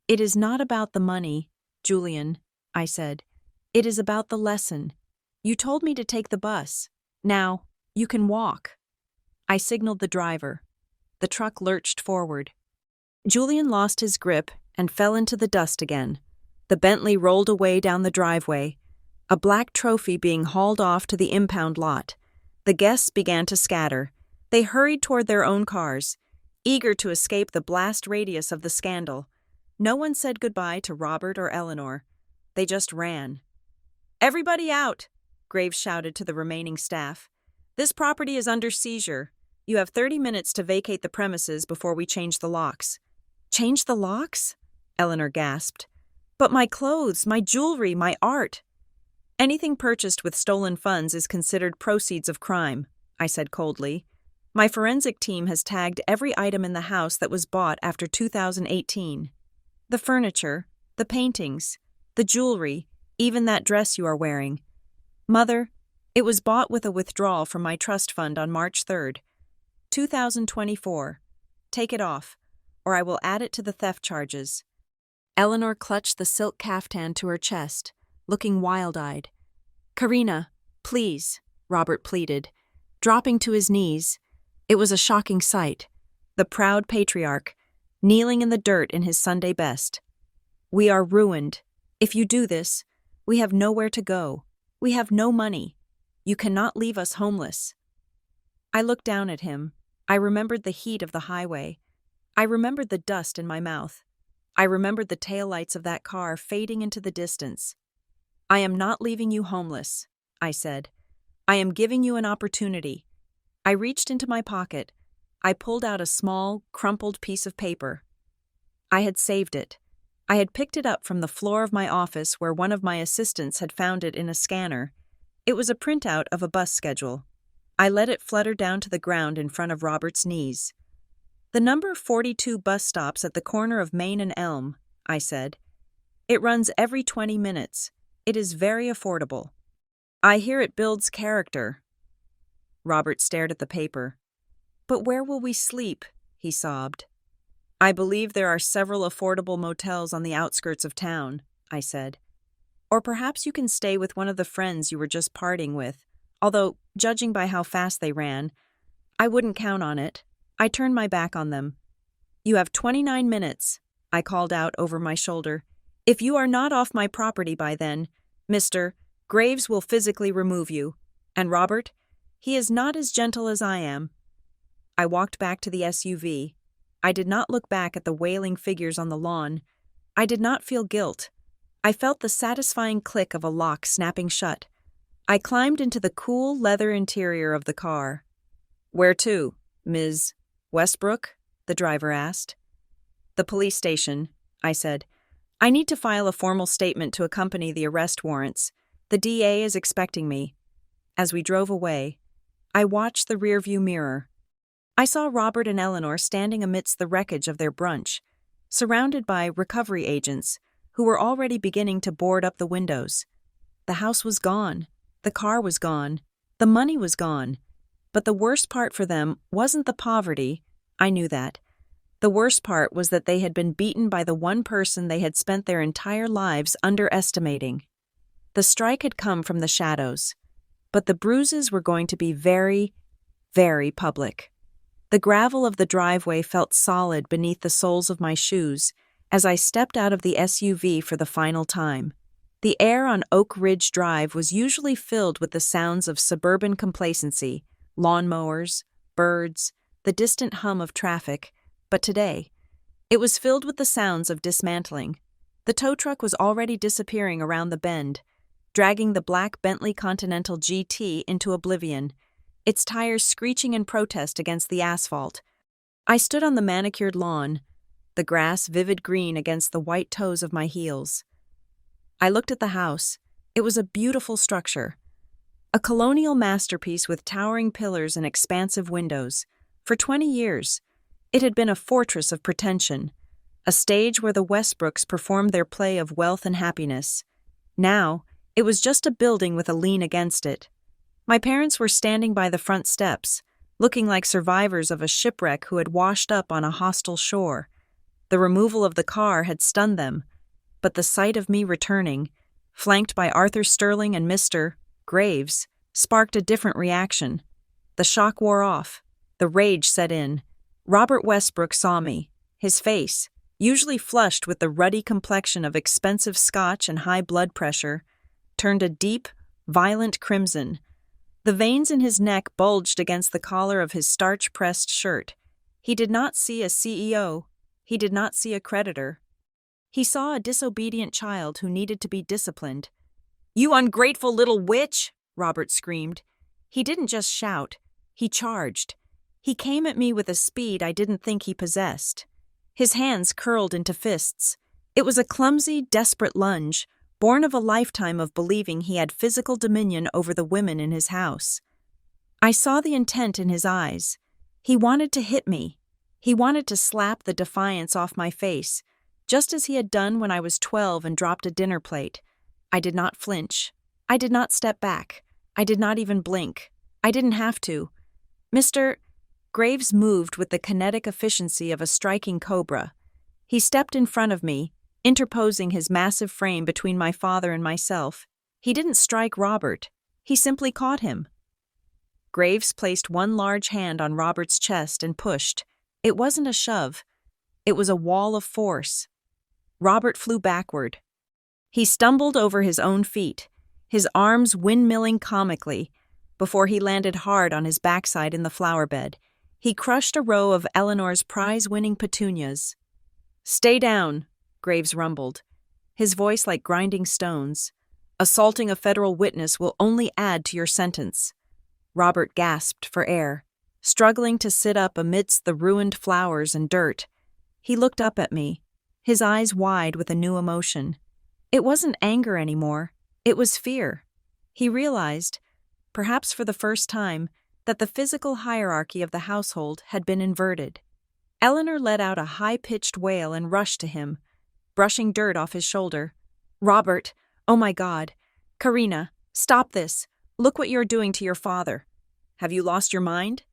It is not about the money, Julian, I said. It is about the lesson. You told me to take the bus. Now, you can walk. I signaled the driver. The truck lurched forward. Julian lost his grip and fell into the dust again. The Bentley rolled away down the driveway, a black trophy being hauled off to the impound lot. The guests began to scatter. They hurried toward their own cars, eager to escape the blast radius of the scandal. No one said goodbye to Robert or Eleanor. They just ran. Everybody out, Graves shouted to the remaining staff. This property is under seizure. You have 30 minutes to vacate the premises before we change the locks. Change the locks? Eleanor gasped. But my clothes, my jewelry, my art. Anything purchased with stolen funds is considered proceeds of crime, I said coldly. My forensic team has tagged every item in the house that was bought after 2018. The furniture, the paintings, the jewelry, even that dress you are wearing. Mother, it was bought with a withdrawal from my trust fund on March 3rd, 2024. Take it off, or I will add it to the theft charges. Eleanor clutched the silk caftan to her chest, looking wild-eyed. Karina, please, Robert pleaded, dropping to his knees. It was a shocking sight. The proud patriarch, kneeling in the dirt in his Sunday best. We are ruined. If you do this, we have nowhere to go. We have no money. You cannot leave us homeless. I looked down at him. I remembered the heat of the highway. I remembered the dust in my mouth. I remembered the taillights of that car fading into the distance. I am not leaving you homeless, I said. I am giving you an opportunity. I reached into my pocket. I pulled out a small, crumpled piece of paper. I had saved it. I had picked it up from the floor of my office where one of my assistants had found it in a scanner. It was a printout of a bus schedule. I let it flutter down to the ground in front of Robert's knees. The number 42 bus stops at the corner of Main and Elm, I said. It runs every 20 minutes. It is very affordable. I hear it builds character. Robert stared at the paper. But where will we sleep? He sobbed. I believe there are several affordable motels on the outskirts of town, I said. Or perhaps you can stay with one of the friends you were just partying with, although, judging by how fast they ran, I wouldn't count on it. I turned my back on them. You have 29 minutes, I called out over my shoulder. If you are not off my property by then, Mr. Graves will physically remove you. And Robert, he is not as gentle as I am. I walked back to the SUV. I did not look back at the wailing figures on the lawn. I did not feel guilt. I felt the satisfying click of a lock snapping shut. I climbed into the cool leather interior of the car. Where to, Ms. Westbrook? The driver asked. The police station, I said. I need to file a formal statement to accompany the arrest warrants. The DA is expecting me. As we drove away, I watched the rearview mirror. I saw Robert and Eleanor standing amidst the wreckage of their brunch, surrounded by recovery agents who were already beginning to board up the windows. The house was gone. The car was gone. The money was gone. But the worst part for them wasn't the poverty. I knew that. The worst part was that they had been beaten by the one person they had spent their entire lives underestimating. The strike had come from the shadows, but the bruises were going to be very, very public. The gravel of the driveway felt solid beneath the soles of my shoes as I stepped out of the SUV for the final time. The air on Oak Ridge Drive was usually filled with the sounds of suburban complacency, lawnmowers, birds, the distant hum of traffic, but today, it was filled with the sounds of dismantling. The tow truck was already disappearing around the bend, dragging the black Bentley Continental GT into oblivion, its tires screeching in protest against the asphalt. I stood on the manicured lawn, the grass vivid green against the white toes of my heels. I looked at the house. It was a beautiful structure. A colonial masterpiece with towering pillars and expansive windows. For 20 years, it had been a fortress of pretension, a stage where the Westbrooks performed their play of wealth and happiness. Now, it was just a building with a lien against it. My parents were standing by the front steps, looking like survivors of a shipwreck who had washed up on a hostile shore. The removal of the car had stunned them, but the sight of me returning, flanked by Arthur Sterling and Mr. Graves, sparked a different reaction. The shock wore off. The rage set in. Robert Westbrook saw me. His face, usually flushed with the ruddy complexion of expensive scotch and high blood pressure, turned a deep, violent crimson. The veins in his neck bulged against the collar of his starch-pressed shirt. He did not see a CEO. He did not see a creditor. He saw a disobedient child who needed to be disciplined. "You ungrateful little witch!" Robert screamed. He didn't just shout. He charged. He came at me with a speed I didn't think he possessed. His hands curled into fists. It was a clumsy, desperate lunge, born of a lifetime of believing he had physical dominion over the women in his house. I saw the intent in his eyes. He wanted to hit me. He wanted to slap the defiance off my face, just as he had done when I was 12 and dropped a dinner plate. I did not flinch. I did not step back. I did not even blink. I didn't have to. Mr. Graves moved with the kinetic efficiency of a striking cobra. He stepped in front of me, interposing his massive frame between my father and myself. He didn't strike Robert. He simply caught him. Graves placed one large hand on Robert's chest and pushed. It wasn't a shove. It was a wall of force. Robert flew backward. He stumbled over his own feet, his arms windmilling comically, before he landed hard on his backside in the flower bed. He crushed a row of Eleanor's prize-winning petunias. "Stay down," Graves rumbled, his voice like grinding stones. Assaulting a federal witness will only add to your sentence." Robert gasped for air, struggling to sit up amidst the ruined flowers and dirt. He looked up at me, his eyes wide with a new emotion. It wasn't anger anymore, it was fear. He realized, perhaps for the first time, that the physical hierarchy of the household had been inverted. Eleanor let out a high-pitched wail and rushed to him, brushing dirt off his shoulder. "Robert, oh my God. Karina, stop this. Look what you're doing to your father. Have you lost your mind?"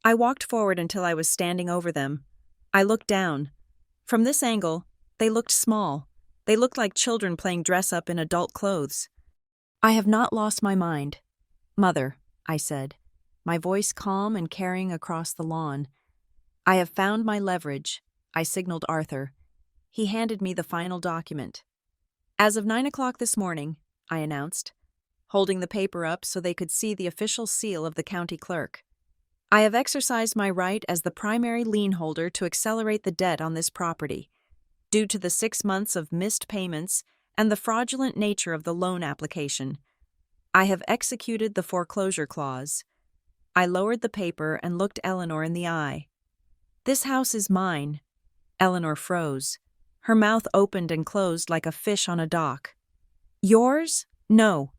I walked forward until I was standing over them. I looked down. From this angle, they looked small. They looked like children playing dress-up in adult clothes. "I have not lost my mind. Mother," I said, my voice calm and carrying across the lawn. "I have found my leverage." I signaled Arthur. He handed me the final document. "As of 9 o'clock this morning," I announced, holding the paper up so they could see the official seal of the county clerk, "I have exercised my right as the primary lien holder to accelerate the debt on this property, due to the 6 months of missed payments and the fraudulent nature of the loan application. I have executed the foreclosure clause." I lowered the paper and looked Eleanor in the eye. "This house is mine." Eleanor froze. Her mouth opened and closed like a fish on a dock. "Yours? No,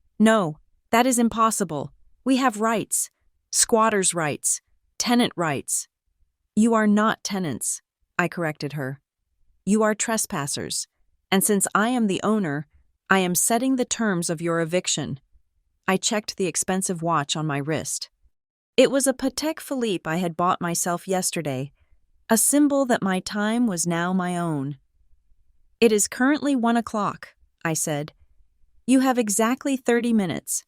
that is impossible. We have rights. Squatters' rights. Tenant rights." "You are not tenants," I corrected her. "You are trespassers, and since I am the owner, I am setting the terms of your eviction." I checked the expensive watch on my wrist. It was a Patek Philippe I had bought myself yesterday, a symbol that my time was now my own. "It is currently 1 o'clock, I said. "You have exactly 30 minutes.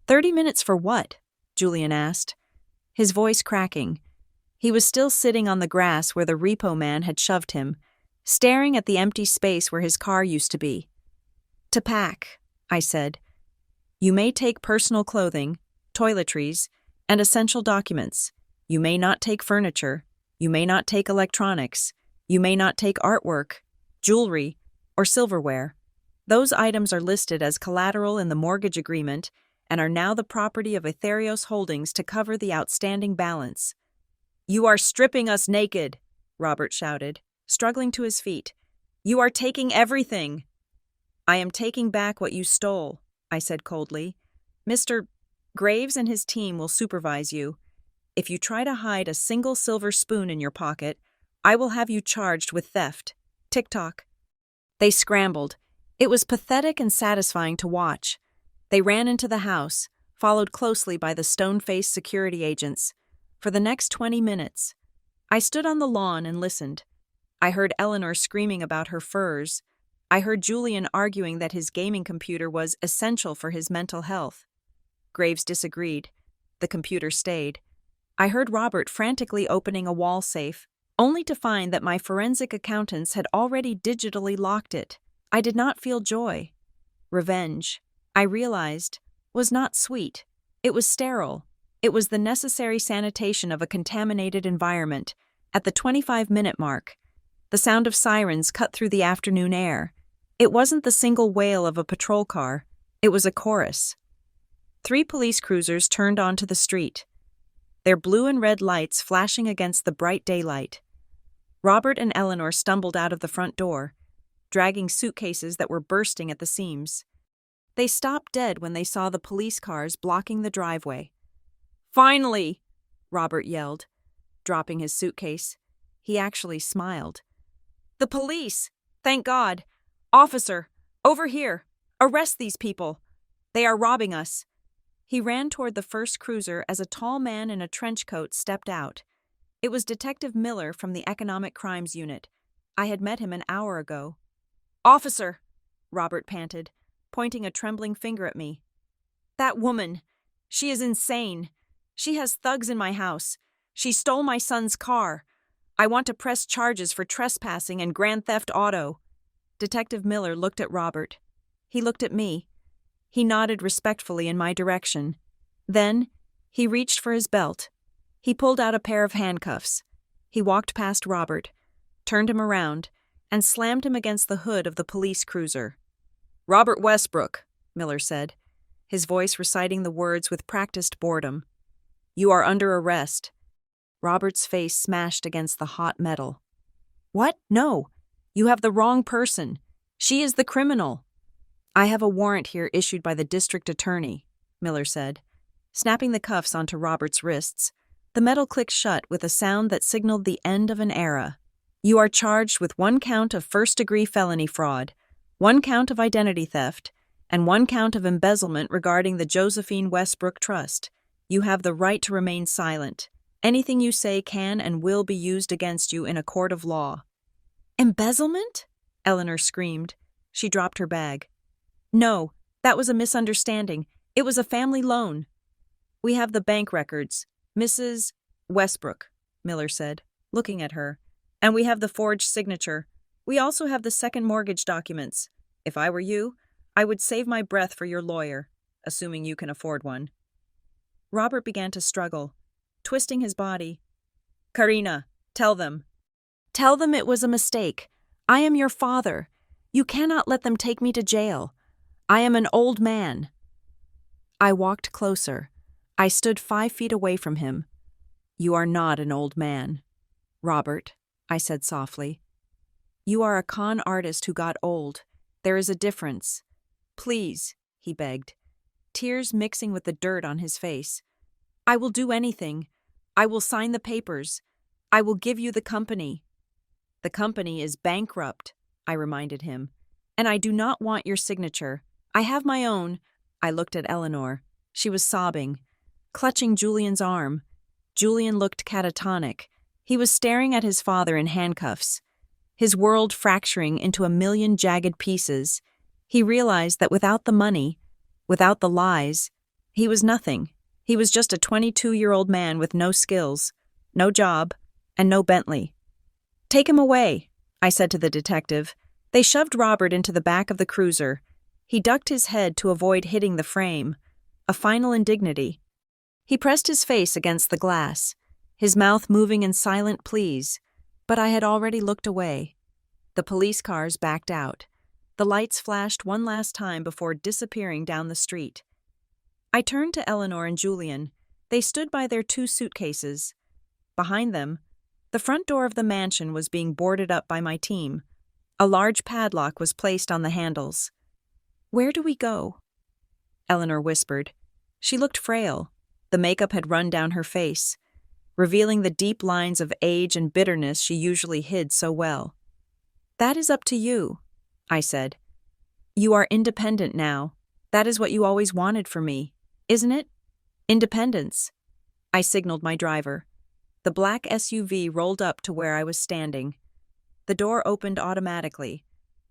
30 minutes for what?" Julian asked, his voice cracking. He was still sitting on the grass where the repo man had shoved him, staring at the empty space where his car used to be. "To pack," I said. "You may take personal clothing, toiletries, and essential documents. You may not take furniture. You may not take electronics. You may not take artwork, jewelry, or silverware. Those items are listed as collateral in the mortgage agreement and are now the property of Etherios Holdings to cover the outstanding balance." "You are stripping us naked," Robert shouted, struggling to his feet. "You are taking everything." "I am taking back what you stole," I said coldly. "Mr. Graves and his team will supervise you. If you try to hide a single silver spoon in your pocket, I will have you charged with theft. Tick-tock." They scrambled. It was pathetic and satisfying to watch. They ran into the house, followed closely by the stone-faced security agents. For the next 20 minutes, I stood on the lawn and listened. I heard Eleanor screaming about her furs. I heard Julian arguing that his gaming computer was essential for his mental health. Graves disagreed. The computer stayed. I heard Robert frantically opening a wall safe, only to find that my forensic accountants had already digitally locked it. I did not feel joy. Revenge, I realized, was not sweet. It was sterile. It was the necessary sanitation of a contaminated environment. At the 25-minute mark, the sound of sirens cut through the afternoon air. It wasn't the single wail of a patrol car. It was a chorus. 3 police cruisers turned onto the street, their blue and red lights flashing against the bright daylight. Robert and Eleanor stumbled out of the front door, dragging suitcases that were bursting at the seams. They stopped dead when they saw the police cars blocking the driveway. "Finally!" Robert yelled, dropping his suitcase. He actually smiled. "The police! Thank God! Officer, over here! Arrest these people! They are robbing us!" He ran toward the first cruiser as a tall man in a trench coat stepped out. It was Detective Miller from the Economic Crimes Unit. I had met him an hour ago. "Officer," Robert panted, pointing a trembling finger at me. "That woman, she is insane. She has thugs in my house. She stole my son's car. I want to press charges for trespassing and grand theft auto." Detective Miller looked at Robert. He looked at me. He nodded respectfully in my direction. Then, he reached for his belt. He pulled out a pair of handcuffs. He walked past Robert, turned him around, and slammed him against the hood of the police cruiser. "Robert Westbrook, Miller said, his voice reciting the words with practiced boredom. "You are under arrest." Robert's face smashed against the hot metal. "What? No. You have the wrong person. She is the criminal." "I have a warrant here issued by the district attorney," Miller said. Snapping the cuffs onto Robert's wrists, the metal clicked shut with a sound that signaled the end of an era. "You are charged with 1 count of first-degree felony fraud, 1 count of identity theft, and 1 count of embezzlement regarding the Josephine Westbrook Trust. You have the right to remain silent. Anything you say can and will be used against you in a court of law." "Embezzlement?" Eleanor screamed. She dropped her bag. "No, that was a misunderstanding. It was a family loan." "We have the bank records, Mrs. Westbrook," Miller said, looking at her. "And we have the forged signature. We also have the second mortgage documents. If I were you, I would save my breath for your lawyer, assuming you can afford one." Robert began to struggle, twisting his body. "Karina, tell them." "Tell them it was a mistake. I am your father. You cannot let them take me to jail. I am an old man." I walked closer. I stood 5 feet away from him. "You are not an old man, Robert," I said softly. "You are a con artist who got old. There is a difference. Please," he begged, tears mixing with the dirt on his face. "I will do anything. I will sign the papers. I will give you the company." "The company is bankrupt," I reminded him, "and I do not want your signature. I have my own." I looked at Eleanor. She was sobbing, clutching Julian's arm. Julian looked catatonic. He was staring at his father in handcuffs, his world fracturing into a million jagged pieces. He realized that without the money, without the lies, he was nothing. He was just a 22-year-old man with no skills, no job, and no Bentley. "Take him away," I said to the detective. They shoved Robert into the back of the cruiser. He ducked his head to avoid hitting the frame, a final indignity. He pressed his face against the glass, his mouth moving in silent pleas, but I had already looked away. The police cars backed out. The lights flashed one last time before disappearing down the street. I turned to Eleanor and Julian. They stood by their 2 suitcases. Behind them, the front door of the mansion was being boarded up by my team. A large padlock was placed on the handles. "Where do we go?" Eleanor whispered. She looked frail. The makeup had run down her face, revealing the deep lines of age and bitterness she usually hid so well. "That is up to you," I said. "You are independent now. That is what you always wanted for me, isn't it? Independence." I signaled my driver. The black SUV rolled up to where I was standing. The door opened automatically.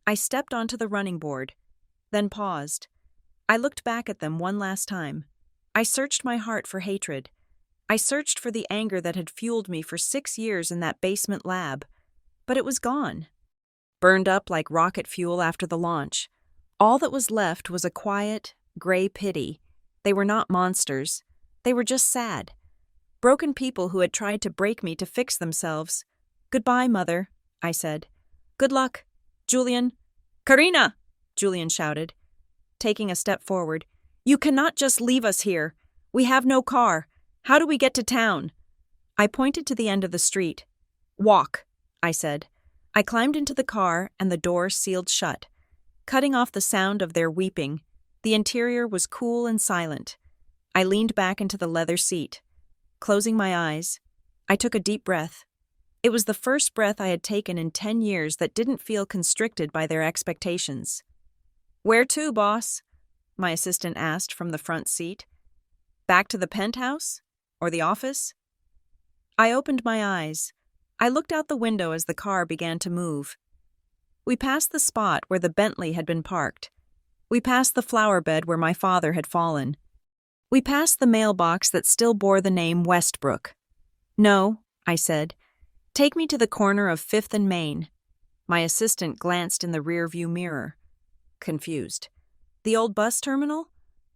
I stepped onto the running board, then paused. I looked back at them one last time. I searched my heart for hatred. I searched for the anger that had fueled me for 6 years in that basement lab. But it was gone. Burned up like rocket fuel after the launch. All that was left was a quiet, gray pity. They were not monsters. They were just sad. Broken people who had tried to break me to fix themselves. "Goodbye, Mother," I said. "Good luck, Julian." "Karina!" Julian shouted, taking a step forward. "You cannot just leave us here. We have no car. How do we get to town?" I pointed to the end of the street. "Walk," I said. I climbed into the car and the door sealed shut, cutting off the sound of their weeping. The interior was cool and silent. I leaned back into the leather seat. Closing my eyes, I took a deep breath. It was the first breath I had taken in 10 years that didn't feel constricted by their expectations. "Where to, boss?" my assistant asked from the front seat. "Back to the penthouse? Or the office?" I opened my eyes. I looked out the window as the car began to move. We passed the spot where the Bentley had been parked. We passed the flower bed where my father had fallen. We passed the mailbox that still bore the name Westbrook. "No," I said. "Take me to the corner of 5th and Main." My assistant glanced in the rearview mirror, confused. "The old bus terminal?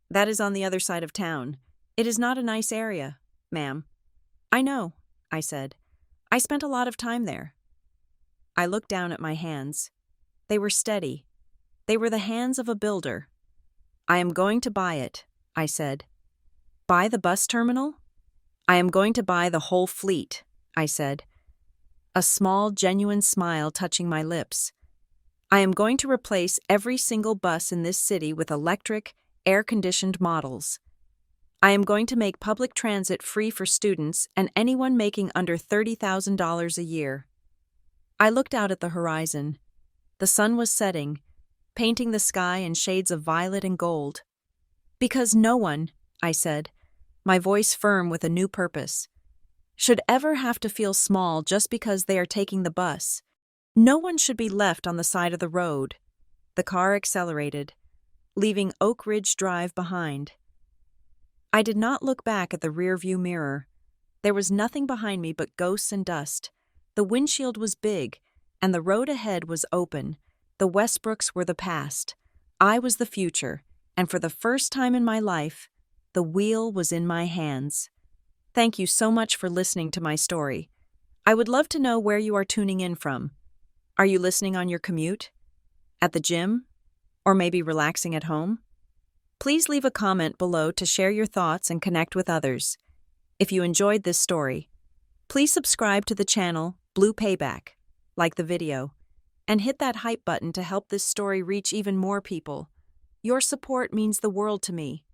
That is on the other side of town. It is not a nice area, ma'am." "I know," I said. "I spent a lot of time there." I looked down at my hands. They were steady. They were the hands of a builder. I am going to buy it, I said. Buy the bus terminal? I am going to buy the whole fleet, I said. A small, genuine smile touching my lips. I am going to replace every single bus in this city with electric, air-conditioned models. I am going to make public transit free for students and anyone making under $30,000 a year. I looked out at the horizon. The sun was setting, painting the sky in shades of violet and gold. Because no one, I said, my voice firm with a new purpose, should ever have to feel small just because they are taking the bus. No one should be left on the side of the road. The car accelerated, leaving Oak Ridge Drive behind. I did not look back at the rearview mirror. There was nothing behind me but ghosts and dust. The windshield was big, and the road ahead was open. The Westbrooks were the past. I was the future, and for the first time in my life, the wheel was in my hands. Thank you so much for listening to my story. I would love to know where you are tuning in from. Are you listening on your commute? At the gym? Or maybe relaxing at home? Please leave a comment below to share your thoughts and connect with others. If you enjoyed this story, please subscribe to the channel Blue Payback, like the video, and hit that hype button to help this story reach even more people. Your support means the world to me.